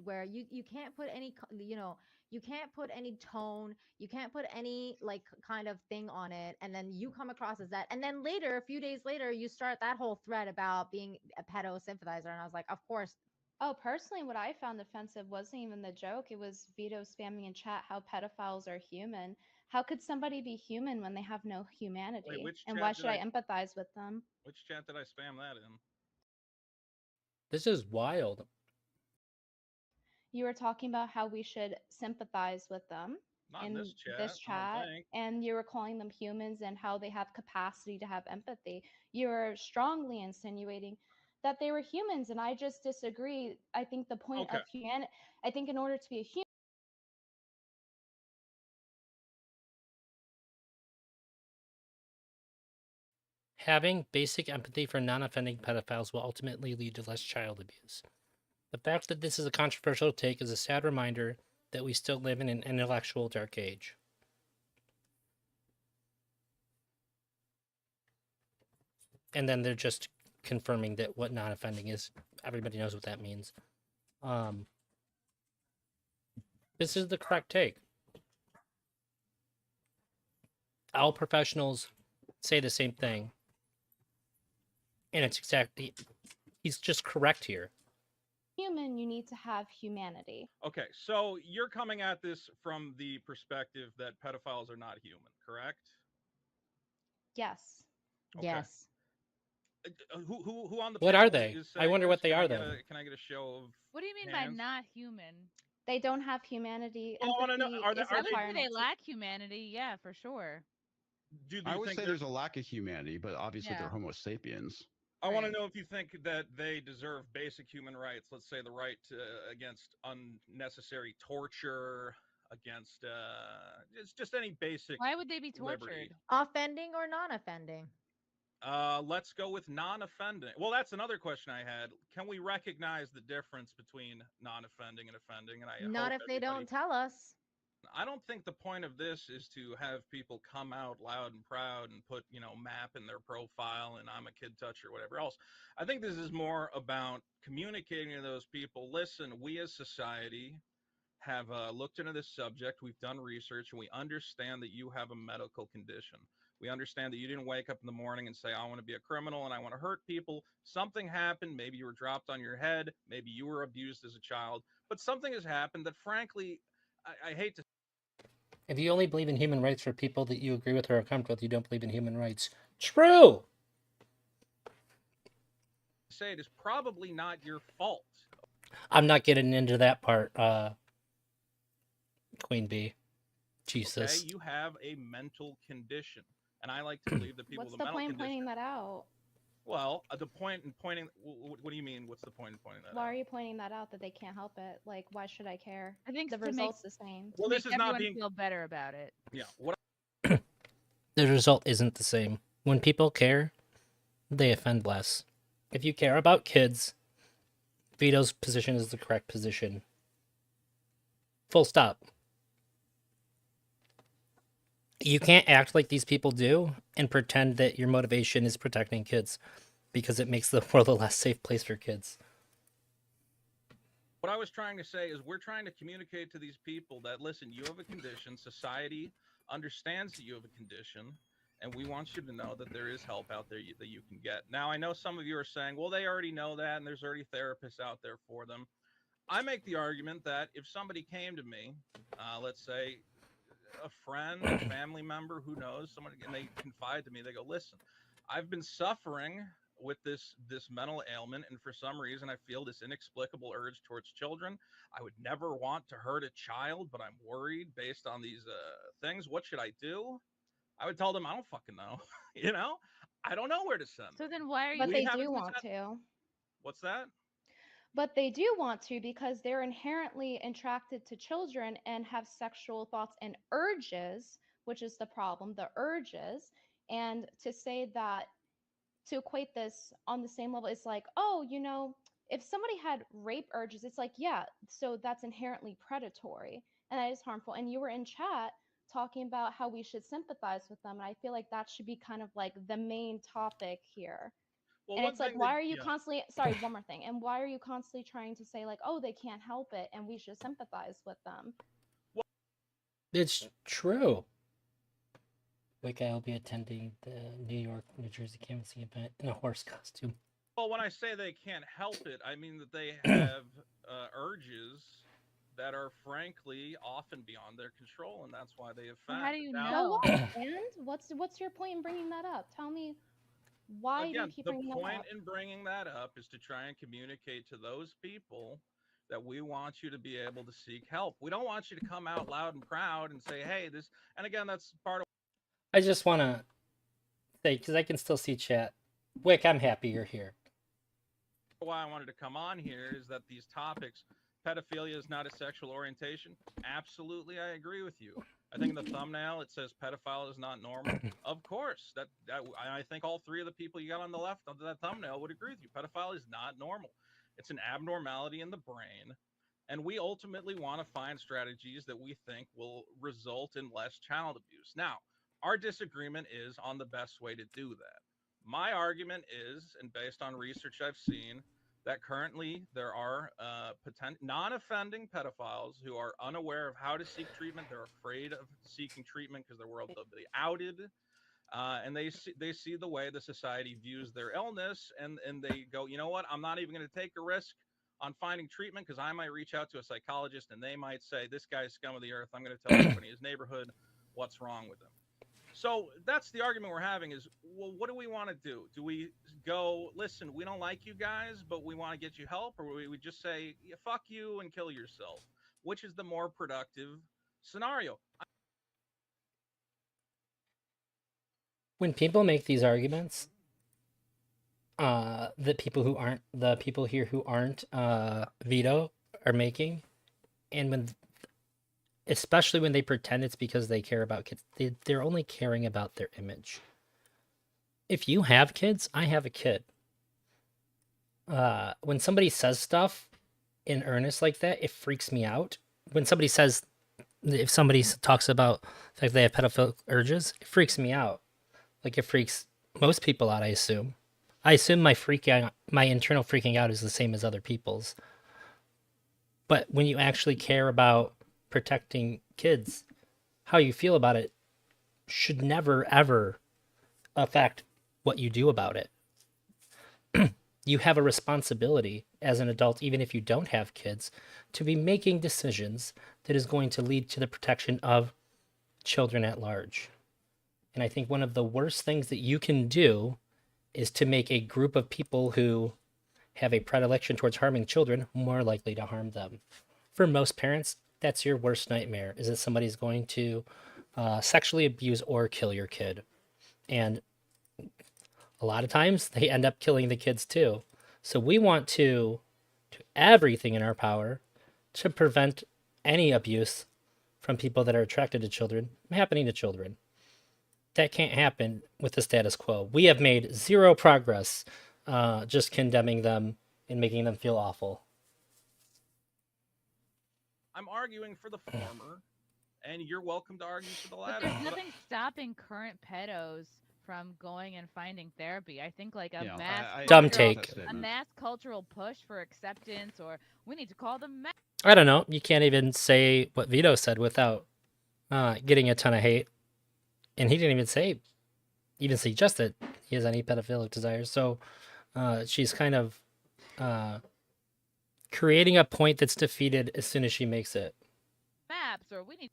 Where you can't put any, you can't put any tone, you can't put any like kind of thing on it, and then you come across as that, and then later, a few days later, you start that whole thread about being a pedo sympathizer, and I was like, of course. Oh, personally, what I found offensive wasn't even the joke. It was Vito spamming in chat how pedophiles are human. How could somebody be human when they have no humanity? which And chat why did should I I- empathize with them? Which chat did I spam that in? This is wild. You were talking about how we should sympathize with them Not in this chat. I don't chat, think. and you were calling them humans and how they have capacity to have empathy. You were strongly insinuating that they were humans, and I just disagree. I think the point of humanity, I think in order to be a human, Having basic empathy for non-offending pedophiles will ultimately lead to less child abuse. The fact that this is a controversial take is a sad reminder that we still live in an intellectual dark age. And then they're just confirming that what non-offending is. Everybody knows what that means. This is the correct take. All professionals say the same thing. And it's exactly, he's just correct here. human, you need to have humanity. Okay, so you're coming at this from the perspective that pedophiles are not human, correct? Yes. Okay. Yes. Who on the What panel are they? is I saying wonder this? what they Can I are get then. can I get a show of What do you mean hands? by not human? They don't have humanity. Well, I want to know, Empathy are they is a I would say requirement. they lack humanity. Yeah, for sure. do I you would think say they're there's a lack of humanity, but obviously they're Yeah. Homo sapiens. I want to Right. know if you think that they deserve basic human rights. Let's say the right against unnecessary torture, against it's just any basic Why would they be liberty. tortured? Offending or non-offending? Let's go with non-offending. Well, that's another question I had. Can we recognize the difference between non-offending and offending? And I Not hope if they everybody. don't tell us. I don't think the point of this is to have people come out loud and proud and put, map in their profile and I'm a kid toucher or whatever else. I think this is more about communicating to those people. Listen, we as society have looked into this subject. We've done research and we understand that you have a medical condition. We understand that you didn't wake up in the morning and say, I want to be a criminal and I want to hurt people. Something happened. Maybe you were dropped on your head. Maybe you were abused as a child. But something has happened that, frankly, I hate to If you only believe in human rights for people that you agree with or are comfortable with, you don't believe in human rights. True! say, it is probably not your fault. I'm not getting into that part, Queen Bee. Jesus. Okay, you have a mental condition, and I like to believe that people What's with a the mental point in condition. pointing that out? Well, the point in pointing. What do you mean? What's the point in pointing that Why out? are you pointing that out that they can't help it? Like, why should I care? I think The to make result's the same. Well, to this make is not everyone being. feel better about it. Yeah. What The result isn't the same. When people care, they offend less. If you care about kids, Vito's position is the correct position. Full stop. You can't act like these people do and pretend that your motivation is protecting kids because it makes the world a less safe place for kids. What I was trying to say is we're trying to communicate to these people that, listen, you have a condition. Society understands that you have a condition, and we want you to know that there is help out there that you can get. Now, I know some of you are saying, well, they already know that, and there's already therapists out there for them. I make the argument that if somebody came to me, let's say a friend, a family member, who knows, someone, and they confide to me, they go, listen, I've been suffering with this mental ailment, and for some reason I feel this inexplicable urge towards children. I would never want to hurt a child, but I'm worried based on these things. What should I do? I would tell them I don't fucking know. you know, I don't know where to send So them. then why are But you? they haven't do want present- to. What's that? But they do want to because they're inherently attracted to children and have sexual thoughts and urges, which is the problem, the urges. And to say that, to equate this on the same level, it's like, oh, if somebody had rape urges, it's like, yeah, so that's inherently predatory and that is harmful. And you were in chat talking about how we should sympathize with them. And I feel like that should be kind of like the main topic here. Well, And one it's like, thing that why are you yeah. constantly, sorry, one more thing. And why are you constantly trying to say, like, oh, they can't help it and we should sympathize with them? It's true. Like I'll be attending the New York, New Jersey canvassing event in a horse costume. Well, when I say they can't help it, I mean that they have urges that are frankly often beyond their control, and that's why they offend. How do you Now, So know? what? And what's your point in bringing that up? Tell me, why do you again, keep the bringing that point up? in bringing that up is to try and communicate to those people that we want you to be able to seek help. We don't want you to come out loud and proud and say, "Hey, this." And again, that's part of I just want to say, because I can still see chat. Wick, I'm happy you're here. why I wanted to come on here is that these topics, pedophilia is not a sexual orientation. Absolutely, I agree with you. I think in the thumbnail it says pedophile is not normal. Of course, that I think all three of the people you got on the left of that thumbnail would agree with you. Pedophile is not normal. It's an abnormality in the brain, and we ultimately want to find strategies that we think will result in less child abuse. Now, our disagreement is on the best way to do that. My argument is, and based on research I've seen, that currently there are non-offending pedophiles who are unaware of how to seek treatment. They're afraid of seeking treatment because they're worried they'll be outed, and they see the way the society views their illness, and they go, you know what? I'm not even going to take a risk. on finding treatment, because I might reach out to a psychologist and they might say, this guy's scum of the earth. I'm going to tell everybody in his neighborhood what's wrong with him. So that's the argument we're having is, well, what do we want to do? Do we go, listen, we don't like you guys, but we want to get you help? Or we just say, yeah, fuck you and kill yourself? Which is the more productive scenario? When people make these arguments, the people here who aren't Vito are making, and especially when they pretend it's because they care about kids, they're only caring about their image. If you have kids, I have a kid. When somebody says stuff in earnest like that, it freaks me out. When somebody says, if somebody talks about the fact they have pedophilic urges, it freaks me out. Like it freaks most people out, I assume. I assume my internal freaking out is the same as other people's. But when you actually care about protecting kids, how you feel about it should never, ever affect what you do about it. You have a responsibility as an adult, even if you don't have kids, to be making decisions that is going to lead to the protection of children at large. And I think one of the worst things that you can do is to make a group of people who have a predilection towards harming children more likely to harm them. For most parents, that's your worst nightmare, is that somebody's going to sexually abuse or kill your kid. And a lot of times they end up killing the kids too. So we want to do everything in our power to prevent any abuse from people that are attracted to children from happening to children. That can't happen with the status quo. We have made zero progress just condemning them and making them feel awful. I'm arguing for the former, and you're welcome to argue for the But latter. there's nothing stopping current pedos from going and finding therapy. I think like a Dumb take. a mass cultural push for acceptance, or we need to call them. I don't know. You can't even say what Vito said without getting a ton of hate, and he didn't even suggest that he has any pedophilic desires. So she's kind of creating a point that's defeated as soon as she makes it. Maps, or we need.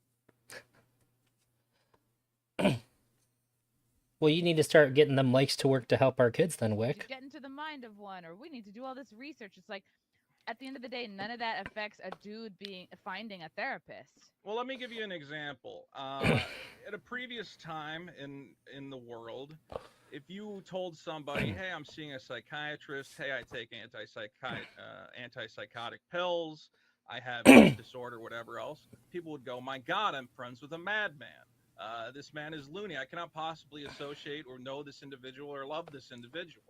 Well, you need to start getting them likes to work to help our kids then, Wick. Get into the mind of one, or we need to do all this research. It's like, at the end of the day, none of that affects a dude finding a therapist. Well, let me give you an example. At a previous time in the world, if you told somebody, "Hey, I'm seeing a psychiatrist. Hey, I take antipsychotic pills. I have this disorder, whatever else," people would go, "My God, I'm friends with a madman. This man is loony. I cannot possibly associate or know this individual or love this individual."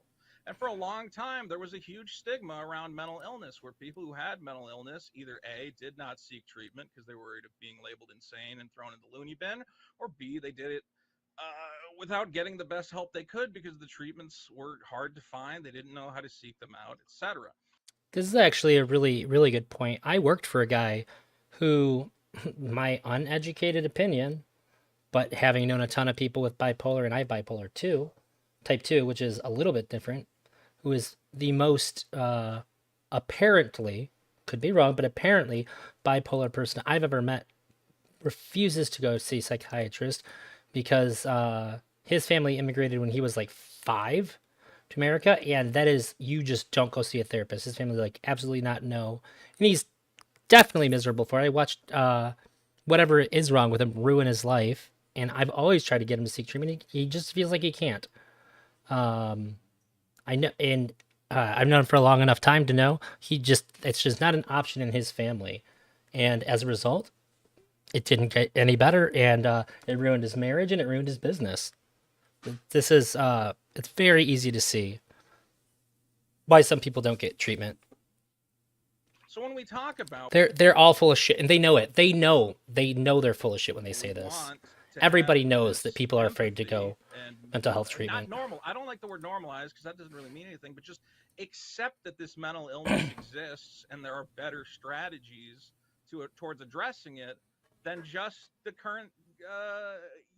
And for a long time, there was a huge stigma around mental illness, where people who had mental illness either A, did not seek treatment because they were worried of being labeled insane and thrown in the loony bin, or B, they did it without getting the best help they could because the treatments were hard to find. They didn't know how to seek them out, etc. This is actually a really, really good point. I worked for a guy who, my uneducated opinion, but having known a ton of people with bipolar, and I have bipolar 2, type 2, which is a little bit different, who is the most apparently, could be wrong, but apparently bipolar person I've ever met, refuses to go see a psychiatrist because his family immigrated when he was like 5 to America, and that is, you just don't go see a therapist. His family like absolutely not no, and he's definitely miserable for it. I watched whatever is wrong with him ruin his life, and I've always tried to get him to seek treatment. He just feels like he can't. I know, and I've known him for a long enough time to know it's just not an option in his family, and as a result, it didn't get any better, and it ruined his marriage and it ruined his business. This is it's very easy to see why some people don't get treatment. So when we talk about, they're all full of shit, and they know it. They know they're full of shit when they say this. Everybody knows that people are afraid to go mental health treatment. Not normal. I don't like the word normalize because that doesn't really mean anything, but just accept that this mental illness exists and there are better strategies towards addressing it than just the current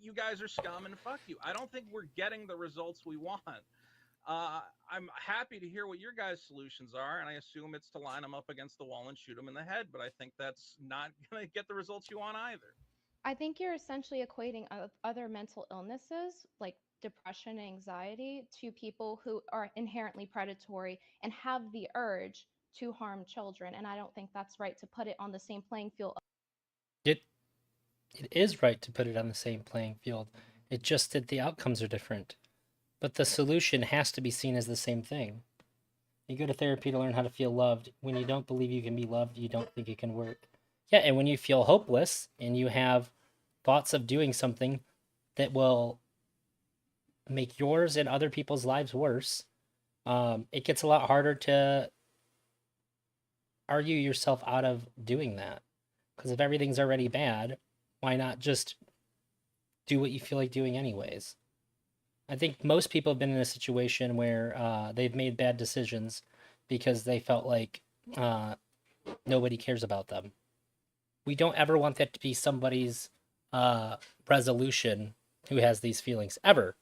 you guys are scum and fuck you. I don't think we're getting the results we want. I'm happy to hear what your guys' solutions are, and I assume it's to line them up against the wall and shoot them in the head. But I think that's not going to get the results you want either. I think you're essentially equating other mental illnesses like depression and anxiety to people who are inherently predatory and have the urge to harm children. And I don't think that's right to put it on the same playing field. It it is right to put it on the same playing field. It just that the outcomes are different. But the solution has to be seen as the same thing. You go to therapy to learn how to feel loved. When you don't believe you can be loved, you don't think it can work. Yeah, and when you feel hopeless and you have thoughts of doing something that will make yours and other people's lives worse, it gets a lot harder to argue yourself out of doing that. Because if everything's already bad, why not just do what you feel like doing anyways? I think most people have been in a situation where they've made bad decisions because they felt like nobody cares about them. We don't ever want that to be somebody's resolution who has these feelings, ever.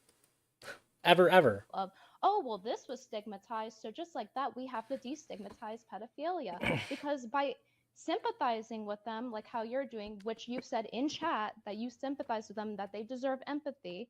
Ever. Of, oh, well, this was stigmatized. So just like that, we have to destigmatize pedophilia. Because by sympathizing with them, like how you're doing, which you said in chat that you sympathize with them, that they deserve empathy,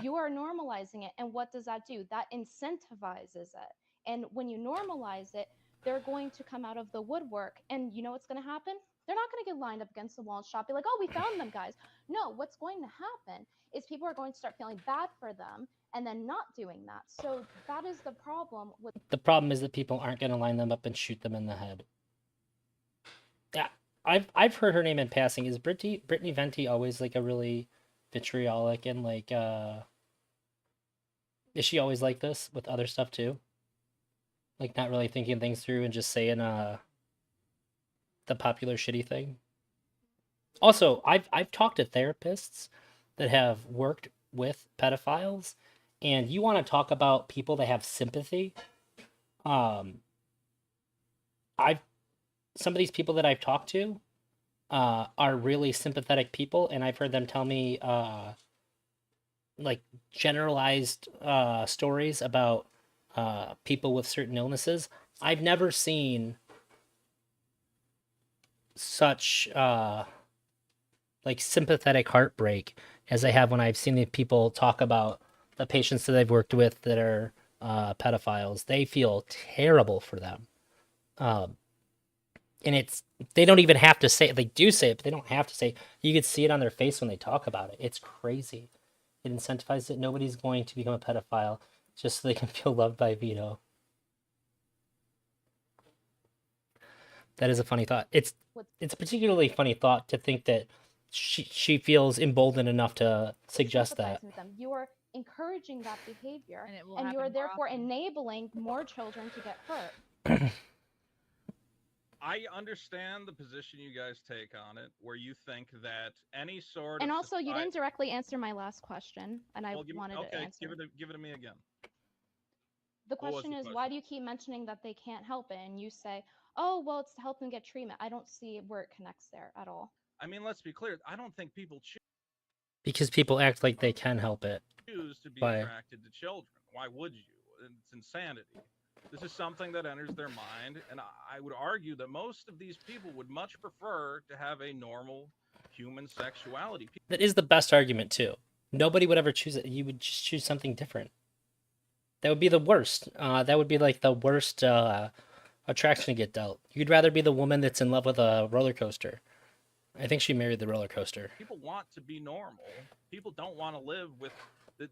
you are normalizing it. And what does that do? That incentivizes it. And when you normalize it, they're going to come out of the woodwork. And you know what's going to happen? They're not going to get lined up against the wall and shop, be like, oh, we found them, guys. No, what's going to happen is people are going to start feeling bad for them and then not doing that. So that is the problem with. The problem is that people aren't going to line them up and shoot them in the head. Yeah, I've heard her name in passing. Is Brittany Venti always like a really vitriolic and like is she always like this with other stuff too? Like not really thinking things through and just saying the popular shitty thing? Also, I've talked to therapists that have worked with pedophiles, and you want to talk about people that have sympathy. Um, I've some of these people that I've talked to are really sympathetic people, and I've heard them tell me like generalized stories about people with certain illnesses. I've never seen such like sympathetic heartbreak as I have when I've seen the people talk about the patients that I've worked with that are pedophiles. They feel terrible for them. And it's they don't even have to say it. They do say it, but they don't have to say it. You could see it on their face when they talk about it. It's crazy. It incentivizes it. Nobody's going to become a pedophile just so they can feel loved by Vito. That is a funny thought. It's a particularly funny thought to think that she feels emboldened enough to suggest that. Sympathizing with them. You are encouraging that behavior, And it will and you are happen more therefore often. enabling more children to get hurt. I understand the position you guys take on it, where you think that any sort And of also, you didn't directly answer my last question, and I Well, wanted to okay, answer. give it to me again. The What was question the is, why question? do you keep mentioning that they can't help it? And you say, oh, well, it's to help them get treatment. I don't see where it connects there at all. I mean, let's be clear. I don't think people Because people act like they can help it. choose to be Why? attracted to children. Why would you? It's insanity. This is something that enters their mind, and I would argue that most of these people would much prefer to have a normal human sexuality. That is the best argument too. Nobody would ever choose it. You would just choose something different. That would be the worst. That would be like the worst attraction to get dealt. You'd rather be the woman that's in love with a roller coaster. I think she married the roller coaster. People want to be normal. People don't want to live with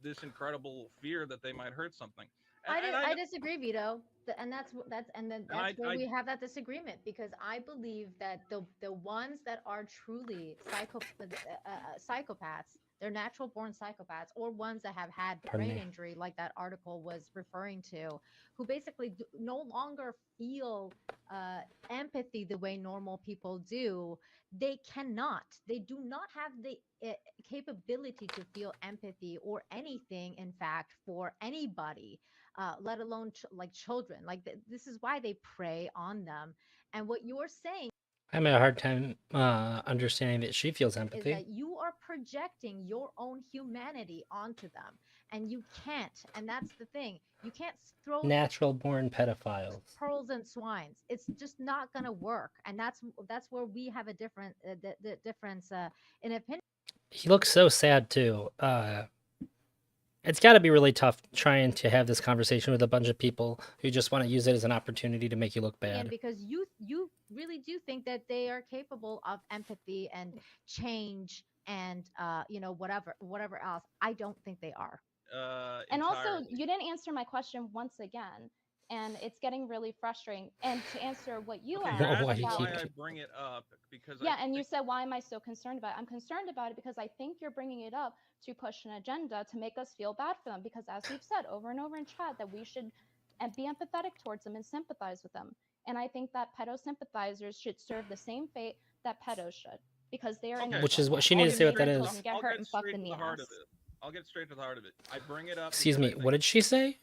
this incredible fear that they might hurt something. I disagree, Vito, that's where we have that disagreement, because I believe that the ones that are truly psychopaths, they're natural born psychopaths, or ones that have had brain injury, like that article was referring to, who basically no longer feel empathy the way normal people do. They do not have the capability to feel empathy or anything, in fact, for anybody, let alone like children. Like this is why they prey on them. And what you're saying, I'm having a hard time understanding that she feels is empathy. that you are projecting your own humanity onto them, and you can't. And that's the thing. You can't throw Natural born pedophiles. pearls and swines. It's just not gonna work, and that's where we have a different the difference in opinion. He looks so sad too. It's got to be really tough trying to have this conversation with a bunch of people who just want to use it as an opportunity to make you look bad. Because you really do think that they are capable of empathy and change and whatever else. I don't think they are. And also, Entirely. you didn't answer my question once again, and it's getting really frustrating. And to answer what you Okay, asked you're Why asking you about, why keep I it- bring it up because yeah, I and you think said, why am I so concerned about it? I'm concerned about it because I think you're bringing it up to push an agenda to make us feel bad for them. Because as we've said over and over in chat, that we should be empathetic towards them and sympathize with them. And I think that pedo sympathizers should serve the same fate that pedos should, because they are Okay. Which is what she I'll needs to get say what that straight is. to Get I'll hurt get and fucked straight in to the the heart of ass. it. I'll get straight to the heart of it. I bring it up. Excuse because me, I think what did she say?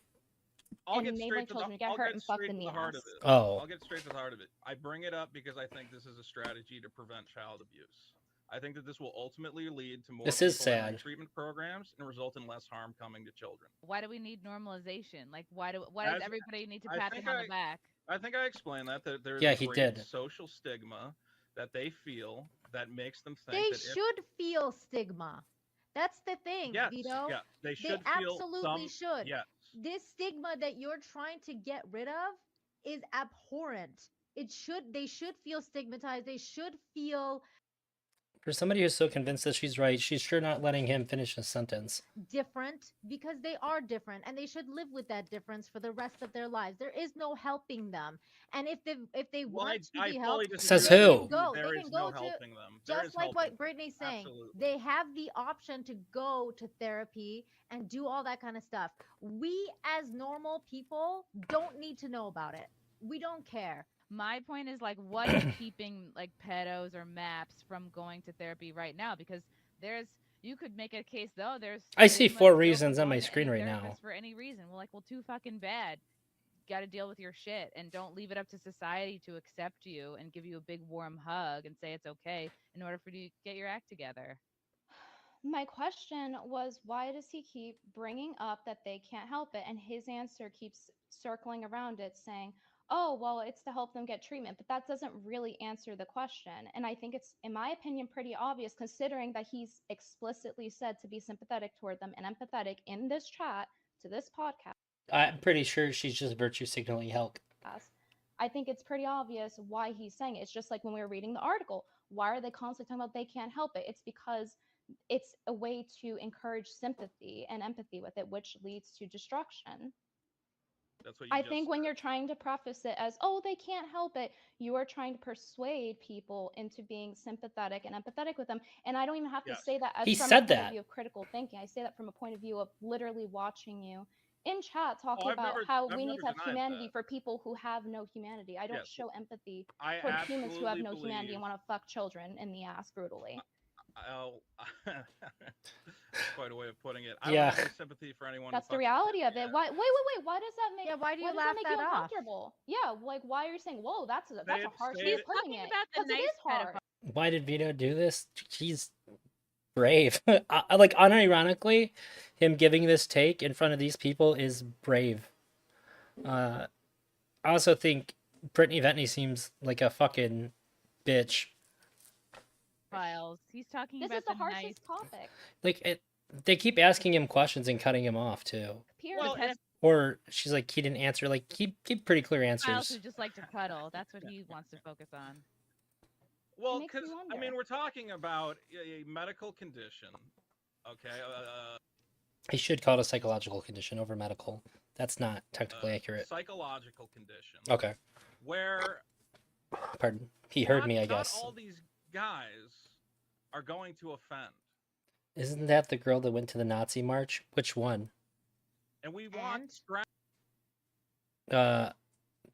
I'll And get enabling straight to children the to get I'll hurt get and fucked straight in to the the heart of ass. it. Oh, I'll get straight to the heart of it. I bring it up because I think this is a strategy to prevent child abuse. I think that this will ultimately lead to more This people is sad. entering treatment programs and result in less harm coming to children. Why do we need normalization? Like, why does As- everybody need to I pat think them on the back? I think I explained that there's Yeah, a he great did. social stigma that they feel that makes them think They that if should feel stigma. That's the thing, yes, Vito. yeah, they They should feel absolutely some should. yes. This stigma that you're trying to get rid of is abhorrent. They should feel stigmatized. They should feel For somebody who's so convinced that she's right, she's sure not letting him finish his sentence. different, because they are different, and they should live with that difference for the rest of their lives. There is no helping them. And if they Well, want to I be fully helped, Says disagree who? with you. go. There They is can go no to helping them. There just is like helping what them. Brittany's saying. Absolutely. They have the option to go to therapy and do all that kind of stuff. We as normal people don't need to know about it. We don't care. My point is, like, what is keeping like pedos or maps from going to therapy right now? Because you could make a case though. There's I see stigma 4 still for reasons on going my to screen any right now. therapist for any reason. Well, like, well, too fucking bad. Got to deal with your shit, and don't leave it up to society to accept you and give you a big warm hug and say it's okay in order for you to get your act together. My question was, why does he keep bringing up that they can't help it? And his answer keeps circling around it, saying, oh, well, it's to help them get treatment. But that doesn't really answer the question. And I think it's, in my opinion, pretty obvious, considering that he's explicitly said to be sympathetic toward them and empathetic in this chat to this podcast. I'm pretty sure she's just virtue signaling help. I think it's pretty obvious why he's saying it. It's just like when we were reading the article. Why are they constantly talking about they can't help it? It's because it's a way to encourage sympathy and empathy with it, which leads to destruction. That's what you I just think when said. you're trying to preface it as, oh, they can't help it, you are trying to persuade people into being sympathetic and empathetic with them. And I don't even have to Yes. say that as He from a said point that. of view of critical thinking. I say that from a point of view of literally watching you in chat talking I've about never- how I've we need never to have denied humanity that. for people who have no humanity. I don't Yes. show empathy I toward humans who have absolutely no humanity and believe- want to fuck children in the ass brutally. I'll quite a way of putting it. I Yeah. don't have any sympathy for anyone. That's who the fucks reality kids. of it. Why? Wait. Why does that make? Yeah, why do you does laugh make that you off? uncomfortable? Yeah, like why are you saying, "Whoa, that's a it- harsh say way it- of putting Talking it"? about the Because it nice is hard. pedophile. Why did Vito do this? He's brave. Like, unironically, him giving this take in front of these people is brave. I also think Brittany Ventney seems like a fucking bitch. Files. He's talking This about is the the harshest nice topic. Like, they keep asking him questions and cutting him off too. Period. Well, pedophiles Or she's like, he didn't answer. Like, keep pretty clear who answers. just like to cuddle. That's what he wants to focus on. Well, makes me because I wonder. mean, we're talking about a medical condition. Okay. He should call it a psychological condition over medical. That's not technically accurate. Psychological condition. Okay, Where pardon. He heard not- me, I not guess. all these guys are going to offend, Isn't that the girl that went to the Nazi march? Which one? and we want And?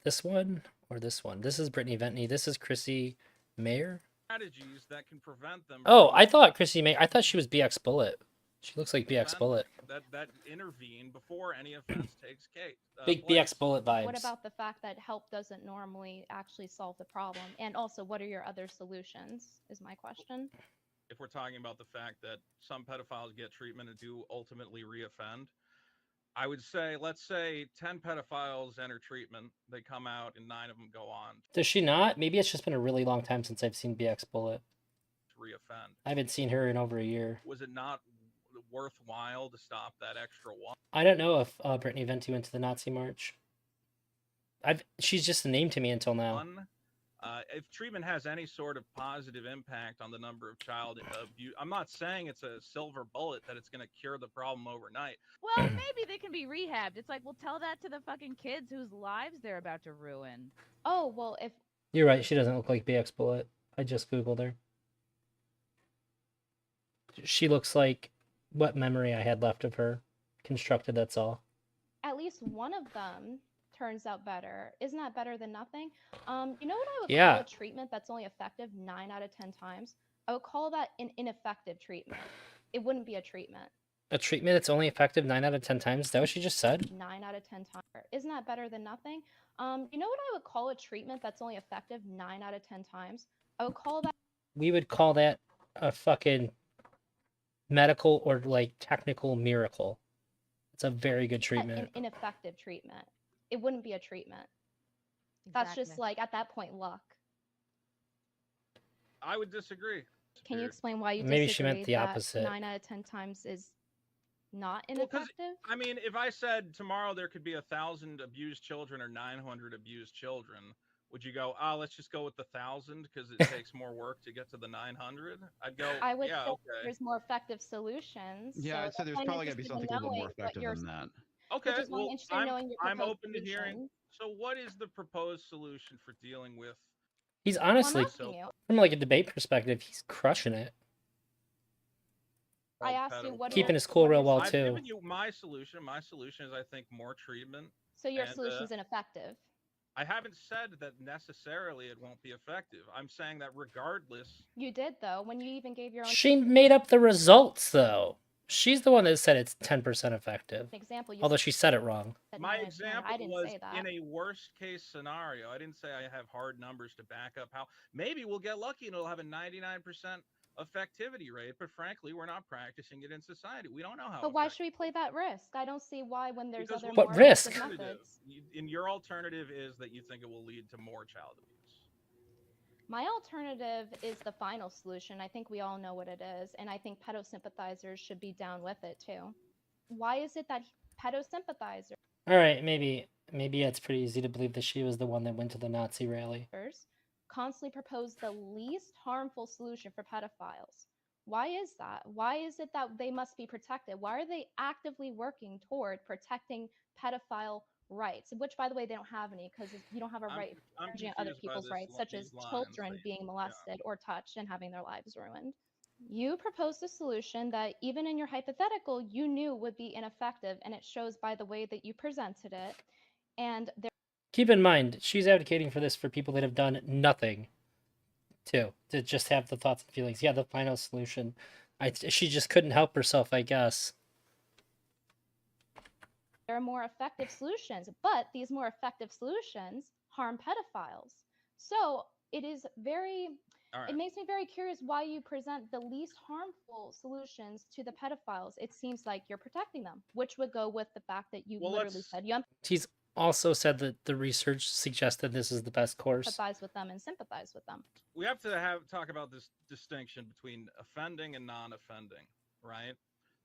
This one or this one? This is Brittany Ventney. This is Chrissy Mayer. strategies that can prevent them. Oh, from I thought Chrissy Mayer. I thought she was BX Bullet. She looks like BX offending, Bullet. that intervene before any offense takes Big place. BX Bullet vibes. What about the fact that help doesn't normally actually solve the problem? And also, what are your other solutions? Is my question. if we're talking about the fact that some pedophiles get treatment and do ultimately reoffend, I would say, let's say 10 pedophiles enter treatment, they come out, and 9 of them go on Does she not? Maybe it's just been a really long time since I've seen BX Bullet. to reoffend. I haven't seen her in over a year. Was it not worthwhile to stop that extra one? I don't know if Brittany Venti went to the Nazi march. She's just a name to me until now. If treatment has any sort of positive impact on the number of child abuse, I'm not saying it's a silver bullet that it's going to cure the problem overnight. Well, maybe they can be rehabbed. It's like, well, tell that to the fucking kids whose lives they're about to ruin. Oh, well, if You're right, she doesn't look like BX Bullet. I just Googled her. She looks like what memory I had left of her. Constructed, that's all. at least one of them turns out better, isn't that better than nothing? You know what I would Yeah. call a treatment that's only effective 9 out of 10 times? I would call that an ineffective treatment. It wouldn't be a treatment. A treatment that's only effective 9 out of 10 times? Is that what she just said? 9 out of 10 times. Isn't that better than nothing? You know what I would call a treatment that's only effective 9 out of 10 times? I would call that We would call that a fucking medical or like technical miracle. It's a very good an treatment. ineffective treatment. It wouldn't be a treatment. That's just Exactly. like at that point luck. I would disagree. Can you explain why you Maybe disagree she meant the that opposite. 9 out of 10 times is not Well, 'cause, ineffective? I mean, if I said tomorrow there could be 1,000 abused children or 900 abused children, would you go, let's just go with the 1,000 because it takes more work to get to the 900? I'd go, I would yeah, say okay. there's more effective solutions. Yeah, I'd say there's probably got to be something a little bit more effective than that. Okay, Which is why I'm well, interested in knowing your I'm proposed open to hearing. solutions. So, what is the proposed solution for dealing with? He's Well, I'm honestly, asking you. from like a debate perspective, he's crushing it. I asked you what Keeping are, his cool what real are- well I've too. given you my solution. My solution is, I think, more treatment. So your and, solution's ineffective. I haven't said that necessarily it won't be effective. I'm saying that regardless, You did though, when you even gave your own She made up the results though. She's the one that said it's 10% effective. example. You Although she said it wrong. said my 9 out of 10. example I didn't was say that. in a worst case scenario. I didn't say I have hard numbers to back up how. Maybe we'll get lucky and it'll have a 99% effectivity rate, but frankly, we're not practicing it in society. We don't know how. But why should we play that risk? I don't see why when there's Because other What more risk? effective methods. In your alternative is that you think it will lead to more child abuse. My alternative is the final solution. I think we all know what it is, and I think pedo sympathizers should be down with it too. Why is it that pedo sympathizers All right, maybe it's pretty easy to believe that she was the one that went to the Nazi rally. constantly propose the least harmful solution for pedophiles? Why is that? Why is it that they must be protected? Why are they actively working toward protecting pedophile rights? Which, by the way, they don't have any because you don't have a right I'm infringing on other confused by people's this rights, such as these lines children that- being molested or touched and having their lives ruined. You proposed a solution that, even in your hypothetical, you knew would be ineffective, and it shows by the way that you presented it. And there Keep in mind, she's advocating for this for people that have done nothing too, to just have the thoughts and feelings. Yeah, the final solution. She just couldn't help herself, I guess. are more effective solutions, but these more effective solutions harm pedophiles. So it is very, All right. it makes me very curious why you present the least harmful solutions to the pedophiles. It seems like you're protecting them, which would go with the fact that you Well, literally let's- said you He's also said that the research suggested this is the best course. empathize with them and sympathize with them. We have to talk about this distinction between offending and non-offending, right?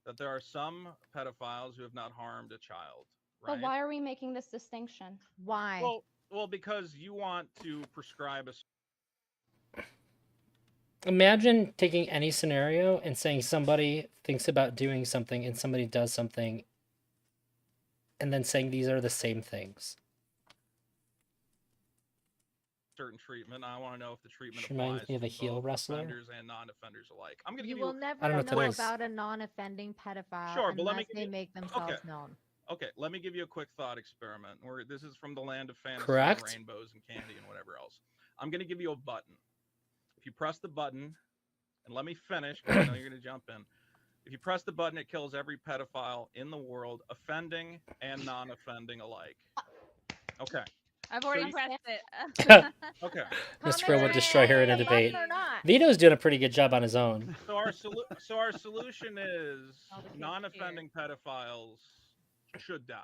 That there are some pedophiles who have not harmed a child, right? But why are we making this distinction? Why? Well, because you want to prescribe a Imagine taking any scenario and saying somebody thinks about doing something and somebody does something, and then saying these are the same things. certain treatment. I want to know if the treatment She reminds applies me of to a heel both wresler. offenders and non-offenders alike. I'm going to You give will you. never I don't know what that know is. about a non-offending pedophile Sure, but let me unless give they you- make themselves okay. known. Okay, let me give you a quick thought experiment. This is from the land of fantasy, Correct. and rainbows and candy and whatever else. I'm going to give you a button. If you press the button, and let me finish because I know you're going to jump in. If you press the button, it kills every pedophile in the world, offending and non-offending alike. Okay. I've already you- pressed it. Okay. This Comment girl would down destroy her in a below, debate. button or not. Vito's doing a pretty good job on his own. So our solution is All the kids non-offending pedophiles should die.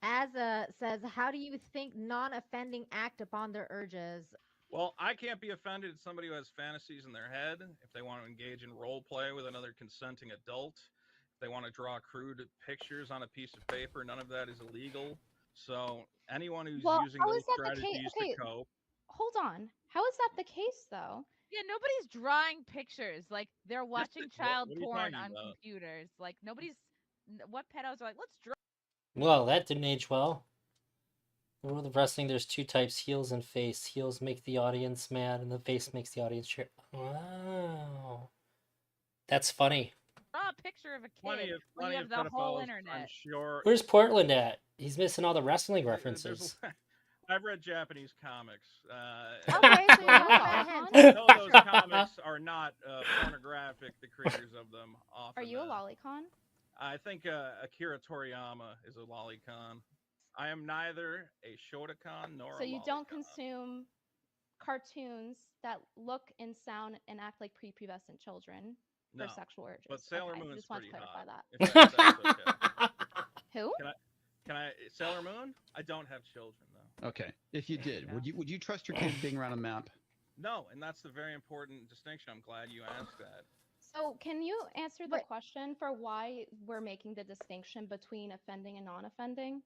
Azza says, how do you think non-offending act upon their urges? Well, I can't be offended at somebody who has fantasies in their head. If they want to engage in role play with another consenting adult, if they want to draw crude pictures on a piece of paper, none of that is illegal. So anyone who's Well, using how those is that the case? strategies Okay, to cope, hold on. How is that the case though? Yeah, nobody's drawing pictures. Like they're watching child what are you porn talking on about? computers. Like nobody's. What pedos are like? Let's draw. Well, that didn't age well. In the world of wrestling, there's two types: heels and face. Heels make the audience mad, and the face makes the audience cheer. Wow, that's funny. Draw a picture of a Plenty kid of when you plenty have of the whole pedophiles, I'm internet. sure. Where's Portland at? He's missing all the wrestling There's references. I've read Japanese comics. Okay, so you're not Lollicon? a I hentai. know those comics are not pornographic. The creators of them often. Are you a lolicon? I think Akira Toriyama is a lolicon. I am neither a shotokan nor So a you don't lolicon. consume cartoons that look and sound and act like prepubescent children for No, sexual urges. but Sailor Okay, Moon's just want to pretty clarify hot. that. If that's okay. Who? Can I Sailor Moon? I don't have children though. Okay. If you did, would you trust your kid being around a map? No, and that's the very important distinction. I'm glad you asked that. So can you answer the But- question for why we're making the distinction between offending and non-offending?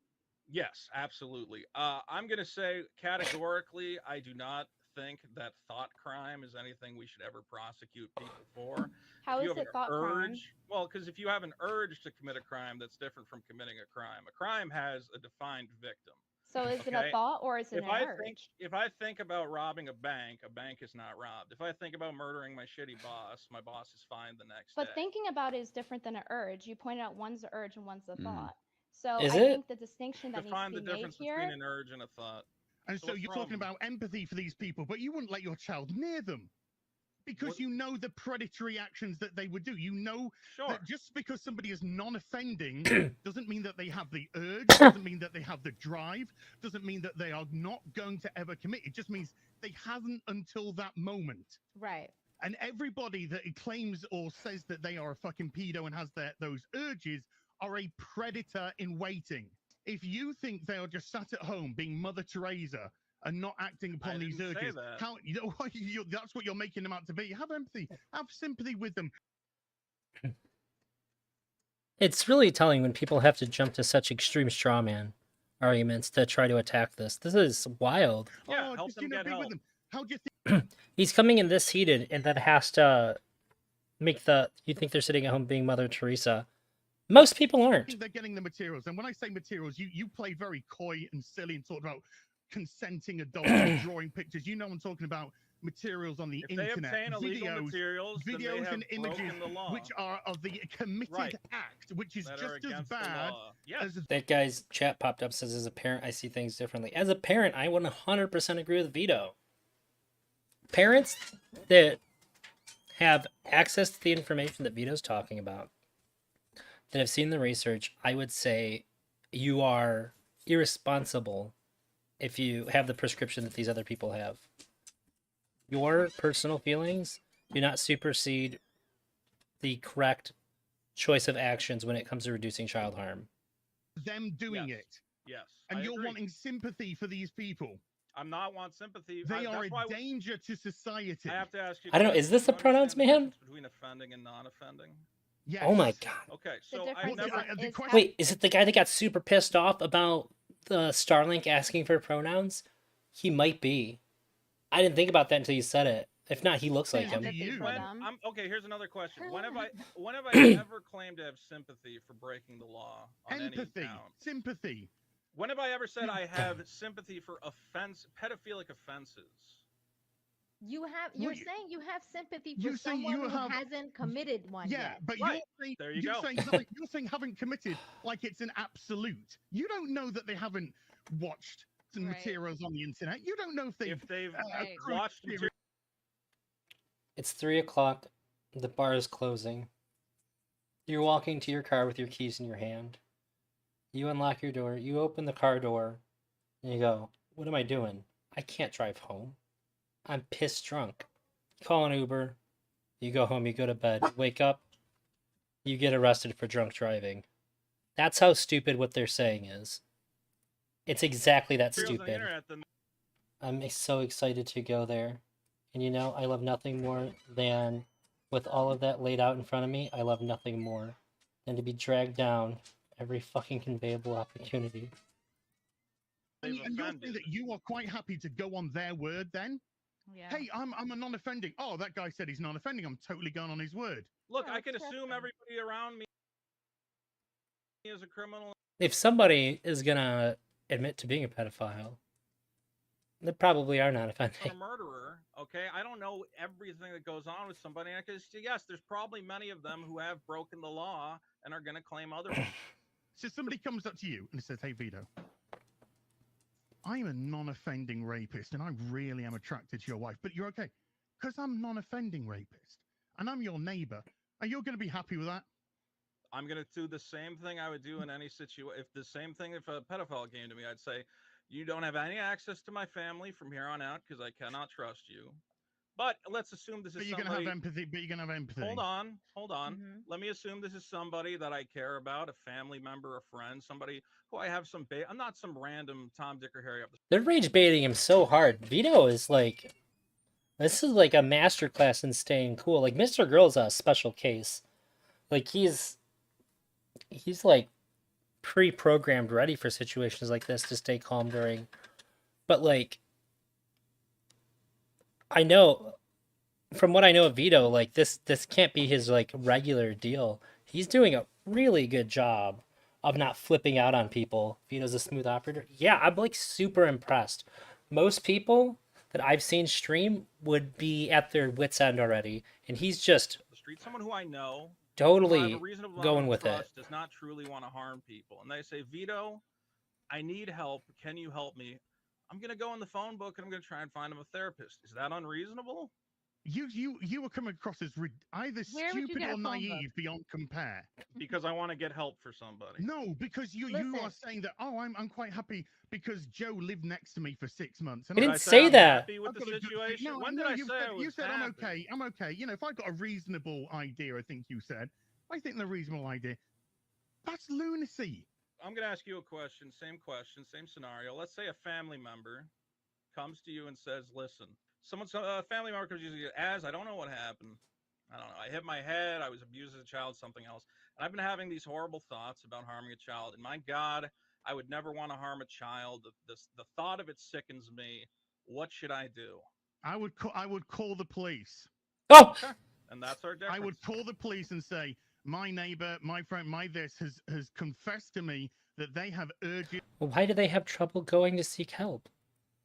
Yes, absolutely. I'm going to say categorically, I do not think that thought crime is anything we should ever prosecute people for. How If you is have it an thought crime? urge, well, because if you have an urge to commit a crime, that's different from committing a crime. A crime has a defined victim. So is it a Okay. thought or is it If an I urge? think about robbing a bank is not robbed. If I think about murdering my shitty boss, my boss is fined the next But day. thinking about it is different than an urge. You pointed out one's an urge and one's a Mm. thought. So Is I it? think the distinction that Define needs the to be made difference here. between an urge and a thought. And So so what's you're wrong? talking about empathy for these people, but you wouldn't let your child near them because What- you know the predatory actions that they would do. You know Sure. that just because somebody is non-offending doesn't mean that they have the urge, doesn't mean that they have the drive, doesn't mean that they are not going to ever commit. It just means they haven't until that moment. Right. And everybody that claims or says that they are a fucking pedo and has those urges are a predator in waiting. If you think they are just sat at home being Mother Teresa and not acting upon these didn't say urges, that. how that's what you're making them out to be. Have empathy, have sympathy with them. It's really telling when people have to jump to such extreme straw man arguments to try to attack this. This is wild. Yeah, Oh, help just, them get be with help. them. How do you think? He's coming in this heated and then has to make the. You think they're sitting at home being Mother Teresa? Most people aren't. They're getting the materials? And when I say materials, you play very coy and silly and talk about consenting adults and drawing pictures. You know I'm talking about materials on the If they internet, obtain illegal materials, then they videos have and images broken the law. which are of the committed Right. act, which is that are just as against the bad law. Yes. as That guy's chat popped up, says, as a parent, I see things differently. As a parent, I 100% agree with Vito. Parents that have access to the information that Vito's talking about, that have seen the research, I would say you are irresponsible if you have the prescription that these other people have. Your personal feelings do not supersede the correct choice of actions when it comes to reducing child harm. them doing Yes. it. Yes. And I you're agree. wanting sympathy for these people. I'm not want sympathy. They are that's why a danger to society. I have to ask you. I don't know, Chris, is this do the you pronouns, understand the mayhem? difference between offending and non-offending? Yes. Oh my god. Okay, The so I difference never. is, the is question- how- Wait, is it the guy that got super pissed off about the Starlink asking for pronouns? He might be. I didn't think about that until you said it. If not, he looks like Yeah, him. do empathy you? for When, them. okay, here's another question. When have I ever claimed to have sympathy for breaking the law on Empathy, any account? sympathy. When have I ever said I have sympathy for pedophilic offenses? You're Well, saying you have sympathy you're for saying someone you who have- hasn't committed one Yeah, yet. but Right. you're saying, There you go. you're saying haven't committed like it's an absolute. You don't know that they haven't watched some Right. materials on the internet. You don't know if they've If they've Right. accrued watched material. material, It's 3 o'clock. The bar is closing. You're walking to your car with your keys in your hand. You unlock your door. You open the car door. And you go, What am I doing? I can't drive home. I'm pissed drunk. Call an Uber. You go home, you go to bed, you wake up, you get arrested for drunk driving. That's how stupid what they're saying is. It's exactly that Materials on the stupid. internet, then I'm so excited to go there. And you know, I love nothing more than, with all of that laid out in front of me, I love nothing more than to be dragged down every fucking conveyable opportunity. And, they've and you're saying offended. that you are quite happy to go on their word then? Yeah. Hey, I'm a non-offending. Oh, that guy said he's non-offending. I'm totally going on his word. Look, Yeah, I can it's assume different. everybody around me is a criminal If somebody is gonna admit to being a pedophile, they probably are not and offending. a murderer. Okay, I don't know everything that goes on with somebody. I can say yes, there's probably many of them who have broken the law and are going to claim otherwise. So somebody comes up to you and says, "Hey, Vito, I'm a non-offending rapist, and I really am attracted to your wife, but you're okay because I'm non-offending rapist, and I'm your neighbor. Are you going to be happy with that?" I'm going to do the same thing I would do in any situation. If the same thing, if a pedophile came to me, I'd say, you don't have any access to my family from here on out because I cannot trust you. But let's assume this But is you're going to have somebody. empathy. But you're going to have empathy. Hold on, hold on. Mhm. Let me assume this is somebody that I care about, a family member, a friend, somebody who I have some. I'm not some random Tom, Dick, or Harry up the They're rage baiting him so hard. Vito is like, this is like a masterclass in staying cool. Like Mr. Girl's a special case. Like he's like pre-programmed, ready for situations like this to stay calm during. But like, I know from what I know of Vito, like this can't be his like regular deal. He's doing a really good job of not flipping out on people. Vito's a smooth operator. Yeah, I'm like super impressed. Most people that I've seen stream would be at their wits end already, and he's just street. Someone who I know, who I have a totally reasonable going amount of with it. trust, does not truly want to harm people, and they say, Vito, I need help. Can you help me? I'm going to go in the phone book and I'm going to try and find him a therapist. Is that unreasonable? You were coming across as either Where would you stupid get a or phone book? naive beyond compare. Because I want to get help for somebody. No, because you are Listen. saying that. Oh, I'm quite happy because Joe lived next to me for 6 months. He And didn't Did I say I'm that. happy with I've the got a good situation? No, When no, did I you say I was you said I'm happy? okay. I'm okay. You know, if I got a reasonable idea, I think you said. I think the reasonable idea. That's lunacy. I'm going to ask you a question, same scenario. Let's say a family member comes to you and says, listen, a family member comes to you, as I don't know what happened. I don't know. I hit my head. I was abused as a child, something else. And I've been having these horrible thoughts about harming a child. And my God, I would never want to harm a child. The thought of it sickens me. What should I do? I would call the police. Oh, Okay. And that's our difference. I would call the police and say, my neighbor, my friend, my this has confessed to me that they have urges well, why do they have trouble going to seek help?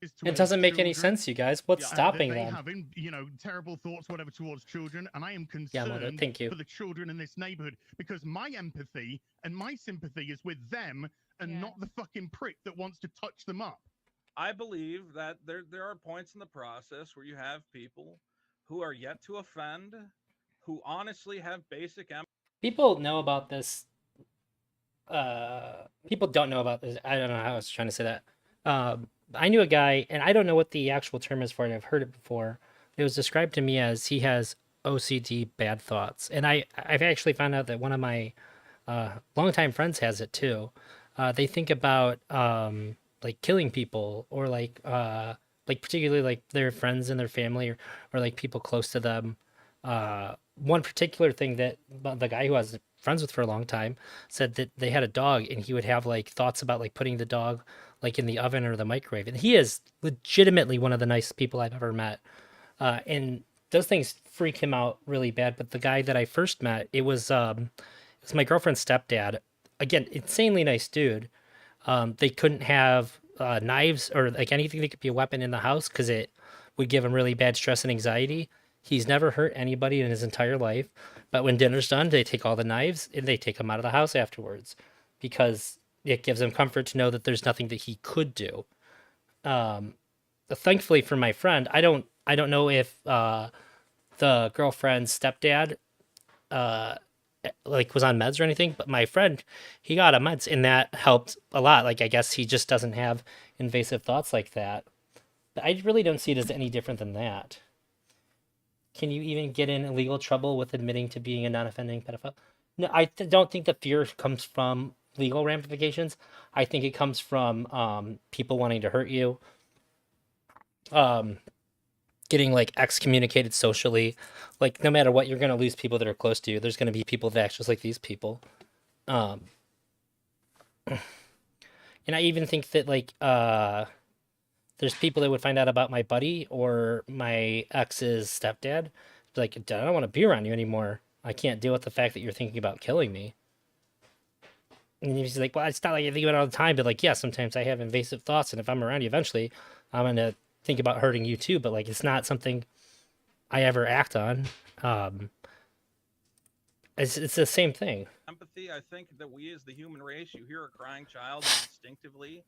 It towards doesn't make any children, sense, you guys. What's Yeah, stopping that they them? have, terrible thoughts, whatever, towards children, and I am Yeah, well, concerned thank you. for the children in this neighborhood because my empathy and my sympathy is with them and Yeah. not the fucking prick that wants to touch them up. I believe that there are points in the process where you have people who are yet to offend, who honestly have basic empathy. People know about this. People don't know about this. I don't know how I was trying to say that. I knew a guy, and I don't know what the actual term is for it. I've heard it before. It was described to me as he has OCD, bad thoughts, and I've actually found out that one of my longtime friends has it too. They think about like killing people or like particularly like their friends and their family or like people close to them. One particular thing that the guy who I was friends with for a long time said that they had a dog and he would have like thoughts about like putting the dog like in the oven or the microwave. And he is legitimately one of the nicest people I've ever met. And those things freak him out really bad. But the guy that I first met, it's my girlfriend's stepdad. Again, insanely nice dude. They couldn't have knives or like anything that could be a weapon in the house because it would give him really bad stress and anxiety. He's never hurt anybody in his entire life. But when dinner's done, they take all the knives and they take them out of the house afterwards because it gives him comfort to know that there's nothing that he could do. Thankfully for my friend, I don't know if the girlfriend's stepdad like was on meds or anything, but my friend, he got on meds and that helped a lot. Like I guess he just doesn't have invasive thoughts like that. But I really don't see it as any different than that. Can you even get in legal trouble with admitting to being a non-offending pedophile? No, don't think the fear comes from legal ramifications. I think it comes from people wanting to hurt you, um, getting like excommunicated socially. Like no matter what, you're gonna lose people that are close to you. There's gonna be people that act just like these people. Um, and I even think that like there's people that would find out about my buddy or my ex's stepdad. Be like, I don't want to be around you anymore. I can't deal with the fact that you're thinking about killing me. And he's like, well, it's not like I think about it all the time, but like, yeah, sometimes I have invasive thoughts, and if I'm around you eventually, I'm gonna think about hurting you too. But like, it's not something I ever act on. Um, it's the same thing. Empathy, I think that we as the human race, you hear a crying child and instinctively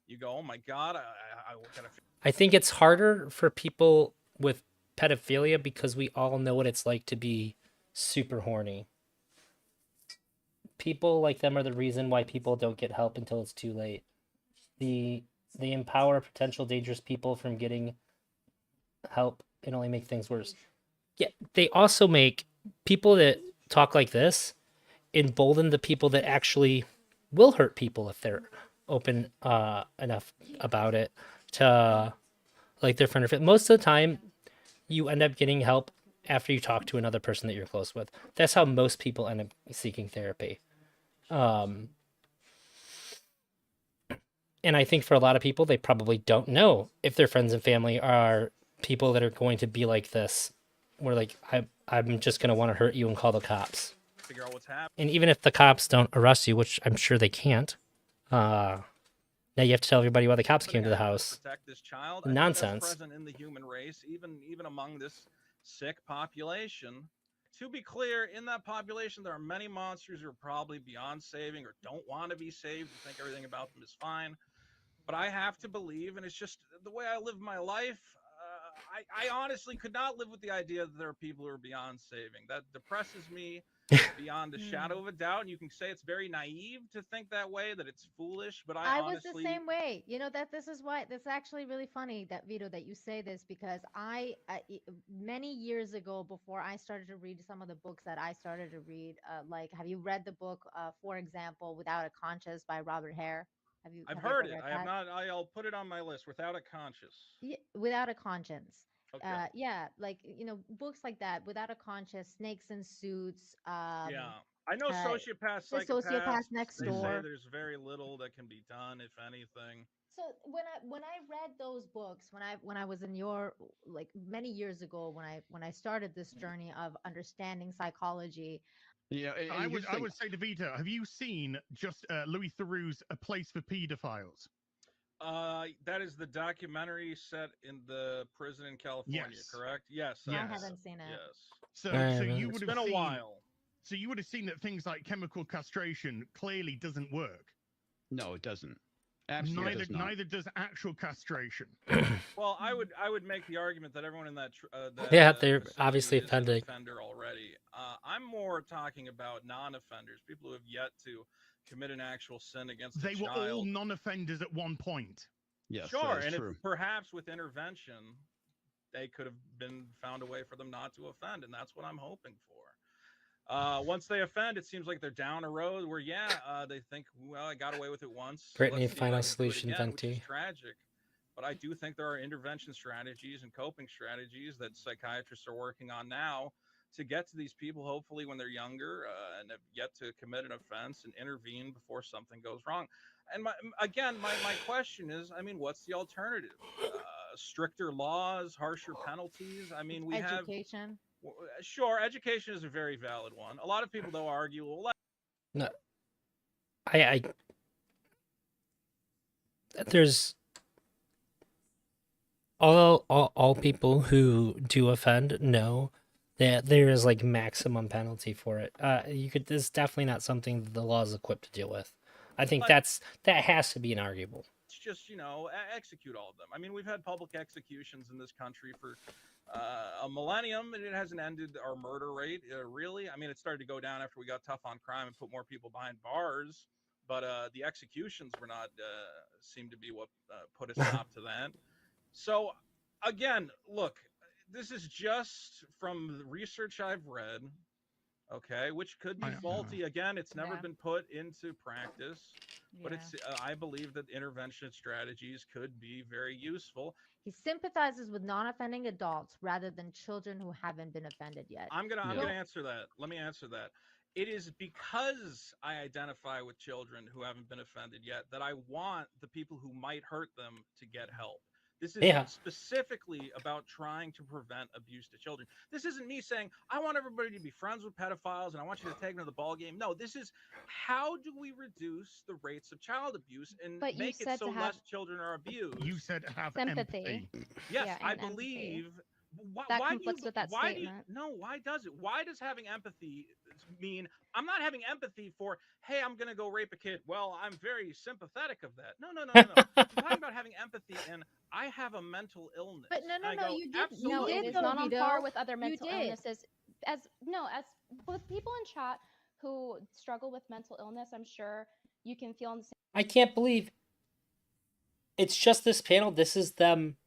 you go, oh my God, I gotta. I think it's harder for people with pedophilia because we all know what it's like to be super horny. People like them are the reason why people don't get help until it's too late. They empower potential dangerous people from getting help and only make things worse. Yeah, they also make people that talk like this embolden the people that actually will hurt people if they're open enough about it to like their friend or family. Most of the time, you end up getting help after you talk to another person that you're close with. That's how most people end up seeking therapy. And I think for a lot of people, they probably don't know if their friends and family are people that are going to be like this. Where like I'm just gonna want to hurt you and call the cops. Figure out what's happening. And even if the cops don't arrest you, which I'm sure they can't, now you have to tell everybody why the cops came to the house. Protect this child. Nonsense. Present in the human race, even among this sick population. To be clear, in that population, there are many monsters who are probably beyond saving or don't want to be saved and think everything about them is fine. But I have to believe, and it's just the way I live my life. I honestly could not live with the idea that there are people who are beyond saving. That depresses me beyond a shadow of a doubt. And you can say it's very naive to think that way, that it's foolish. But I honestly... was the same way. You know that this is actually really funny that Vito that you say this because many years ago before I started to read some of the books that I started to read, like have you read the book, for example, Without a Conscience by Robert Hare? I've heard it. I have not. I'll put it on my list. Without a Conscience. Yeah, Without a Conscience. Okay. Yeah, like books like that. Without a Conscience, Snakes in Suits. Yeah, I know Sociopath, The Sociopath Next they Door. say there's very little that can be done, if anything. So when I read those books, when I was in your like many years ago, when I started this journey of understanding psychology. Yeah, I would say to Vito, have you seen just Louis Theroux's A Place for Pedophiles? That is the documentary set in the prison in California, correct? Yes. I haven't seen it. Yes. So you would have been a while. So you would have seen that things like chemical castration clearly doesn't work. No, it doesn't. Absolutely does not. Neither does actual castration. Well, I would make the argument that everyone in that they're obviously offended. Offender already. I'm more talking about non-offenders, people who have yet to commit an actual sin against they a were child. all non-offenders at one point. Yes, sure, and true. if perhaps with intervention, they could have been found a way for them not to offend, and that's what I'm hoping for. Once they offend, it seems like they're down a road where, they think, well, I got away with it once. Brittany, Final Solution, Venti. Tragic. But I do think there are intervention strategies and coping strategies that psychiatrists are working on now to get to these people, hopefully when they're younger and have yet to commit an offense and intervene before something goes wrong. And my question is, I mean, what's the alternative? Stricter laws, harsher penalties? I mean, we have... Education. Sure, education is a very valid one. A lot of people, though, argue, well, no, I there's all people who do offend know that there is like maximum penalty for it. This is definitely not something that the law is equipped to deal with. I think that has to be inarguable. It's just, execute all of them. I mean, we've had public executions in this country for a millennium, and it hasn't ended our murder rate, really. I mean, it started to go down after we got tough on crime and put more people behind bars, but the executions were not seem to be what put a stop to that. So, again, look, this is just from the research I've read, okay, which could be faulty. Again, it's never been put into practice, but it's I believe that intervention strategies could be very useful. He sympathizes with non-offending adults rather than children who haven't been offended yet. I'm gonna answer that. Let me answer that. It is because I identify with children who haven't been offended yet that I want the people who might hurt them to get help. This is specifically about trying to prevent abuse to children. This isn't me saying I want everybody to be friends with pedophiles and I want you to take them to the ball game. No, this is how do we reduce the rates of child abuse and make it so less children are abused. You said have sympathy. empathy. Yes, Yeah, I and empathy. believe. That conflicts with that statement. Why does it? Why does having empathy mean I'm not having empathy for, hey, I'm going to go rape a kid? Well, I'm very sympathetic of that. No. I'm talking about having empathy, and I have a mental illness. But no, you did. No, it is not on par with other mental illnesses. As with people in chat who struggle with mental illness, I'm sure you can feel on the same. I can't believe it's just this panel. This is them.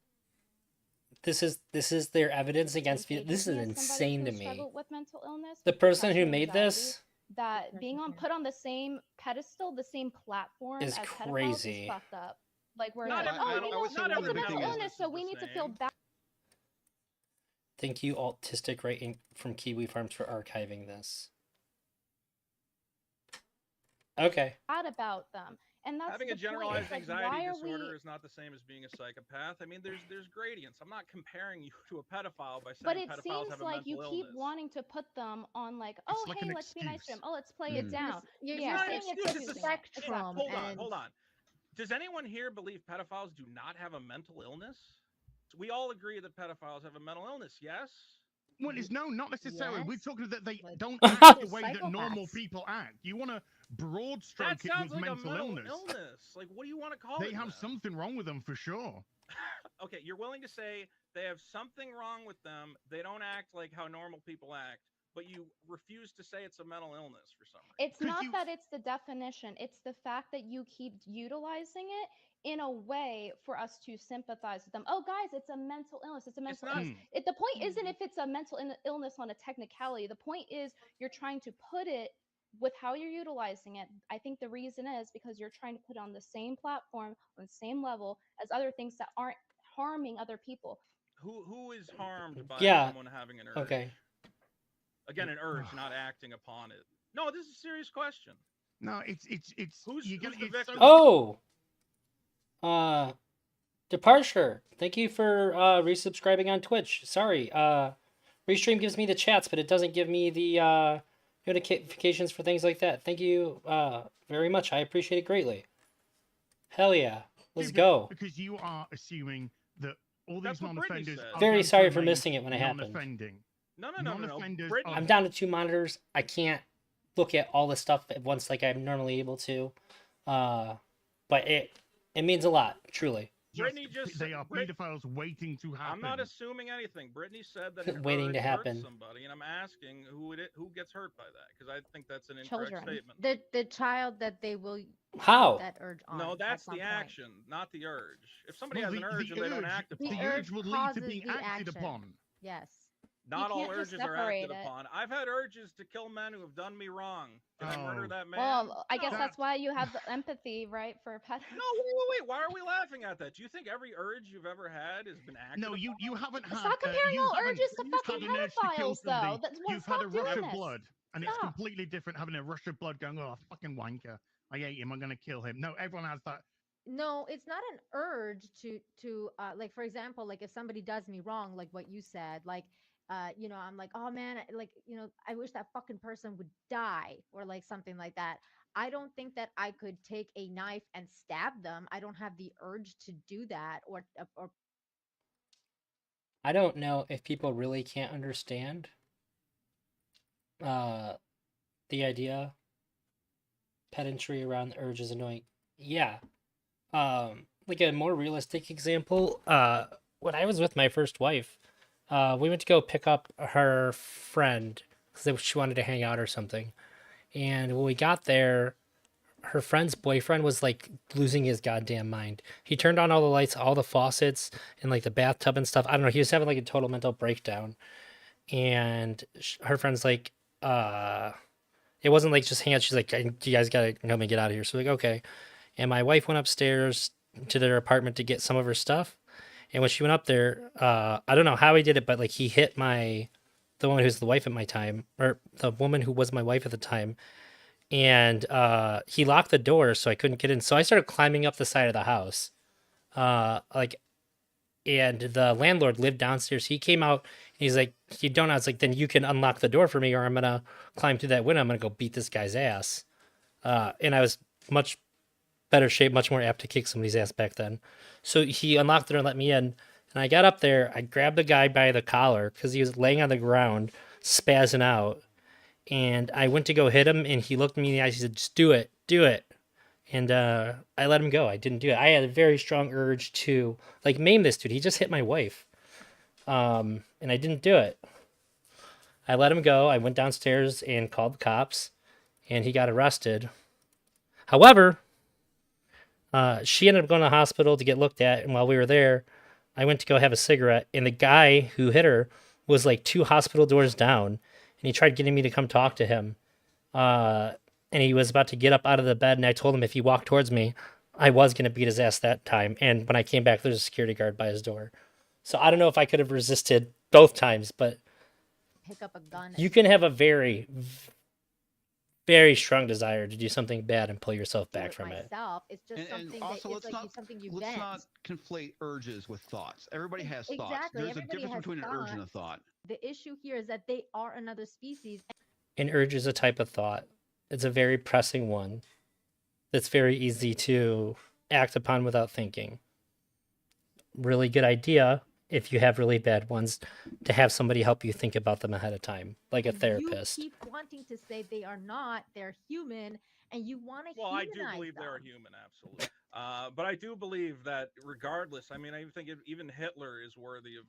This is their evidence against Vito. This is insane to me. With mental illness, the person who made this, that being put on the same pedestal, the same platform is as crazy. Is fucked up. Like we're not it's a mental illness, so we need to feel bad. Thank you, Autistic Writing from Kiwi Farms, for archiving this. Okay. Bad about them. And that's having a generalized anxiety disorder is not the same as being a psychopath. I mean, there's gradients. I'm not comparing you to a pedophile by saying but it pedophiles seems have a like you mental keep illness. wanting to put them on like, hey, let's be nice to him. Oh, let's play it down. You're saying it's a spectrum. Hold on. Does anyone here believe pedophiles do not have a mental illness? We all agree that pedophiles have a mental illness, yes? Well, it's not necessarily. We're talking that they don't They're act the way that psychopaths. normal people act. You want to broad stroke it sounds with like mental a mental illness. Like, what do you want to call it? They have something wrong with them for sure. Okay, you're willing to say they have something wrong with them. They don't act like how normal people act, but you refuse to say it's a mental illness for some reason. It's not that it's the definition. It's the fact that you keep utilizing it in a way for us to sympathize with them. Oh, guys, it's a mental illness. It's a mental illness. The point isn't if it's a mental illness on a technicality. The point is you're trying to put it with how you're utilizing it. I think the reason is because you're trying to put it on the same platform, on the same level as other things that aren't harming other people. Who is harmed by someone having an urge? Okay. Again, an urge, not acting upon it. No, this is a serious question. No, it's who's the victim? Departure. Thank you for resubscribing on Twitch. Sorry, Restream gives me the chats, but it doesn't give me the notifications for things like that. Thank you very much. I appreciate it greatly. Hell yeah, let's go. Because you are assuming that all these non-offenders. Very sorry for missing it when it happened. No. I'm down to 2 monitors. I can't look at all the stuff at once like I'm normally able to. But it means a lot, truly. They are pedophiles waiting to happen. I'm not assuming anything. Brittany said that it waiting to happen. Somebody, and I'm asking who gets hurt by that, because I think that's an incorrect statement. The child that they will that urge on. No, that's the action, not the urge. If somebody has an urge and they don't act upon it, the urge will lead to being acted upon. Yes. Not all urges are acted upon. I've had urges to kill men who have done me wrong. Did I murder that man? Well, I guess that's why you have the empathy, right, for pet. No, wait. Why are we laughing at that? Do you think every urge you've ever had has been acted upon? You haven't had. Stop comparing all urges to fucking pedophiles, though. You've had a rush of blood, and it's completely different having a rush of blood going, oh, fucking wanker. I hate him. I'm going to kill him. No, everyone has that. No, it's not an urge to like, for example, like if somebody does me wrong, like what you said, like, I'm like, oh man, like, I wish that fucking person would die or like something like that. I don't think that I could take a knife and stab them. I don't have the urge to do that or I don't know if people really can't understand the idea. Pedantry around the urge is annoying. Yeah. Like a more realistic example, when I was with my first wife, We went to go pick up her friend because she wanted to hang out or something. And when we got there, her friend's boyfriend was like losing his goddamn mind. He turned on all the lights, all the faucets, and like the bathtub and stuff. I don't know. He was having like a total mental breakdown. And her friend's like, it wasn't like just hang out. She's like, you guys gotta help me get out of here. So like, okay. And my wife went upstairs to their apartment to get some of her stuff. And when she went up there, I don't know how he did it, but like he hit the woman who's the wife at my time, or the woman who was my wife at the time, and he locked the door so I couldn't get in. So I started climbing up the side of the house, like, and the landlord lived downstairs. He came out and he's like, "You don't." I was like, "Then you can unlock the door for me, or I'm gonna climb through that window. I'm gonna go beat this guy's ass." And I was much better shape, much more apt to kick somebody's ass back then. So he unlocked the door and let me in. And I got up there. I grabbed the guy by the collar because he was laying on the ground, spazzing out. And I went to go hit him, and he looked me in the eyes. He said, "Just do it, do it." And I let him go. I didn't do it. I had a very strong urge to like maim this dude. He just hit my wife, and I didn't do it. I let him go. I went downstairs and called the cops, and he got arrested. However, she ended up going to the hospital to get looked at, and while we were there, I went to go have a cigarette, and the guy who hit her was like 2 hospital doors down, and he tried getting me to come talk to him. And he was about to get up out of the bed, and I told him if he walked towards me, I was going to beat his ass that time. And when I came back, there's a security guard by his door. So I don't know if I could have resisted both times, but Pick up a gun. you can have a very strong desire to do something bad and pull yourself back from it. Myself, it's just something that also, it's like something you let's vent. not conflate urges with thoughts. Everybody has thoughts. Exactly. There's a Everybody difference has between an urge and a thoughts. thought. The issue here is that they are another species. An urge is a type of thought. It's a very pressing one that's very easy to act upon without thinking. Really good idea if you have really bad ones to have somebody help you think about them ahead of time, like a therapist. You keep wanting to say they are not, they're human, and you want to Well, I humanize do believe them. they're human, absolutely. But I do believe that regardless, I mean, I think even Hitler is worthy of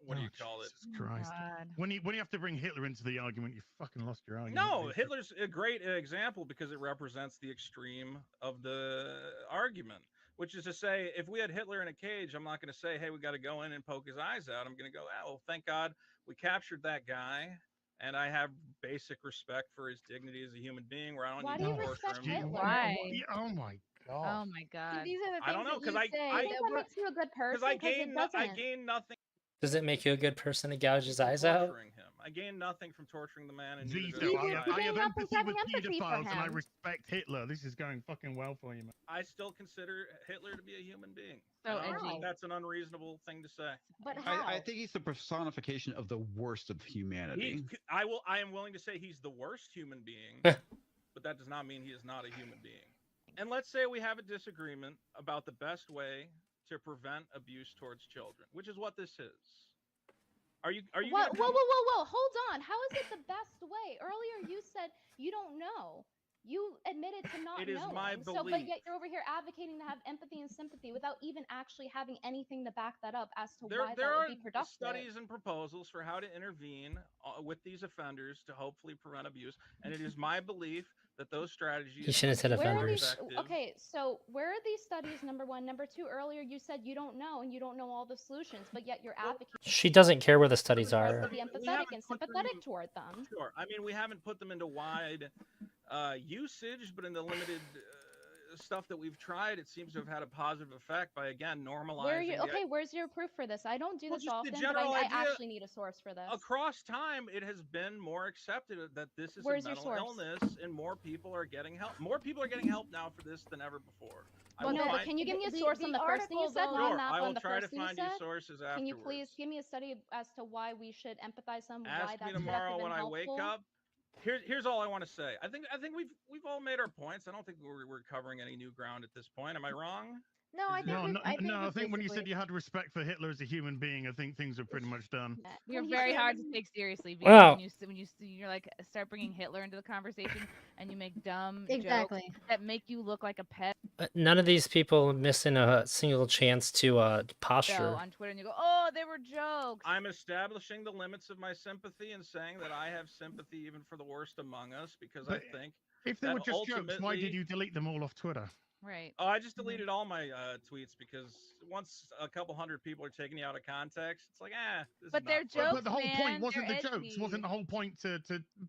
what do you call it? Jesus Christ. When you have to bring Hitler into the argument, you fucking lost your argument. No, Hitler's a great example because it represents the extreme of the argument, which is to say, if we had Hitler in a cage, I'm not going to say, hey, we got to go in and poke his eyes out. I'm going to go, oh, well, thank God we captured that guy. And I have basic respect for his dignity as a human being where I don't Why need do to you torture respect him. Hitler? Why? Oh my god. Oh my god. See, these are the I things don't know, that because you I say. I- You think that makes you a good person? because Because it I doesn't. gain nothing Does it make you a good person to gouge his from eyes out? torturing him. I gain nothing from torturing the man. And Vito, You I gain have nothing empathy from with having empathy for pedophiles and I him. respect Hitler. This is going fucking well for you, man. I still consider Hitler to be a human being. So I don't edgy. think that's an unreasonable thing to say. But how? I think he's the personification of the worst of humanity. I am willing to say he's the worst human being, but that does not mean he is not a human being. And let's say we have a disagreement about the best way to prevent abuse towards children, which is what this is. Are you Whoa, gonna whoa, whoa, come- whoa, whoa! Hold on. How is it the best way? Earlier, you said you don't know. You admitted to not It is knowing. my So, but belief. yet you're over here advocating to have empathy and sympathy without even actually having anything to back that up as to why There that are would be productive. studies and proposals for how to intervene with these offenders to hopefully prevent abuse, and it is my belief that those strategies. You shouldn't have said Where are offenders. these? effective. Okay, so where are these studies? Number one, number two. Earlier, you said you don't know and you don't know all the solutions, but yet you're advocating She doesn't care where the studies for us are. to be empathetic and sympathetic toward them. Sure. I mean, we haven't put them into wide usage, but in the limited stuff that we've tried, it seems to have had a positive effect by again normalizing. Where are you? Okay, where's your proof for this? I don't do Well, this just the often, but general I idea actually need a source for this. Across time, it has been more accepted that this is Where's a your mental source? illness, and more people are getting help. More people are getting help now for this than ever before. Well, no, but can you give me a source on the first thing you said, Sure, not I on will the try to first thing you find you said? sources Can you afterwards. please give me a study as to why we should empathize some, why Ask that's me tomorrow productive when and I wake helpful? up. Here's all I want to say. I think we've all made our points. I don't think we're covering any new ground at this point. Am I wrong? No, I think No, we've, no, I think no. I we've think when you said basically. you had respect for Hitler as a human being, I think things are pretty much done. You're Can he very say hard to that? take seriously, Vito. Well, You're like start bringing Hitler into the conversation, and you make dumb jokes Exactly. that make you look like a pet none of these people missing a single chance to posture. on Twitter, and you go, "Oh, they were jokes." I'm establishing the limits of my sympathy and saying that I have sympathy even for the worst among us because But I think if they that were just jokes, why did ultimately. you delete them all off Twitter? Right. Oh, I just deleted all my tweets because once a couple hundred people are taking you out of context, it's like, this But is they're not funny. But jokes, the whole point man. They're wasn't the jokes. edgy. Wasn't the whole point to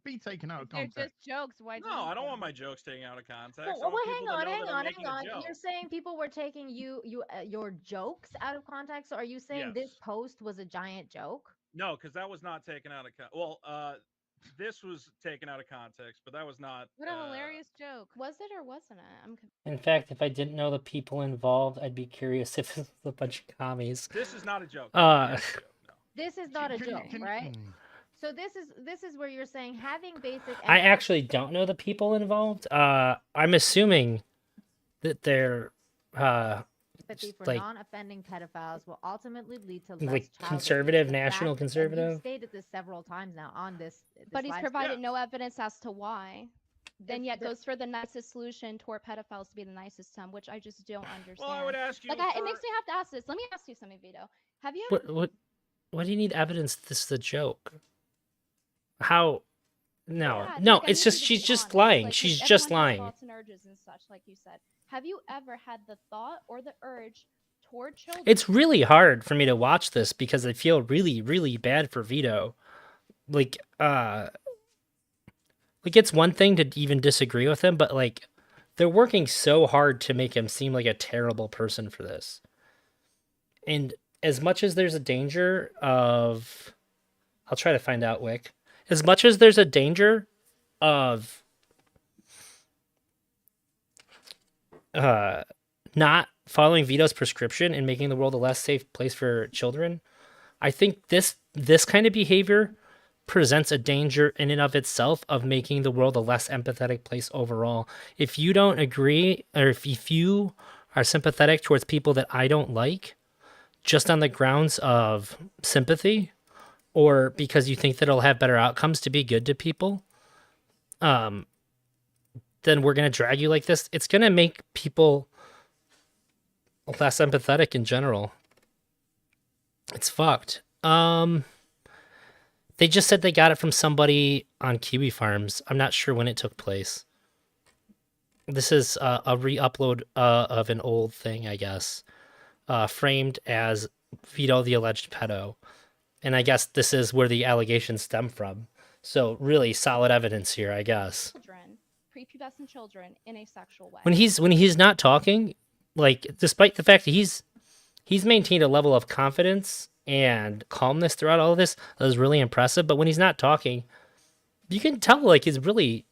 be taken out If of they're context? just jokes, why No, delete I don't want them? my jokes taken out of context. Well, I want hang people to on, know hang that I'm on, making hang a on. joke. You're saying people were taking your jokes out of context, or are you saying this Yes. post was a giant joke? No, because that was not taken out of this was taken out of context, but that was not. What a hilarious joke. Was it or wasn't it? In fact, if I didn't know the people involved, I'd be curious if it was a bunch of commies. This is not a joke. Uh, This is not a Can you- joke, can- right? mm. So this is where you're saying having basic. I actually don't know the people involved. I'm assuming that they're empathy for like non-offending pedophiles will ultimately lead to less like child conservative, abuse. The national fact that- and conservative. you've stated this several times now on this But he's live provided Yeah. no evidence as to why. Then If yet the- goes for the nicest solution toward pedophiles to be the nicest to them, which I just don't understand. Well, I would ask you. Like, it makes me have to ask this. Let me ask you something, Vito. Have you ever What do you need evidence this is a joke? How? No, Yeah, no, like, I it's need just you to she's be just honest. lying. Like, 'cause She's just everyone has lying. thoughts and urges and such, like you said. Have you ever had the thought or the urge toward children? It's really hard for me to watch this because I feel really, really bad for Vito. Like it's one thing to even disagree with him, but like they're working so hard to make him seem like a terrible person for this. And as much as there's a danger of I'll try to find out, Wick. As much as there's a danger of not following Vito's prescription and making the world a less safe place for children, I think this kind of behavior presents a danger in and of itself of making the world a less empathetic place overall. If you don't agree, or if you are sympathetic towards people that I don't like, just on the grounds of sympathy, or because you think that it'll have better outcomes to be good to people, then we're gonna drag you like this. It's gonna make people less empathetic in general. It's fucked. They just said they got it from somebody on Kiwi Farms. I'm not sure when it took place. This is a re-upload of an old thing, I guess, framed as Vito the alleged pedo. And I guess this is where the allegations stem from. So really solid evidence here, I guess. Children, prepubescent children, in a sexual way. When he's not talking, like despite the fact that he's maintained a level of confidence and calmness throughout all of this that is really impressive. But when he's not talking, you can tell like he's really,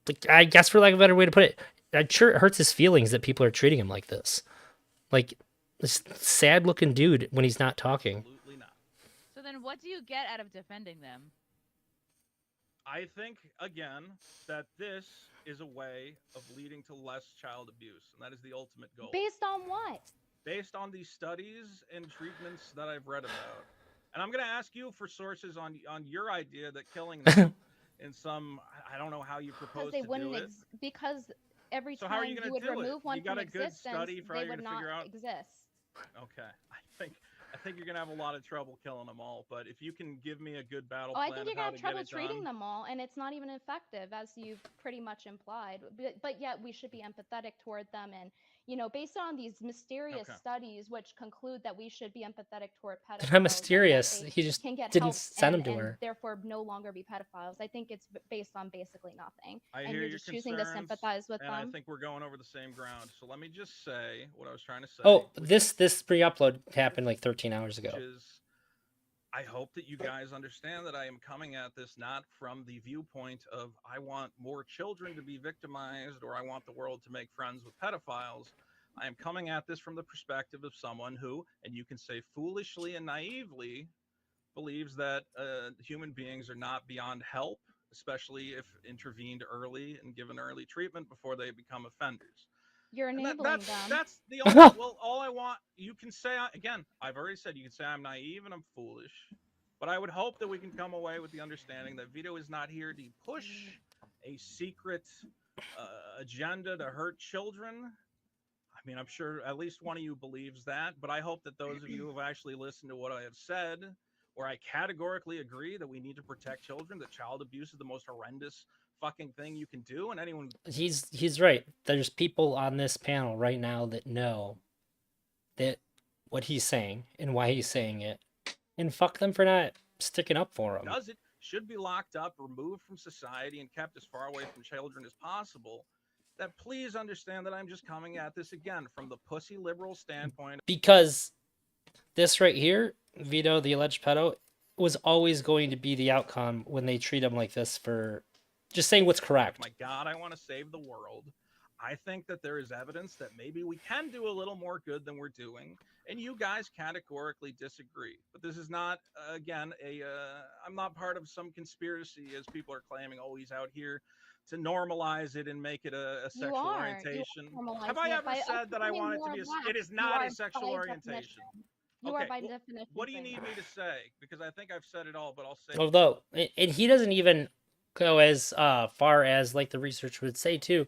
like, I guess for lack of a better way to put it, I'm sure it hurts his feelings that people are treating him like this. Like this sad looking dude when he's not talking. Absolutely not. So then what do you get out of defending them? I think again that this is a way of leading to less child abuse, and that is the ultimate goal. Based on what? Based on these studies and treatments that I've read about. And I'm going to ask you for sources on your idea that killing them in some, I don't know how you propose Because they to wouldn't do it. because every So how are time you you gonna would do it? remove one You got from a good existence, study for how they you're would gonna not figure out? exist. Okay. I think you're going to have a lot of trouble killing them all, but if you can give me a good battle Oh, plan I think of you're gonna how have to trouble get it treating done. them all, and it's not even effective, as you've pretty much implied. But yet we should be empathetic toward them, and based on these mysterious Okay. studies, which conclude that we should be empathetic toward pedophiles. They're not and that mysterious. they He just can get didn't help send and, him to and her. therefore no longer be pedophiles. I think it's based on basically nothing, I and hear you're your just choosing to concerns, sympathize with and them. I think we're going over the same ground. So let me just say what I was trying to say. Oh, which this pre-upload happened like 13 hours ago. is I hope that you guys understand that I am coming at this not from the viewpoint of I want more children to be victimized or I want the world to make friends with pedophiles. I am coming at this from the perspective of someone who, and you can say foolishly and naively, believes that human beings are not beyond help, especially if intervened early and given early treatment before they become offenders. You're And enabling them. that's the only. Well, all I want, you can say again. I've already said you can say I'm naive and I'm foolish, but I would hope that we can come away with the understanding that Vito is not here to push a secret agenda to hurt children. I mean, I'm sure at least one of you believes that, but I hope that those of you who have actually listened to what I have said, where I categorically agree that we need to protect children, that child abuse is the most horrendous fucking thing you can do, and anyone He's right. There's people on this panel right now that know that what he's saying and why he's saying it, and fuck them for not sticking up for him. does it should be locked up, removed from society, and kept as far away from children as possible. That please understand that I'm just coming at this again from the pussy liberal standpoint. Because this right here, Vito, the alleged pedo, was always going to be the outcome when they treat him like this for just saying what's correct. My God, I want to save the world. I think that there is evidence that maybe we can do a little more good than we're doing, and you guys categorically disagree. But this is not, again, I'm not part of some conspiracy, as people are claiming. Oh, he's out here to normalize it and make it a sexual orientation. Have I ever said that I want it to be? It is not a sexual orientation. You are by definition. What do you need me to say? Because I think I've said it all, but I'll say. Although, and he doesn't even go as far as like the research would say too,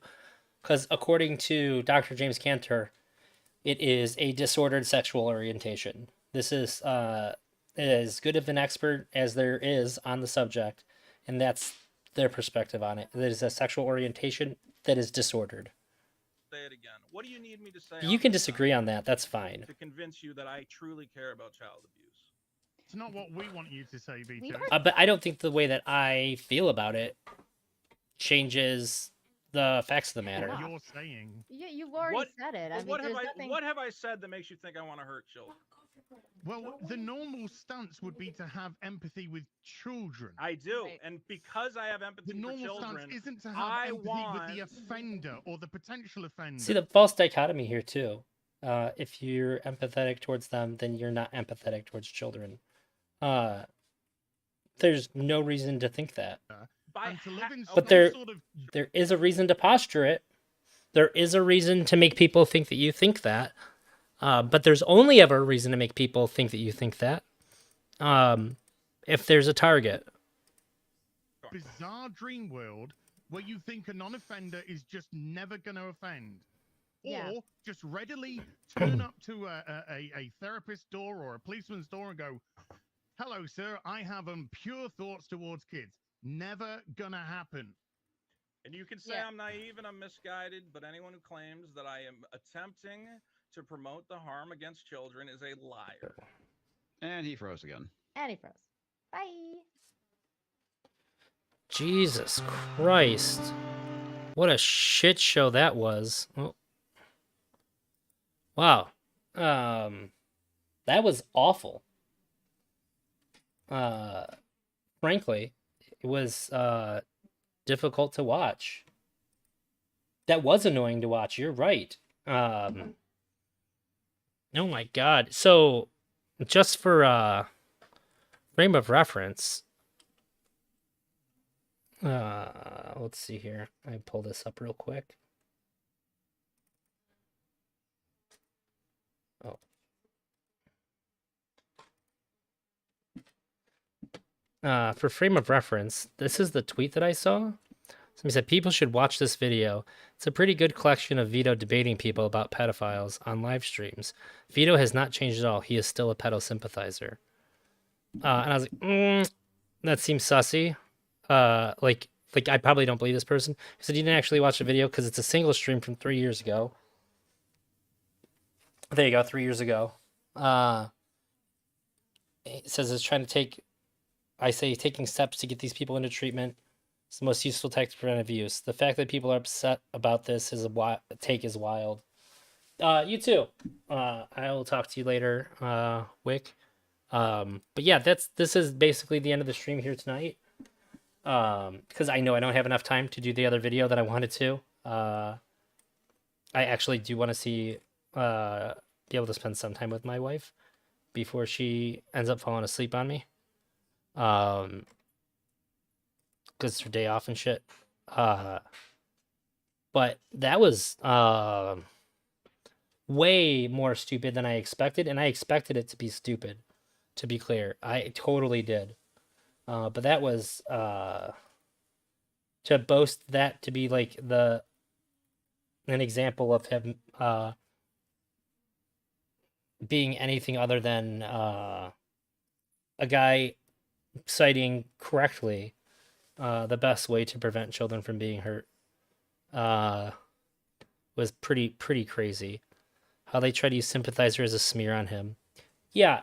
because according to Dr. James Cantor, it is a disordered sexual orientation. This is as good of an expert as there is on the subject, and that's their perspective on it. It is a sexual orientation that is disordered. Say it again. What do you need me to say? You can disagree on that. That's fine. To convince you that I truly care about child abuse. It's not what we want you to say, Vito. But I don't think the way that I feel about it changes the facts of the matter. What you're saying. Yeah, you've already said it. I mean, what have I said that makes you think I want to hurt children? Well, the normal stance would be to have empathy with children. I do, and because I have empathy for children, the normal stance isn't to have empathy with the offender or the potential offender. See the false dichotomy here too. If you're empathetic towards them, then you're not empathetic towards children. There's no reason to think that. But there is a reason to posture it. There is a reason to make people think that you think that. But there's only ever a reason to make people think that you think that. If there's a target. Bizarre dream world where you think a non-offender is just never going to offend. Yeah. Or just readily turn up to a therapist's door or a policeman's door and go, "Hello, sir, I have pure thoughts towards kids." Never gonna happen. And you can say I'm naive and I'm misguided, but anyone who claims that I am attempting to promote the harm against children is a liar. And he froze again. And he froze. Bye. Jesus Christ. What a shit show that was. Oh. Wow. That was awful. Frankly, it was difficult to watch. That was annoying to watch. You're right. Oh my God. So, just for frame of reference, let's see here. I pull this up real quick. For frame of reference, this is the tweet that I saw. Somebody said, people should watch this video. It's a pretty good collection of Vito debating people about pedophiles on live streams. Vito has not changed at all. He is still a pedo sympathizer. And I was like, that seems sussy. Like I probably don't believe this person. He said he didn't actually watch the video because it's a single stream from 3 years ago. There you go, 3 years ago. It says it's trying to take... I say taking steps to get these people into treatment is the most useful tactic to prevent abuse. The fact that people are upset about this is take is wild. You too. I will talk to you later, Wick. But yeah, this is basically the end of the stream here tonight. Because I know I don't have enough time to do the other video that I wanted to. I actually do want to be able to spend some time with my wife before she ends up falling asleep on me. Because it's her day off and shit. but that was way more stupid than I expected, and I expected it to be stupid. To be clear, I totally did. But that was to boast that to be like an example of him being anything other than a guy citing correctly the best way to prevent children from being hurt was pretty crazy. How they try to use sympathizer as a smear on him. Yeah.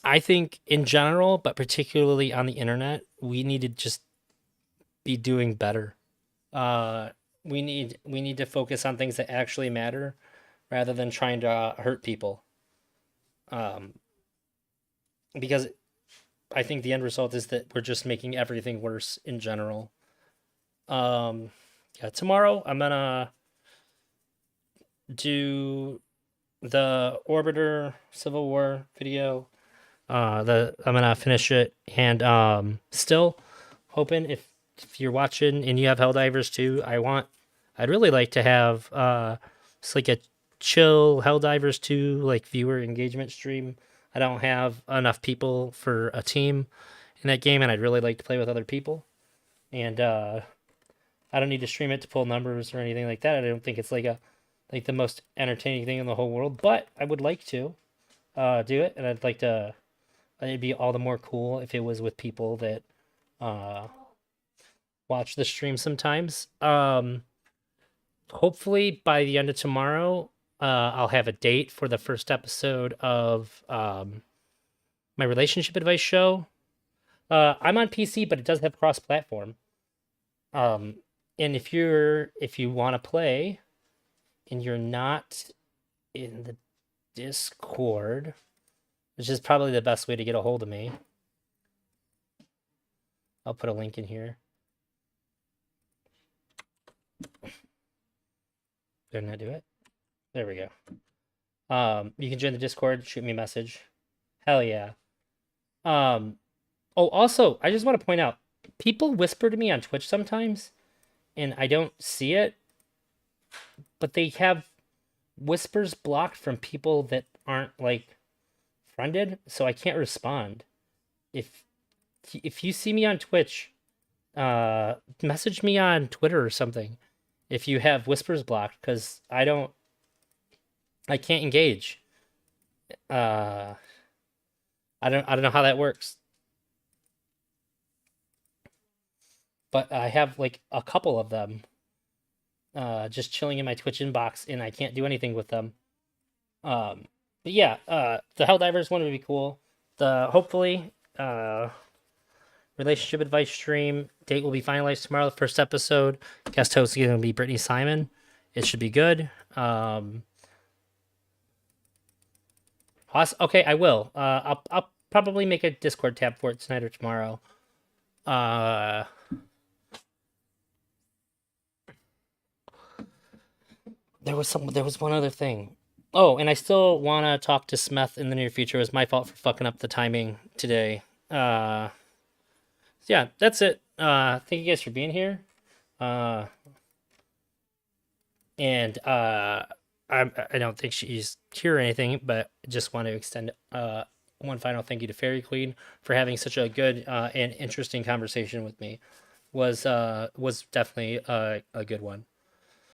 I think in general, but particularly on the internet, we need to just be doing better. We need to focus on things that actually matter rather than trying to hurt people. Because I think the end result is that we're just making everything worse in general. Yeah, tomorrow I'm gonna do the Orbiter Civil War video. I'm gonna finish it, and still hoping if you're watching and you have Helldivers too, I'd really like to have just like a chill Helldivers 2 like viewer engagement stream. I don't have enough people for a team in that game, and I'd really like to play with other people. And I don't need to stream it to pull numbers or anything like that. I don't think it's like the most entertaining thing in the whole world, but I would like to do it, and I'd like to. It'd be all the more cool if it was with people that watch the stream sometimes. Hopefully by the end of tomorrow, I'll have a date for the first episode of my relationship advice show. I'm on PC, but it does have cross-platform. And if you want to play, and you're not in the Discord, which is probably the best way to get a hold of me. I'll put a link in here. Didn't I do it? There we go. You can join the Discord, shoot me a message. Hell yeah. Oh, also, I just want to point out, people whisper to me on Twitch sometimes, and I don't see it, but they have whispers blocked from people that aren't, like, friended, so I can't respond. If you see me on Twitch, message me on Twitter or something if you have whispers blocked, because I can't engage. I don't know how that works, but I have like a couple of them just chilling in my Twitch inbox, and I can't do anything with them. But yeah, the Helldivers one would be cool. Hopefully relationship advice stream date will be finalized tomorrow. The first episode, guest host is going to be Brittany Simon. It should be good. Okay, I will. I'll probably make a Discord tab for it tonight or tomorrow. There was one other thing. Oh, and I still want to talk to Smith in the near future. It was my fault for fucking up the timing today. Yeah, that's it. Thank you guys for being here. And I don't think she's here or anything, but just want to extend one final thank you to FairyQueen for having such a good and interesting conversation with me. Was definitely a good one.